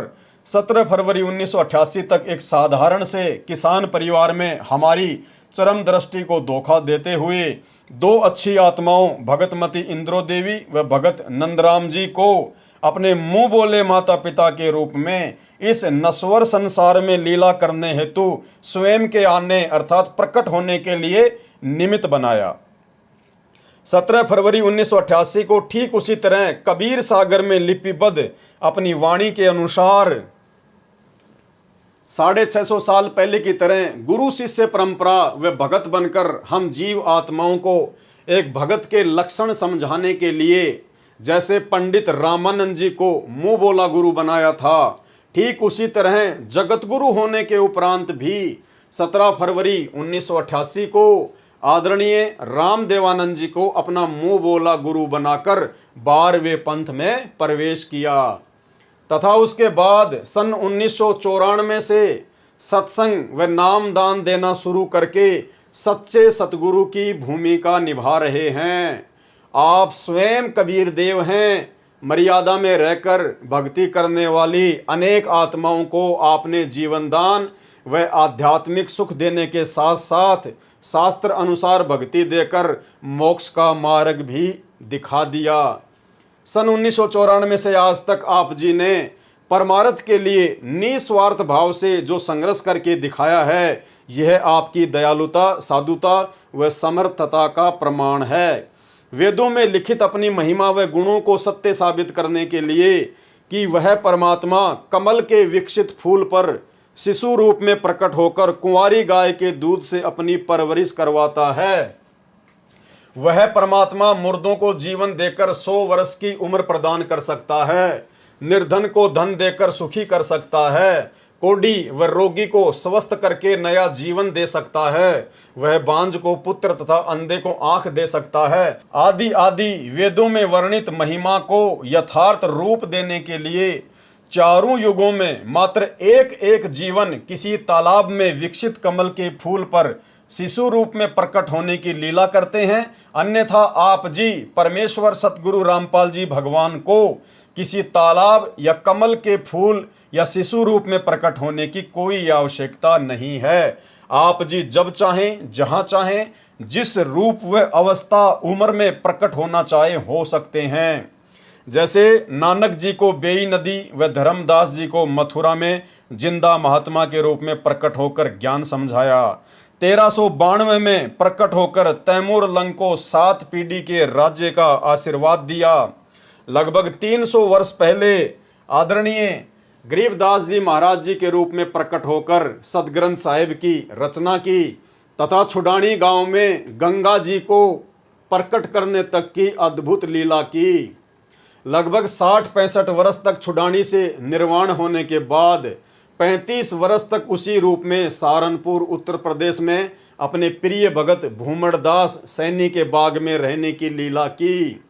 17 फरवरी 1988 तक एक साधारण से किसान परिवार में हमारी चरम दृष्टि को धोखा देते हुए दो अच्छी आत्माओं भगतमती इंद्रो देवी व भगत नंदराम जी को अपने मुंह बोले माता पिता के रूप में इस नश्वर संसार में लीला करने हेतु स्वयं के आने अर्थात प्रकट होने के लिए निमित्त बनाया। 17 फरवरी 1988 को ठीक उसी तरह कबीर सागर में लिपिबद्ध अपनी वाणी के अनुसार 650 साल पहले की तरह गुरु शिष्य परंपरा व भगत बनकर हम जीव आत्माओं को एक भगत के लक्षण समझाने के लिए जैसे पंडित रामानंद जी को मुंह बोला गुरु बनाया था, ठीक उसी तरह जगत गुरु होने के उपरांत भी 17 फरवरी 1988 को आदरणीय रामदेवानंद जी को अपना मुंह बोला गुरु बनाकर 12वें पंथ में प्रवेश किया तथा उसके बाद सन 1994 से सत्संग व नामदान देना शुरू करके सच्चे सतगुरु की भूमिका निभा रहे हैं। आप स्वयं कबीर देव हैं। मर्यादा में रहकर भक्ति करने वाली अनेक आत्माओं को आपने जीवन दान व आध्यात्मिक सुख देने के साथ साथ शास्त्र अनुसार भक्ति देकर मोक्ष का मार्ग भी दिखा दिया। सन 1994 से आज तक आप जी ने परमार्थ के लिए निस्वार्थ भाव से जो संघर्ष करके दिखाया है, यह आपकी दयालुता, साधुता व समर्थता का प्रमाण है। वेदों में लिखित अपनी महिमा व गुणों को सत्य साबित करने के लिए कि वह परमात्मा कमल के विकसित फूल पर शिशु रूप में प्रकट होकर कुंवारी गाय के दूध से अपनी परवरिश करवाता है, वह परमात्मा मुर्दों को जीवन देकर 100 वर्ष की उम्र प्रदान कर सकता है, निर्धन को धन देकर सुखी कर सकता है, कोढ़ी व रोगी को स्वस्थ करके नया जीवन दे सकता है, वह बांझ को पुत्र तथा अंधे को आंख दे सकता है, आदि आदि वेदों में वर्णित महिमा को यथार्थ रूप देने के लिए चारों युगों में मात्र एक एक जीवन किसी तालाब में विकसित कमल के फूल पर शिशु रूप में प्रकट होने की लीला करते हैं। अन्यथा आप जी परमेश्वर सतगुरु रामपाल जी भगवान को किसी तालाब या कमल के फूल या शिशु रूप में प्रकट होने की कोई आवश्यकता नहीं है। आप जी जब चाहें, जहां चाहें, जिस रूप व अवस्था उम्र में प्रकट होना चाहे हो सकते हैं। जैसे नानक जी को बेई नदी व धर्मदास जी को मथुरा में जिंदा महात्मा के रूप में प्रकट होकर ज्ञान समझाया, 1392 में प्रकट होकर तैमूर लंग को 7 पीढ़ी के राज्य का आशीर्वाद दिया। लगभग 300 वर्ष पहले आदरणीय गरीबदास जी महाराज जी के रूप में प्रकट होकर सदग्रंथ साहिब की रचना की तथा छुडानी गांव में गंगा जी को प्रकट करने तक की अद्भुत लीला की। लगभग 60-65 वर्ष तक छुडानी से निर्वाण होने के बाद 35 वर्ष तक उसी रूप में सहारनपुर उत्तर प्रदेश में अपने प्रिय भगत भूमड़दास सैनी के बाग में रहने की लीला की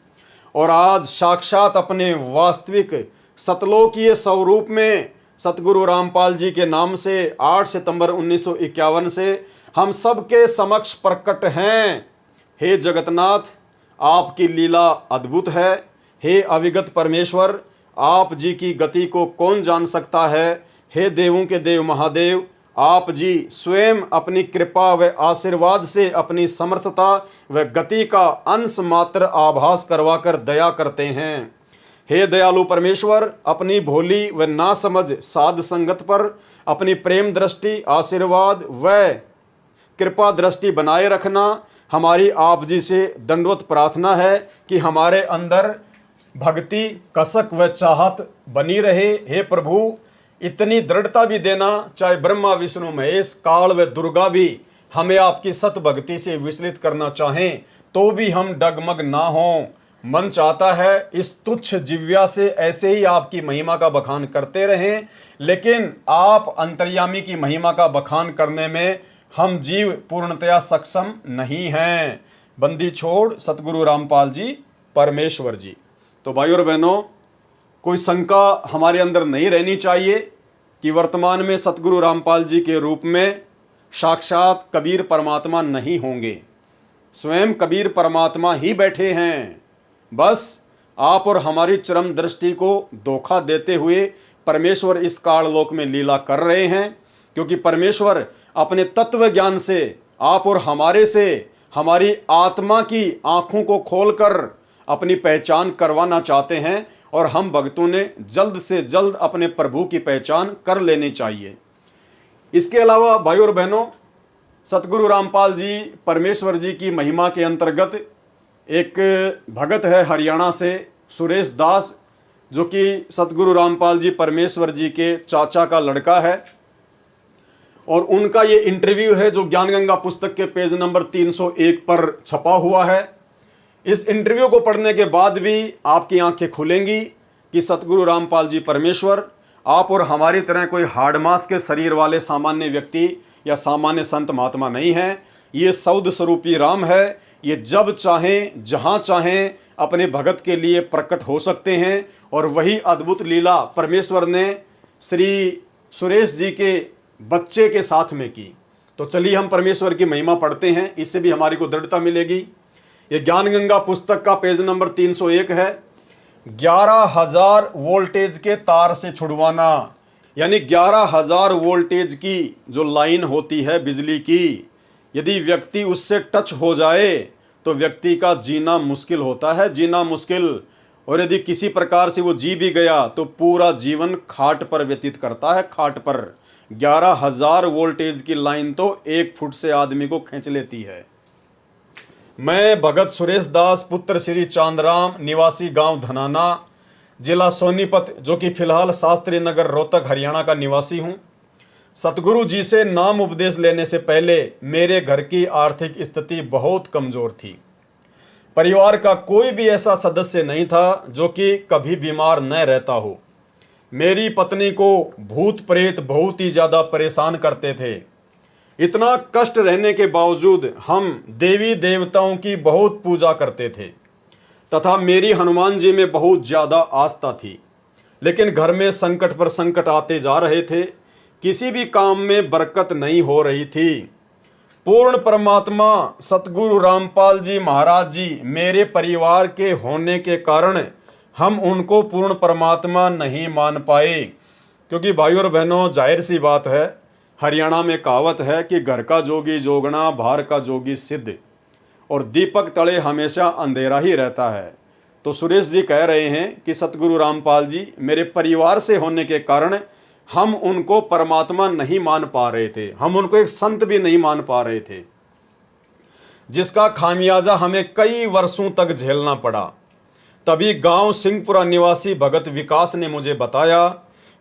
और आज साक्षात अपने वास्तविक सतलोकीय स्वरूप में सतगुरु रामपाल जी के नाम से 8 सितंबर 1951 से हम सबके समक्ष प्रकट हैं। हे जगन्नाथ, आपकी लीला अद्भुत है। हे अविगत परमेश्वर, आप जी की गति को कौन जान सकता है। हे देवों के देव महादेव, आप जी स्वयं अपनी कृपा व आशीर्वाद से अपनी समर्थता व गति का अंश मात्र आभास करवाकर दया करते हैं। हे दयालु परमेश्वर, अपनी भोली व नासमझ साध संगत पर अपनी प्रेम दृष्टि, आशीर्वाद व कृपा दृष्टि बनाए रखना। हमारी आप जी से दंडवत प्रार्थना है कि हमारे अंदर भक्ति, कसक व चाहत बनी रहे। हे प्रभु, इतनी दृढ़ता भी देना, चाहे ब्रह्मा विष्णु महेश काल व दुर्गा भी हमें आपकी सत भक्ति से विचलित करना चाहें तो भी हम डगमग ना हों। मन चाहता है इस तुच्छ जिव्या से ऐसे ही आपकी महिमा का बखान करते रहें, लेकिन आप अंतर्यामी की महिमा का बखान करने में हम जीव पूर्णतया सक्षम नहीं हैं। बंदी छोड़ सतगुरु रामपाल जी परमेश्वर जी। तो भाइयों और बहनों, कोई शंका हमारे अंदर नहीं रहनी चाहिए कि वर्तमान में सतगुरु रामपाल जी के रूप में साक्षात कबीर परमात्मा नहीं होंगे। स्वयं कबीर परमात्मा ही बैठे हैं। बस आप और हमारी चरम दृष्टि को धोखा देते हुए परमेश्वर इस काललोक में लीला कर रहे हैं, क्योंकि परमेश्वर अपने तत्व ज्ञान से आप और हमारे से हमारी आत्मा की आंखों को खोलकर अपनी पहचान करवाना चाहते हैं, और हम भक्तों ने जल्द से जल्द अपने प्रभु की पहचान कर लेनी चाहिए। इसके अलावा भाइयों और बहनों, सतगुरु रामपाल जी परमेश्वर जी की महिमा के अंतर्गत एक भगत है हरियाणा से, सुरेश दास, जो कि सतगुरु रामपाल जी परमेश्वर जी के चाचा का लड़का है। और उनका ये इंटरव्यू है जो ज्ञानगंगा पुस्तक के पेज नंबर 301 पर छपा हुआ है। इस इंटरव्यू को पढ़ने के बाद भी आपकी आंखें खुलेंगी कि सतगुरु रामपाल जी परमेश्वर आप और हमारी तरह कोई हार्ड मास के शरीर वाले सामान्य व्यक्ति या सामान्य संत महात्मा नहीं हैं। ये सौद स्वरूपी राम है। ये जब चाहें जहां चाहें अपने भगत के लिए प्रकट हो सकते हैं, और वही अद्भुत लीला परमेश्वर ने श्री सुरेश जी के बच्चे के साथ में की। तो चलिए हम परमेश्वर की महिमा पढ़ते हैं, इससे भी हमारी को दृढ़ता मिलेगी। ये ज्ञानगंगा पुस्तक का पेज नंबर 301 है। 11,000 वोल्टेज के तार से छुड़वाना, यानी 11,000 वोल्टेज की जो लाइन होती है बिजली की, यदि व्यक्ति उससे टच हो जाए तो व्यक्ति का जीना मुश्किल होता है, जीना मुश्किल। और यदि किसी प्रकार से वो जी भी गया तो पूरा जीवन खाट पर व्यतीत करता है, खाट पर। 11,000 वोल्टेज की लाइन तो 1 फुट से आदमी को खींच लेती है। मैं भगत सुरेश दास, पुत्र श्री चांदराम, निवासी गांव धनाना, जिला सोनीपत, जो कि फिलहाल शास्त्री नगर रोहतक हरियाणा का निवासी हूं। सतगुरु जी से नाम उपदेश लेने से पहले मेरे घर की आर्थिक स्थिति बहुत कमजोर थी। परिवार का कोई भी ऐसा सदस्य नहीं था जो कि कभी बीमार न रहता हो। मेरी पत्नी को भूत प्रेत बहुत ही ज़्यादा परेशान करते थे। इतना कष्ट रहने के बावजूद हम देवी देवताओं की बहुत पूजा करते थे तथा मेरी हनुमान जी में बहुत ज़्यादा आस्था थी। लेकिन घर में संकट पर संकट आते जा रहे थे, किसी भी काम में बरकत नहीं हो रही थी। पूर्ण परमात्मा सतगुरु रामपाल जी महाराज जी मेरे परिवार के होने के कारण हम उनको पूर्ण परमात्मा नहीं मान पाए, क्योंकि भाइयों और बहनों, जाहिर सी बात है, हरियाणा में कहावत है कि घर का जोगी जोगना, बाहर का जोगी सिद्ध, और दीपक तले हमेशा अंधेरा ही रहता है। तो सुरेश जी कह रहे हैं कि सतगुरु रामपाल जी मेरे परिवार से होने के कारण हम उनको परमात्मा नहीं मान पा रहे थे, हम उनको एक संत भी नहीं मान पा रहे थे, जिसका खामियाजा हमें कई वर्षों तक झेलना पड़ा। तभी गांव सिंहपुरा निवासी भगत विकास ने मुझे बताया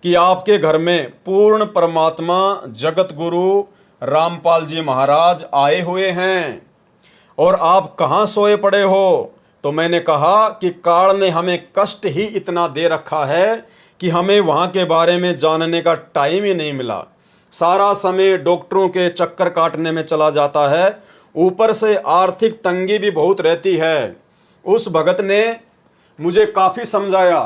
कि आपके घर में पूर्ण परमात्मा जगत गुरु रामपाल जी महाराज आए हुए हैं और आप कहाँ सोए पड़े हो। तो मैंने कहा कि काल ने हमें कष्ट ही इतना दे रखा है कि हमें वहाँ के बारे में जानने का टाइम ही नहीं मिला। सारा समय डॉक्टरों के चक्कर काटने में चला जाता है, ऊपर से आर्थिक तंगी भी बहुत रहती है। उस भगत ने मुझे काफ़ी समझाया,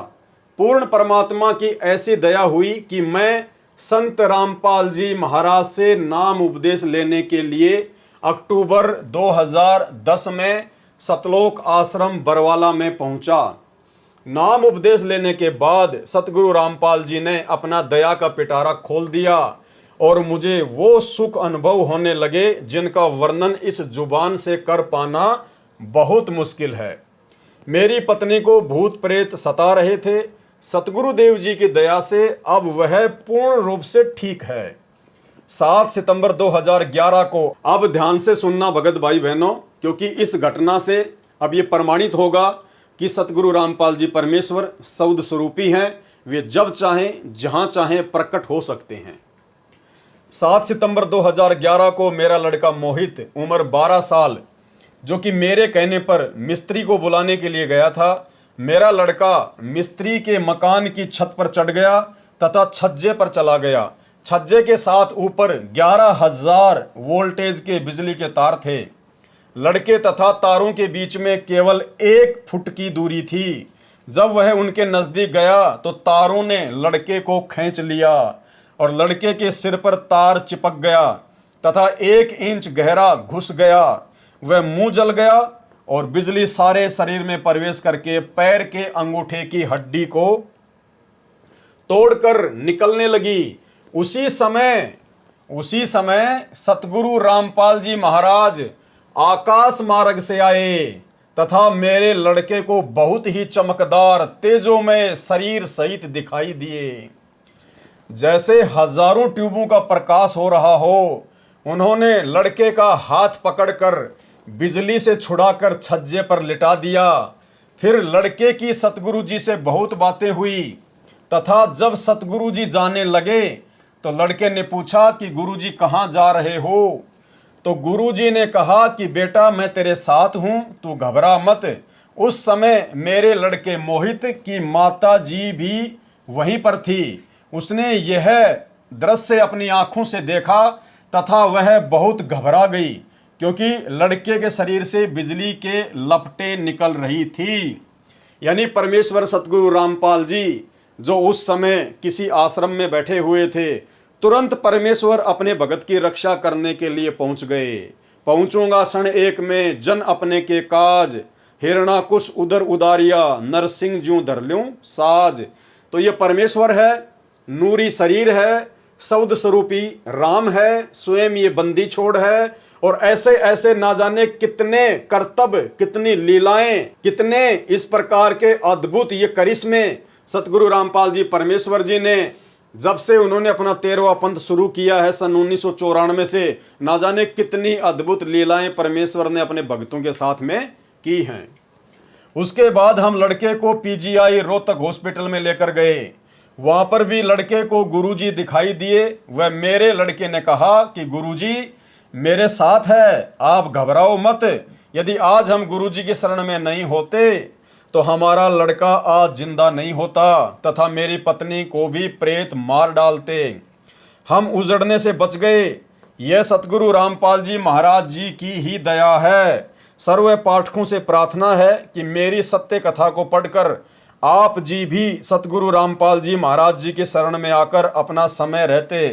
पूर्ण परमात्मा की ऐसी दया हुई कि मैं संत रामपाल जी महाराज से नाम उपदेश लेने के लिए अक्टूबर 2010 में सतलोक आश्रम बरवाला में पहुंचा। नाम उपदेश लेने के बाद सतगुरु रामपाल जी ने अपना दया का पिटारा खोल दिया और मुझे वो सुख अनुभव होने लगे जिनका वर्णन इस जुबान से कर पाना बहुत मुश्किल है। मेरी पत्नी को भूत प्रेत सता रहे थे। सतगुरुदेव जी की दया से अब वह पूर्ण रूप से ठीक है। 7 सितंबर 2011 को, अब ध्यान से सुनना भगत भाई बहनों, क्योंकि इस घटना से अब ये प्रमाणित होगा कि सतगुरु रामपाल जी परमेश्वर सौद स्वरूपी हैं। वे जब चाहें जहां चाहें प्रकट हो सकते हैं। 7 सितंबर 2011 को मेरा लड़का मोहित, उम्र 12 साल, जो कि मेरे कहने पर मिस्त्री को बुलाने के लिए गया था, मेरा लड़का मिस्त्री के मकान की छत पर चढ़ गया तथा छज्जे पर चला गया। छज्जे के साथ ऊपर 11,000 वोल्टेज के बिजली के तार थे। लड़के तथा तारों के बीच में केवल 1 फुट की दूरी थी। जब वह उनके नजदीक गया तो तारों ने लड़के को खींच लिया और लड़के के सिर पर तार चिपक गया तथा 1 इंच गहरा घुस गया। वह मुंह जल गया और बिजली सारे शरीर में प्रवेश करके पैर के अंगूठे की हड्डी को तोड़कर निकलने लगी। उसी समय सतगुरु रामपाल जी महाराज आकाश मार्ग से आए तथा मेरे लड़के को बहुत ही चमकदार तेजोमय शरीर सहित दिखाई दिए, जैसे हजारों ट्यूबों का प्रकाश हो रहा हो। उन्होंने लड़के का हाथ पकड़कर बिजली से छुड़ाकर छज्जे पर लिटा दिया। फिर लड़के की सतगुरु जी से बहुत बातें हुई तथा जब सतगुरु जी जाने लगे तो लड़के ने पूछा कि गुरुजी कहाँ जा रहे हो? तो गुरुजी ने कहा कि बेटा मैं तेरे साथ हूँ, तू घबरा मत। उस समय मेरे लड़के मोहित की माता जी भी वहीं पर थी। उसने यह दृश्य अपनी आंखों से देखा तथा वह बहुत घबरा गई, क्योंकि लड़के के शरीर से बिजली के लपटें निकल रही थी। यानी परमेश्वर सतगुरु रामपाल जी जो उस समय किसी आश्रम में बैठे हुए थे, तुरंत परमेश्वर अपने भगत की रक्षा करने के लिए पहुंच गए। पहुंचूंगा क्षण एक में जन अपने के काज, हिरणा कुश उदर उदारिया, नरसिंह ज्यों धर ल्यूं साज। तो ये परमेश्वर है, नूरी शरीर है, सौद स्वरूपी राम है, स्वयं ये बंदी छोड़ है। और ऐसे ऐसे ना जाने कितने करतब, कितनी लीलाएं, कितने इस प्रकार के अद्भुत ये करिश्मे सतगुरु रामपाल जी परमेश्वर जी ने जब से उन्होंने अपना 13वां पंथ शुरू किया है सन 1994 से, ना जाने कितनी अद्भुत लीलाएं परमेश्वर ने अपने भक्तों के साथ में की हैं। उसके बाद हम लड़के को पीजीआई रोहतक हॉस्पिटल में लेकर गए। वहां पर भी लड़के को गुरुजी दिखाई दिए। वह मेरे लड़के ने कहा कि गुरुजी मेरे साथ है, आप घबराओ मत। यदि आज हम गुरुजी की शरण में नहीं होते तो हमारा लड़का आज जिंदा नहीं होता तथा मेरी पत्नी को भी प्रेत मार डालते। हम उजड़ने से बच गए। यह सतगुरु रामपाल जी महाराज जी की ही दया है। सर्व पाठकों से प्रार्थना है कि मेरी सत्य कथा को पढ़कर आप जी भी सतगुरु रामपाल जी महाराज जी के शरण में आकर अपना समय रहते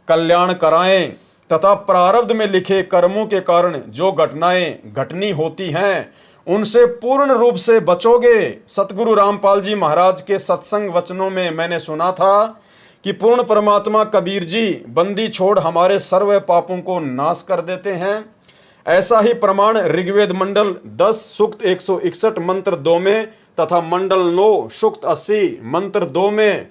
कल्याण कराएं तथा प्रारब्ध में लिखे कर्मों के कारण जो घटनाएं घटनी होती हैं उनसे पूर्ण रूप से बचोगे। सतगुरु रामपाल जी महाराज के सत्संग वचनों में मैंने सुना था कि पूर्ण परमात्मा कबीर जी बंदी छोड़ हमारे सर्व पापों को नाश कर देते हैं। ऐसा ही प्रमाण ऋग्वेद मंडल 10 सूक्त 161 मंत्र 2 में तथा मंडल 9 सूक्त 80 मंत्र 2 में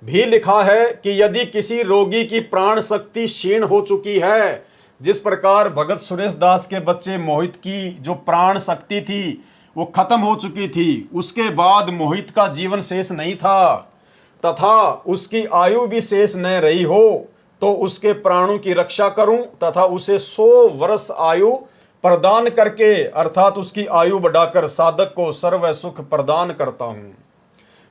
भी लिखा है कि यदि किसी रोगी की प्राण शक्ति क्षीण हो चुकी है, जिस प्रकार भगत सुरेश दास के बच्चे मोहित की जो प्राण शक्ति थी वो खत्म हो चुकी थी, उसके बाद मोहित का जीवन शेष नहीं था तथा उसकी आयु भी शेष न रही हो, तो उसके प्राणों की रक्षा करूं तथा उसे 100 वर्ष आयु प्रदान करके अर्थात उसकी आयु बढ़ाकर साधक को सर्व सुख प्रदान करता हूं।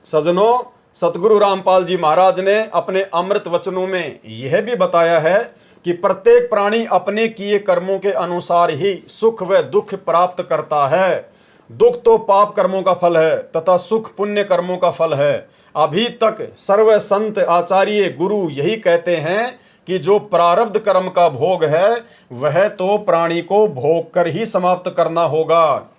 सजनों, सतगुरु रामपाल जी महाराज ने अपने अमृत वचनों में यह भी बताया है कि प्रत्येक प्राणी अपने किए कर्मों के अनुसार ही सुख व दुख प्राप्त करता है। दुख तो पाप कर्मों का फल है तथा सुख पुण्य कर्मों का फल है। अभी तक सर्व संत आचार्य गुरु यही कहते हैं कि जो प्रारब्ध कर्म का भोग है वह तो प्राणी को भोग कर ही समाप्त करना होगा।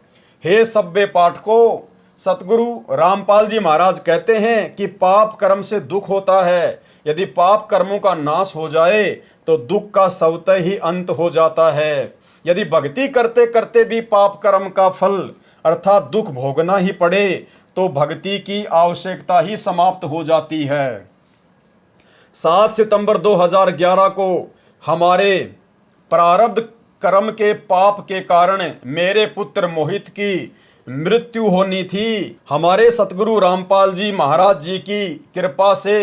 हे सभ्य पाठकों, सतगुरु रामपाल जी महाराज कहते हैं कि पाप कर्म से दुख होता है। यदि पाप कर्मों का नाश हो जाए तो दुख का स्वतः ही अंत हो जाता है। यदि भक्ति करते करते भी पाप कर्म का फल अर्थात दुख भोगना ही पड़े तो भक्ति की आवश्यकता ही समाप्त हो जाती है। 7 सितंबर 2011 को हमारे प्रारब्ध कर्म के पाप के कारण मेरे पुत्र मोहित की मृत्यु होनी थी। हमारे सतगुरु रामपाल जी महाराज जी की कृपा से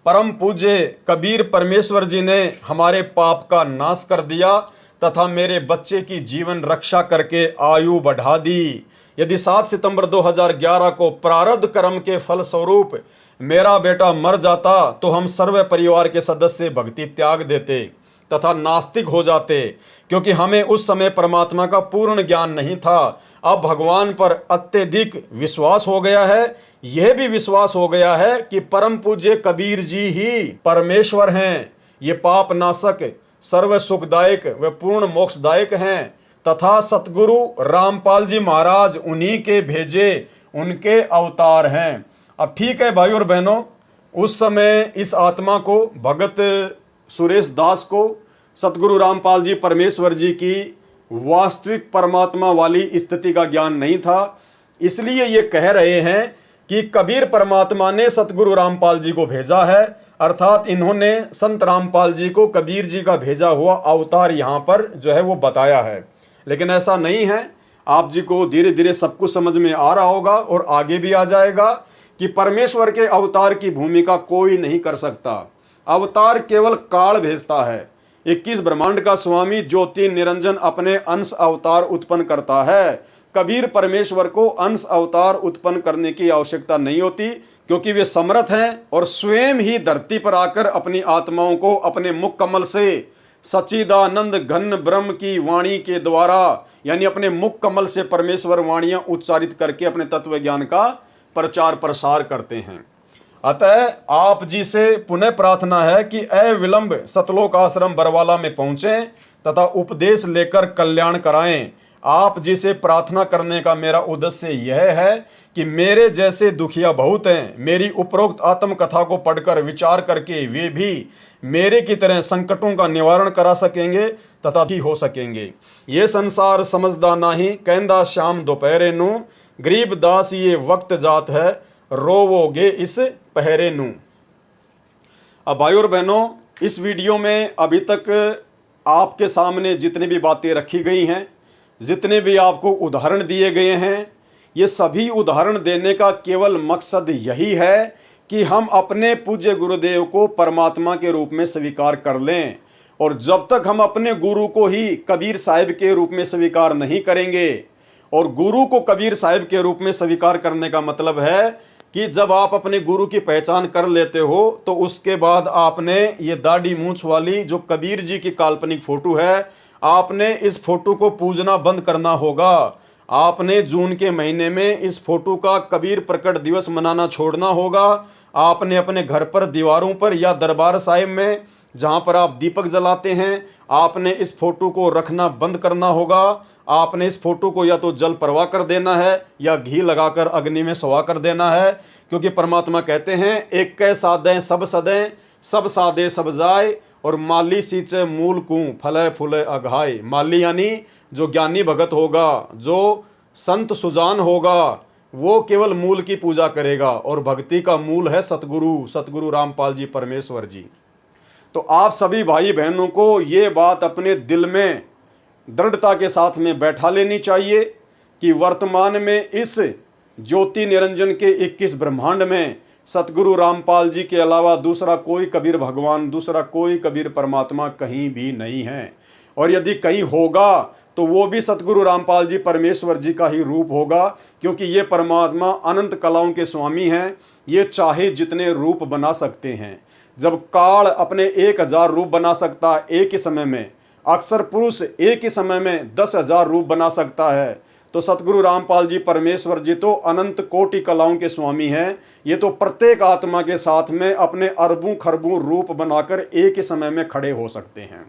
परम पूज्य कबीर परमेश्वर जी ने हमारे पाप का नाश कर दिया तथा मेरे बच्चे की जीवन रक्षा करके आयु बढ़ा दी। यदि 7 सितंबर 2011 को प्रारब्ध कर्म के फल स्वरूप मेरा बेटा मर जाता तो हम सर्व परिवार के सदस्य भक्ति त्याग देते तथा नास्तिक हो जाते, क्योंकि हमें उस समय परमात्मा का पूर्ण ज्ञान नहीं था। अब भगवान पर अत्यधिक विश्वास हो गया है। यह भी विश्वास हो गया है कि परम पूज्य कबीर जी ही परमेश्वर हैं। ये पाप नाशक, सर्व सुखदायक व पूर्ण मोक्षदायक हैं तथा सतगुरु रामपाल जी महाराज उन्हीं के भेजे उनके अवतार हैं। अब ठीक है भाई और बहनों, उस समय इस आत्मा को भगत सुरेश दास को सतगुरु रामपाल जी परमेश्वर जी की वास्तविक परमात्मा वाली स्थिति का ज्ञान नहीं था। इसलिए ये कह रहे हैं कि कबीर परमात्मा ने सतगुरु रामपाल जी को भेजा है, अर्थात इन्होंने संत रामपाल जी को कबीर जी का भेजा हुआ अवतार यहाँ पर जो है वो बताया है। लेकिन ऐसा नहीं है। आप जी को धीरे धीरे सब कुछ समझ में आ रहा होगा और आगे भी आ जाएगा कि परमेश्वर के अवतार की भूमिका कोई नहीं कर सकता। अवतार केवल काल भेजता है। 21 ब्रह्मांड का स्वामी ज्योति निरंजन अपने अंश अवतार उत्पन्न करता है। कबीर परमेश्वर को अंश अवतार उत्पन्न करने की आवश्यकता नहीं होती, क्योंकि वे समर्थ हैं और स्वयं ही धरती पर आकर अपनी आत्माओं को अपने मुख कमल से सच्चिदानंद घन ब्रह्म की वाणी के द्वारा यानी अपने मुख कमल से परमेश्वर वाणियां उच्चारित करके अपने तत्व ज्ञान का प्रचार प्रसार करते हैं। अतः आप जी से पुनः प्रार्थना है कि अविलंब सतलोक आश्रम बरवाला में पहुंचें तथा उपदेश लेकर कल्याण कराएं। आप जी से प्रार्थना करने का मेरा उद्देश्य यह है कि मेरे जैसे दुखिया बहुत हैं, मेरी उपरोक्त आत्म कथा को पढ़कर विचार करके वे भी मेरे की तरह संकटों का निवारण करा सकेंगे तथा ही हो सकेंगे। ये संसार समझदा नाही, कहंदा शाम दोपहरे नू, गरीब दास ये वक्त जात है, रोवोगे इस पहरे नू। अब भाई और बहनों, इस वीडियो में अभी तक आपके सामने जितनी भी बातें रखी गई हैं, जितने भी आपको उदाहरण दिए गए हैं, ये सभी उदाहरण देने का केवल मकसद यही है कि हम अपने पूज्य गुरुदेव को परमात्मा के रूप में स्वीकार कर लें। और जब तक हम अपने गुरु को ही कबीर साहिब के रूप में स्वीकार नहीं करेंगे, और गुरु को कबीर साहिब के रूप में स्वीकार करने का मतलब है कि जब आप अपने गुरु की पहचान कर लेते हो तो उसके बाद आपने ये दाढ़ी मूंछ वाली जो कबीर जी की काल्पनिक फोटो है, आपने इस फोटो को पूजना बंद करना होगा। आपने जून के महीने में इस फोटो का कबीर प्रकट दिवस मनाना छोड़ना होगा। आपने अपने घर पर दीवारों पर या दरबार साहिब में जहाँ पर आप दीपक जलाते हैं, आपने इस फोटो को रखना बंद करना होगा। आपने इस फोटो को या तो जल प्रवाह कर देना है या घी लगाकर अग्नि में सवा कर देना है, क्योंकि परमात्मा कहते हैं एक कै सादें सब सदें, सब सादे सब जाए, और माली सींचे मूल कूं फले फूले अघाए। माली यानी जो ज्ञानी भगत होगा, जो संत सुजान होगा, वो केवल मूल की पूजा करेगा, और भक्ति का मूल है सतगुरु रामपाल जी परमेश्वर जी। तो आप सभी भाई बहनों को ये बात अपने दिल में दृढ़ता के साथ में बैठा लेनी चाहिए कि वर्तमान में इस ज्योति निरंजन के 21 ब्रह्मांड में सतगुरु रामपाल जी के अलावा दूसरा कोई कबीर भगवान, दूसरा कोई कबीर परमात्मा कहीं भी नहीं है। और यदि कहीं होगा तो वो भी सतगुरु रामपाल जी परमेश्वर जी का ही रूप होगा, क्योंकि ये परमात्मा अनंत कलाओं के स्वामी हैं। ये चाहे जितने रूप बना सकते हैं। जब काल अपने 1000 रूप बना सकता है एक ही समय में, अक्सर पुरुष एक ही समय में 10,000 रूप बना सकता है, तो सतगुरु रामपाल जी परमेश्वर जी तो अनंत कोटि कलाओं के स्वामी हैं। ये तो प्रत्येक आत्मा के साथ में अपने अरबों खरबों रूप बनाकर एक ही समय में खड़े हो सकते हैं।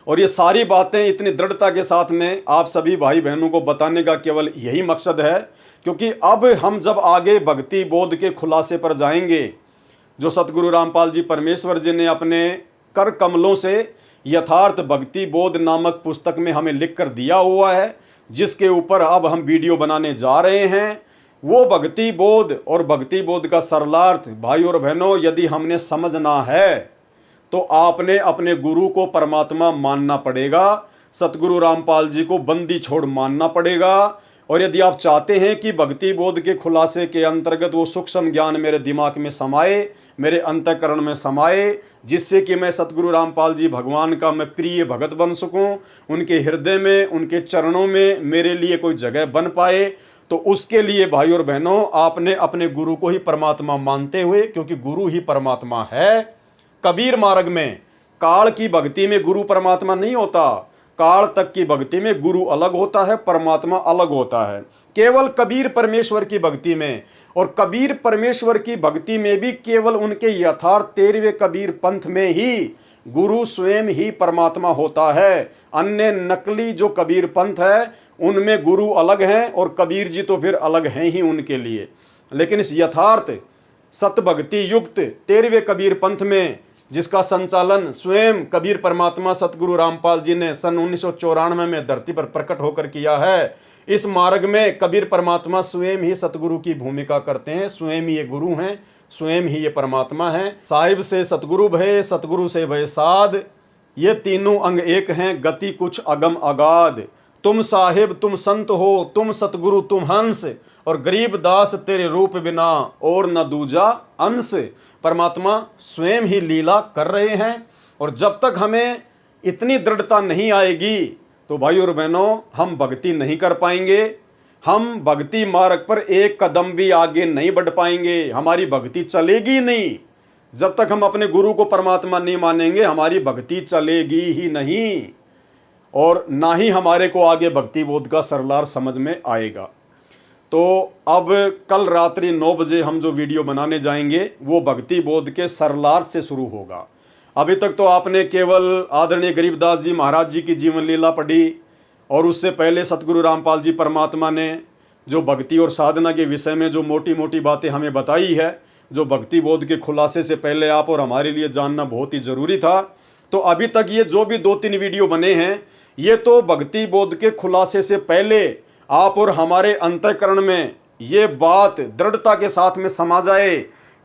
और ये सारी बातें इतनी दृढ़ता के साथ में आप सभी भाई बहनों को बताने का केवल यही मकसद है, क्योंकि अब हम जब आगे भक्ति बोध के खुलासे पर जाएंगे, जो सतगुरु रामपाल जी परमेश्वर जी ने अपने कर कमलों से यथार्थ भक्ति बोध नामक पुस्तक में हमें लिख कर दिया हुआ है, जिसके ऊपर अब हम वीडियो बनाने जा रहे हैं, वो भक्ति बोध और भक्ति बोध का सरलार्थ भाई और बहनों यदि हमने समझना है तो आपने अपने गुरु को परमात्मा मानना पड़ेगा, सतगुरु रामपाल जी को बंदी छोड़ मानना पड़ेगा। और यदि आप चाहते हैं कि भक्ति बोध के खुलासे के अंतर्गत वो सूक्ष्म ज्ञान मेरे दिमाग में समाए, मेरे अंतःकरण में समाए, जिससे कि मैं सतगुरु रामपाल जी भगवान का मैं प्रिय भगत बन सकूं, उनके हृदय में उनके चरणों में मेरे लिए कोई जगह बन पाए, तो उसके लिए भाई और बहनों आपने अपने गुरु को ही परमात्मा मानते हुए, क्योंकि गुरु ही परमात्मा है। कबीर मार्ग में काल की भक्ति में गुरु परमात्मा नहीं होता, काल तक की भक्ति में गुरु अलग होता है, परमात्मा अलग होता है। केवल कबीर परमेश्वर की भक्ति में, और कबीर परमेश्वर की भक्ति में भी केवल उनके यथार्थ 13वें कबीर पंथ में ही गुरु स्वयं ही परमात्मा होता है। अन्य नकली जो कबीर पंथ है उनमें गुरु अलग हैं और कबीर जी तो फिर अलग हैं ही उनके लिए। लेकिन इस यथार्थ सत भक्ति युक्त 13वें कबीर पंथ में, जिसका संचालन स्वयं कबीर परमात्मा सतगुरु रामपाल जी ने सन 1994 में धरती पर प्रकट होकर किया है, इस मार्ग में कबीर परमात्मा स्वयं ही सतगुरु की भूमिका करते हैं, स्वयं ही ये गुरु हैं, स्वयं ही ये परमात्मा हैं। साहिब से सतगुरु भय, सतगुरु से भय साध, ये तीनों अंग एक हैं, गति कुछ अगम अगाध। तुम साहिब तुम संत हो, तुम सतगुरु तुम हंस, और गरीब दास तेरे रूप बिना और न दूजा अंश। परमात्मा स्वयं ही लीला कर रहे हैं। और जब तक हमें इतनी दृढ़ता नहीं आएगी तो भाई और बहनों हम भक्ति नहीं कर पाएंगे, हम भक्ति मार्ग पर एक कदम भी आगे नहीं बढ़ पाएंगे, हमारी भक्ति चलेगी नहीं। जब तक हम अपने गुरु को परमात्मा नहीं मानेंगे हमारी भक्ति चलेगी ही नहीं, और ना ही हमारे को आगे भक्ति बोध का सरलार समझ में आएगा। तो अब कल रात्रि 9 बजे हम जो वीडियो बनाने जाएंगे वो भक्ति बोध के सरलार्थ से शुरू होगा। अभी तक तो आपने केवल आदरणीय गरीबदास जी महाराज जी की जीवन लीला पढ़ी, और उससे पहले सतगुरु रामपाल जी परमात्मा ने जो भक्ति और साधना के विषय में जो मोटी मोटी बातें हमें बताई है, जो भक्ति बोध के खुलासे से पहले आप और हमारे लिए जानना बहुत ही ज़रूरी था। तो अभी तक ये जो भी 2-3 वीडियो बने हैं ये तो भक्ति बोध के खुलासे से पहले आप और हमारे अंतःकरण में ये बात दृढ़ता के साथ में समा जाए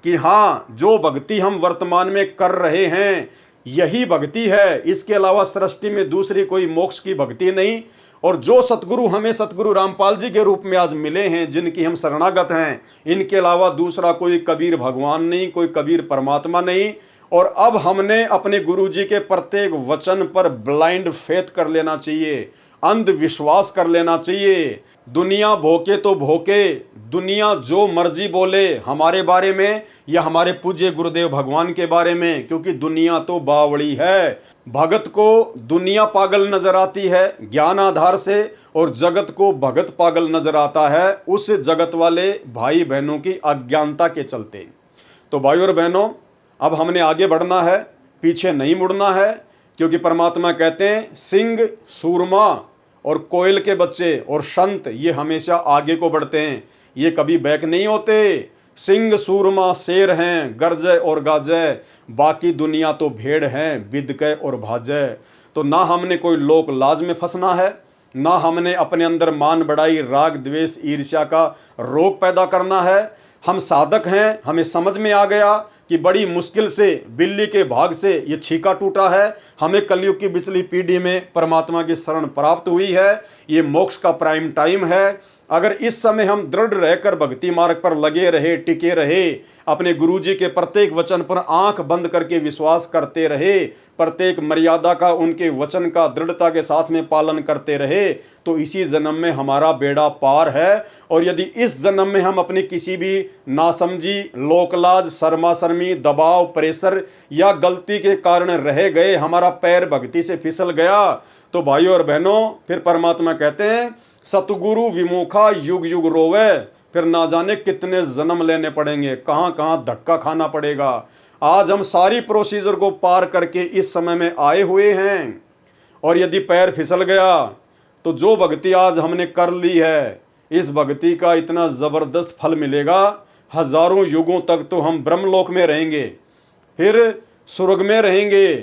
कि हाँ, जो भक्ति हम वर्तमान में कर रहे हैं यही भक्ति है, इसके अलावा सृष्टि में दूसरी कोई मोक्ष की भक्ति नहीं। और जो सतगुरु हमें सतगुरु रामपाल जी के रूप में आज मिले हैं, जिनकी हम शरणागत हैं, इनके अलावा दूसरा कोई कबीर भगवान नहीं, कोई कबीर परमात्मा नहीं। और अब हमने अपने गुरु जी के प्रत्येक वचन पर ब्लाइंड फेथ कर लेना चाहिए, अंधविश्वास कर लेना चाहिए। दुनिया भोके तो भोके, दुनिया जो मर्जी बोले हमारे बारे में या हमारे पूज्य गुरुदेव भगवान के बारे में, क्योंकि दुनिया तो बावड़ी है। भगत को दुनिया पागल नजर आती है ज्ञान आधार से, और जगत को भगत पागल नजर आता है उस जगत वाले भाई बहनों की अज्ञानता के चलते। तो भाई और बहनों अब हमने आगे बढ़ना है, पीछे नहीं मुड़ना है, क्योंकि परमात्मा कहते हैं सिंह सूरमा और कोयल के बच्चे और संत ये हमेशा आगे को बढ़ते हैं, ये कभी बैक नहीं होते। सिंह सूरमा शेर हैं गरजे और गाजे, बाकी दुनिया तो भेड़ हैं बिदके और भाजे। तो ना हमने कोई लोक लाज में फंसना है, ना हमने अपने अंदर मान बढ़ाई राग द्वेष ईर्ष्या का रोग पैदा करना है। हम साधक हैं, हमें समझ में आ गया कि बड़ी मुश्किल से बिल्ली के भाग से ये छीका टूटा है, हमें कलयुग की पिछली पीढ़ी में परमात्मा की शरण प्राप्त हुई है, ये मोक्ष का प्राइम टाइम है। अगर इस समय हम दृढ़ रहकर भक्ति मार्ग पर लगे रहे, टिके रहे, अपने गुरुजी के प्रत्येक वचन पर आंख बंद करके विश्वास करते रहे, प्रत्येक मर्यादा का उनके वचन का दृढ़ता के साथ में पालन करते रहे, तो इसी जन्म में हमारा बेड़ा पार है। और यदि इस जन्म में हम अपनी किसी भी नासमझी, लोकलाज, शर्मा शर्मी, दबाव, प्रेशर या गलती के कारण रह गए, हमारा पैर भक्ति से फिसल गया, तो भाइयों और बहनों, फिर परमात्मा कहते हैं सतगुरु विमुखा युग युग रोवे, फिर ना जाने कितने जन्म लेने पड़ेंगे, कहाँ कहाँ धक्का खाना पड़ेगा। आज हम सारी प्रोसीजर को पार करके इस समय में आए हुए हैं, और यदि पैर फिसल गया तो जो भक्ति आज हमने कर ली है, इस भक्ति का इतना ज़बरदस्त फल मिलेगा, हजारों युगों तक तो हम ब्रह्मलोक में रहेंगे, फिर स्वर्ग में रहेंगे,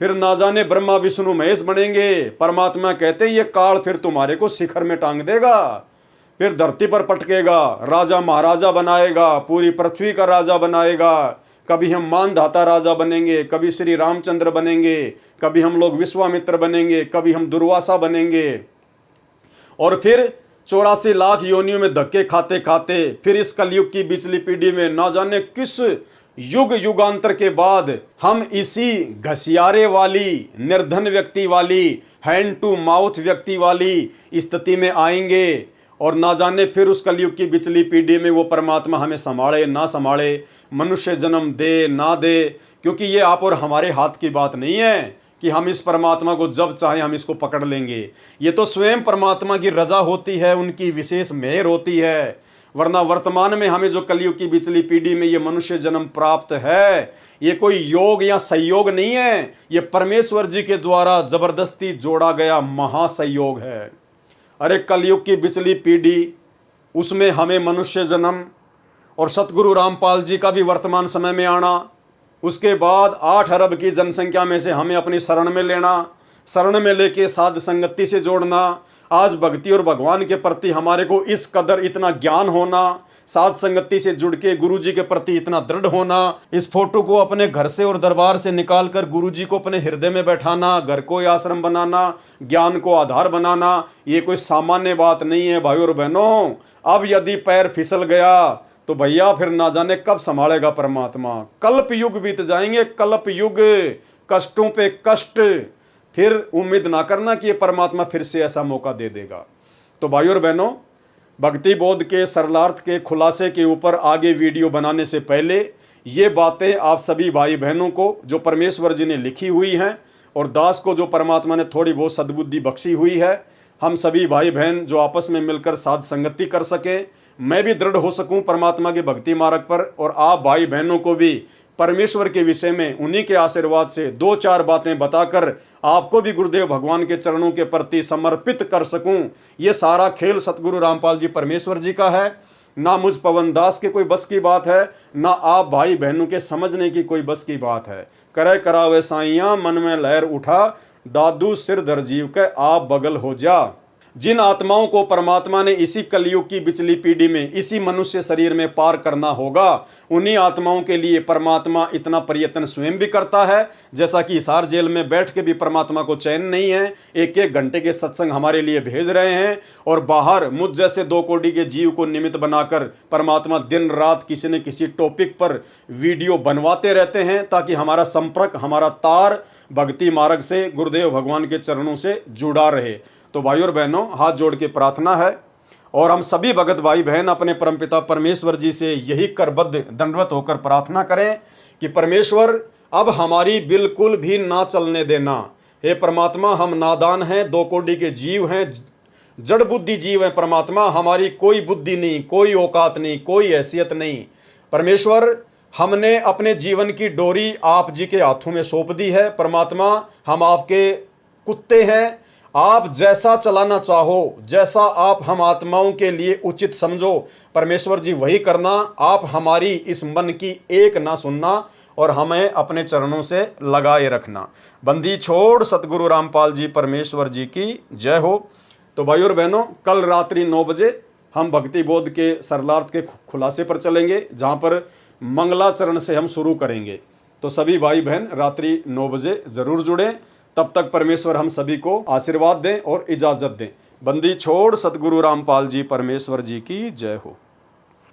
फिर ना जाने ब्रह्मा विष्णु महेश बनेंगे। परमात्मा कहते हैं ये काल फिर तुम्हारे को शिखर में टांग देगा, फिर धरती पर पटकेगा, राजा महाराजा बनाएगा, पूरी पृथ्वी का राजा बनाएगा। कभी हम मानधाता राजा बनेंगे, कभी श्री रामचंद्र बनेंगे, कभी हम लोग विश्वामित्र बनेंगे, कभी हम दुर्वासा बनेंगे, और फिर 84 लाख योनियों में धक्के खाते खाते फिर इस कलयुग की बिचली पीढ़ी में ना जाने किस युग युगांतर के बाद हम इसी घसियारे वाली, निर्धन व्यक्ति वाली, हैंड टू माउथ व्यक्ति वाली स्थिति में आएंगे, और ना जाने फिर उस कलयुग की बिचली पीढ़ी में वो परमात्मा हमें संभाले ना संभाले, मनुष्य जन्म दे ना दे, क्योंकि ये आप और हमारे हाथ की बात नहीं है कि हम इस परमात्मा को जब चाहे हम इसको पकड़ लेंगे। ये तो स्वयं परमात्मा की रजा होती है, उनकी विशेष मेहर होती है। वरना वर्तमान में हमें जो कलयुग की बिचली पीढ़ी में ये मनुष्य जन्म प्राप्त है, ये कोई योग या संयोग नहीं है, ये परमेश्वर जी के द्वारा जबरदस्ती जोड़ा गया महासंयोग है। अरे कलयुग की बिचली पीढ़ी, उसमें हमें मनुष्य जन्म और सतगुरु रामपाल जी का भी वर्तमान समय में आना, उसके बाद 8 अरब की जनसंख्या में से हमें अपनी शरण में लेना, शरण में लेके साध संगति से जोड़ना। आज भक्ति और भगवान के प्रति हमारे को इस कदर इतना ज्ञान होना, साध संगति से जुड़ के गुरु जी के प्रति इतना दृढ़ होना, इस फोटो को अपने घर से और दरबार से निकाल कर गुरु जी को अपने हृदय में बैठाना, घर को आश्रम बनाना, ज्ञान को आधार बनाना, ये कोई सामान्य बात नहीं है भाइयों और बहनों। अब यदि पैर फिसल गया तो भैया फिर ना जाने कब संभालेगा परमात्मा। कल्प युग बीत जाएंगे, कल्प युग, कष्टों पे कष्ट, फिर उम्मीद ना करना कि ये परमात्मा फिर से ऐसा मौका दे देगा। तो भाइयों और बहनों, भक्ति बोध के सरलार्थ के खुलासे के ऊपर आगे वीडियो बनाने से पहले ये बातें आप सभी भाई बहनों को जो परमेश्वर जी ने लिखी हुई हैं, और दास को जो परमात्मा ने थोड़ी बहुत सद्बुद्धि बख्शी हुई है, हम सभी भाई बहन जो आपस में मिलकर साध संगति कर सके, मैं भी दृढ़ हो सकूं परमात्मा के भक्ति मार्ग पर, और आप भाई बहनों को भी परमेश्वर के विषय में उन्हीं के आशीर्वाद से 2-4 बातें बताकर आपको भी गुरुदेव भगवान के चरणों के प्रति समर्पित कर सकूं। ये सारा खेल सतगुरु रामपाल जी परमेश्वर जी का है, ना मुझ पवन दास के कोई बस की बात है, ना आप भाई बहनों के समझने की कोई बस की बात है। करे करावे साइयां मन में लहर उठा, दादू सिर धर जीव के आप बगल हो जा। जिन आत्माओं को परमात्मा ने इसी कलयुग की बिचली पीढ़ी में इसी मनुष्य शरीर में पार करना होगा, उन्हीं आत्माओं के लिए परमात्मा इतना प्रयत्न स्वयं भी करता है। जैसा कि हिसार जेल में बैठ के भी परमात्मा को चैन नहीं है, 1-1 घंटे के सत्संग हमारे लिए भेज रहे हैं, और बाहर मुझ जैसे 2 कोटि के जीव को निमित्त बनाकर परमात्मा दिन रात किसी न किसी टॉपिक पर वीडियो बनवाते रहते हैं, ताकि हमारा संपर्क, हमारा तार भक्ति मार्ग से गुरुदेव भगवान के चरणों से जुड़ा रहे। तो भाइयों और बहनों, हाथ जोड़ के प्रार्थना है, और हम सभी भगत भाई बहन अपने परमपिता परमेश्वर जी से यही करबद्ध दंडवत होकर प्रार्थना करें कि परमेश्वर अब हमारी बिल्कुल भी ना चलने देना। हे परमात्मा, हम नादान हैं, 2 कोटि के जीव हैं, जड़ बुद्धि जीव हैं परमात्मा, हमारी कोई बुद्धि नहीं, कोई औकात नहीं, कोई हैसियत नहीं। परमेश्वर, हमने अपने जीवन की डोरी आप जी के हाथों में सौंप दी है। परमात्मा, हम आपके कुत्ते हैं, आप जैसा चलाना चाहो, जैसा आप हम आत्माओं के लिए उचित समझो परमेश्वर जी वही करना। आप हमारी इस मन की एक ना सुनना, और हमें अपने चरणों से लगाए रखना। बंदी छोड़ सतगुरु रामपाल जी परमेश्वर जी की जय हो। तो भाइयों और बहनों, कल रात्रि 9 बजे हम भक्ति बोध के सरलार्थ के खुलासे पर चलेंगे, जहाँ पर मंगलाचरण से हम शुरू करेंगे। तो सभी भाई बहन रात्रि 9 बजे जरूर जुड़ें। तब तक परमेश्वर हम सभी को आशीर्वाद दें और इजाज़त दें। बंदी छोड़ सतगुरु रामपाल जी परमेश्वर जी की जय हो।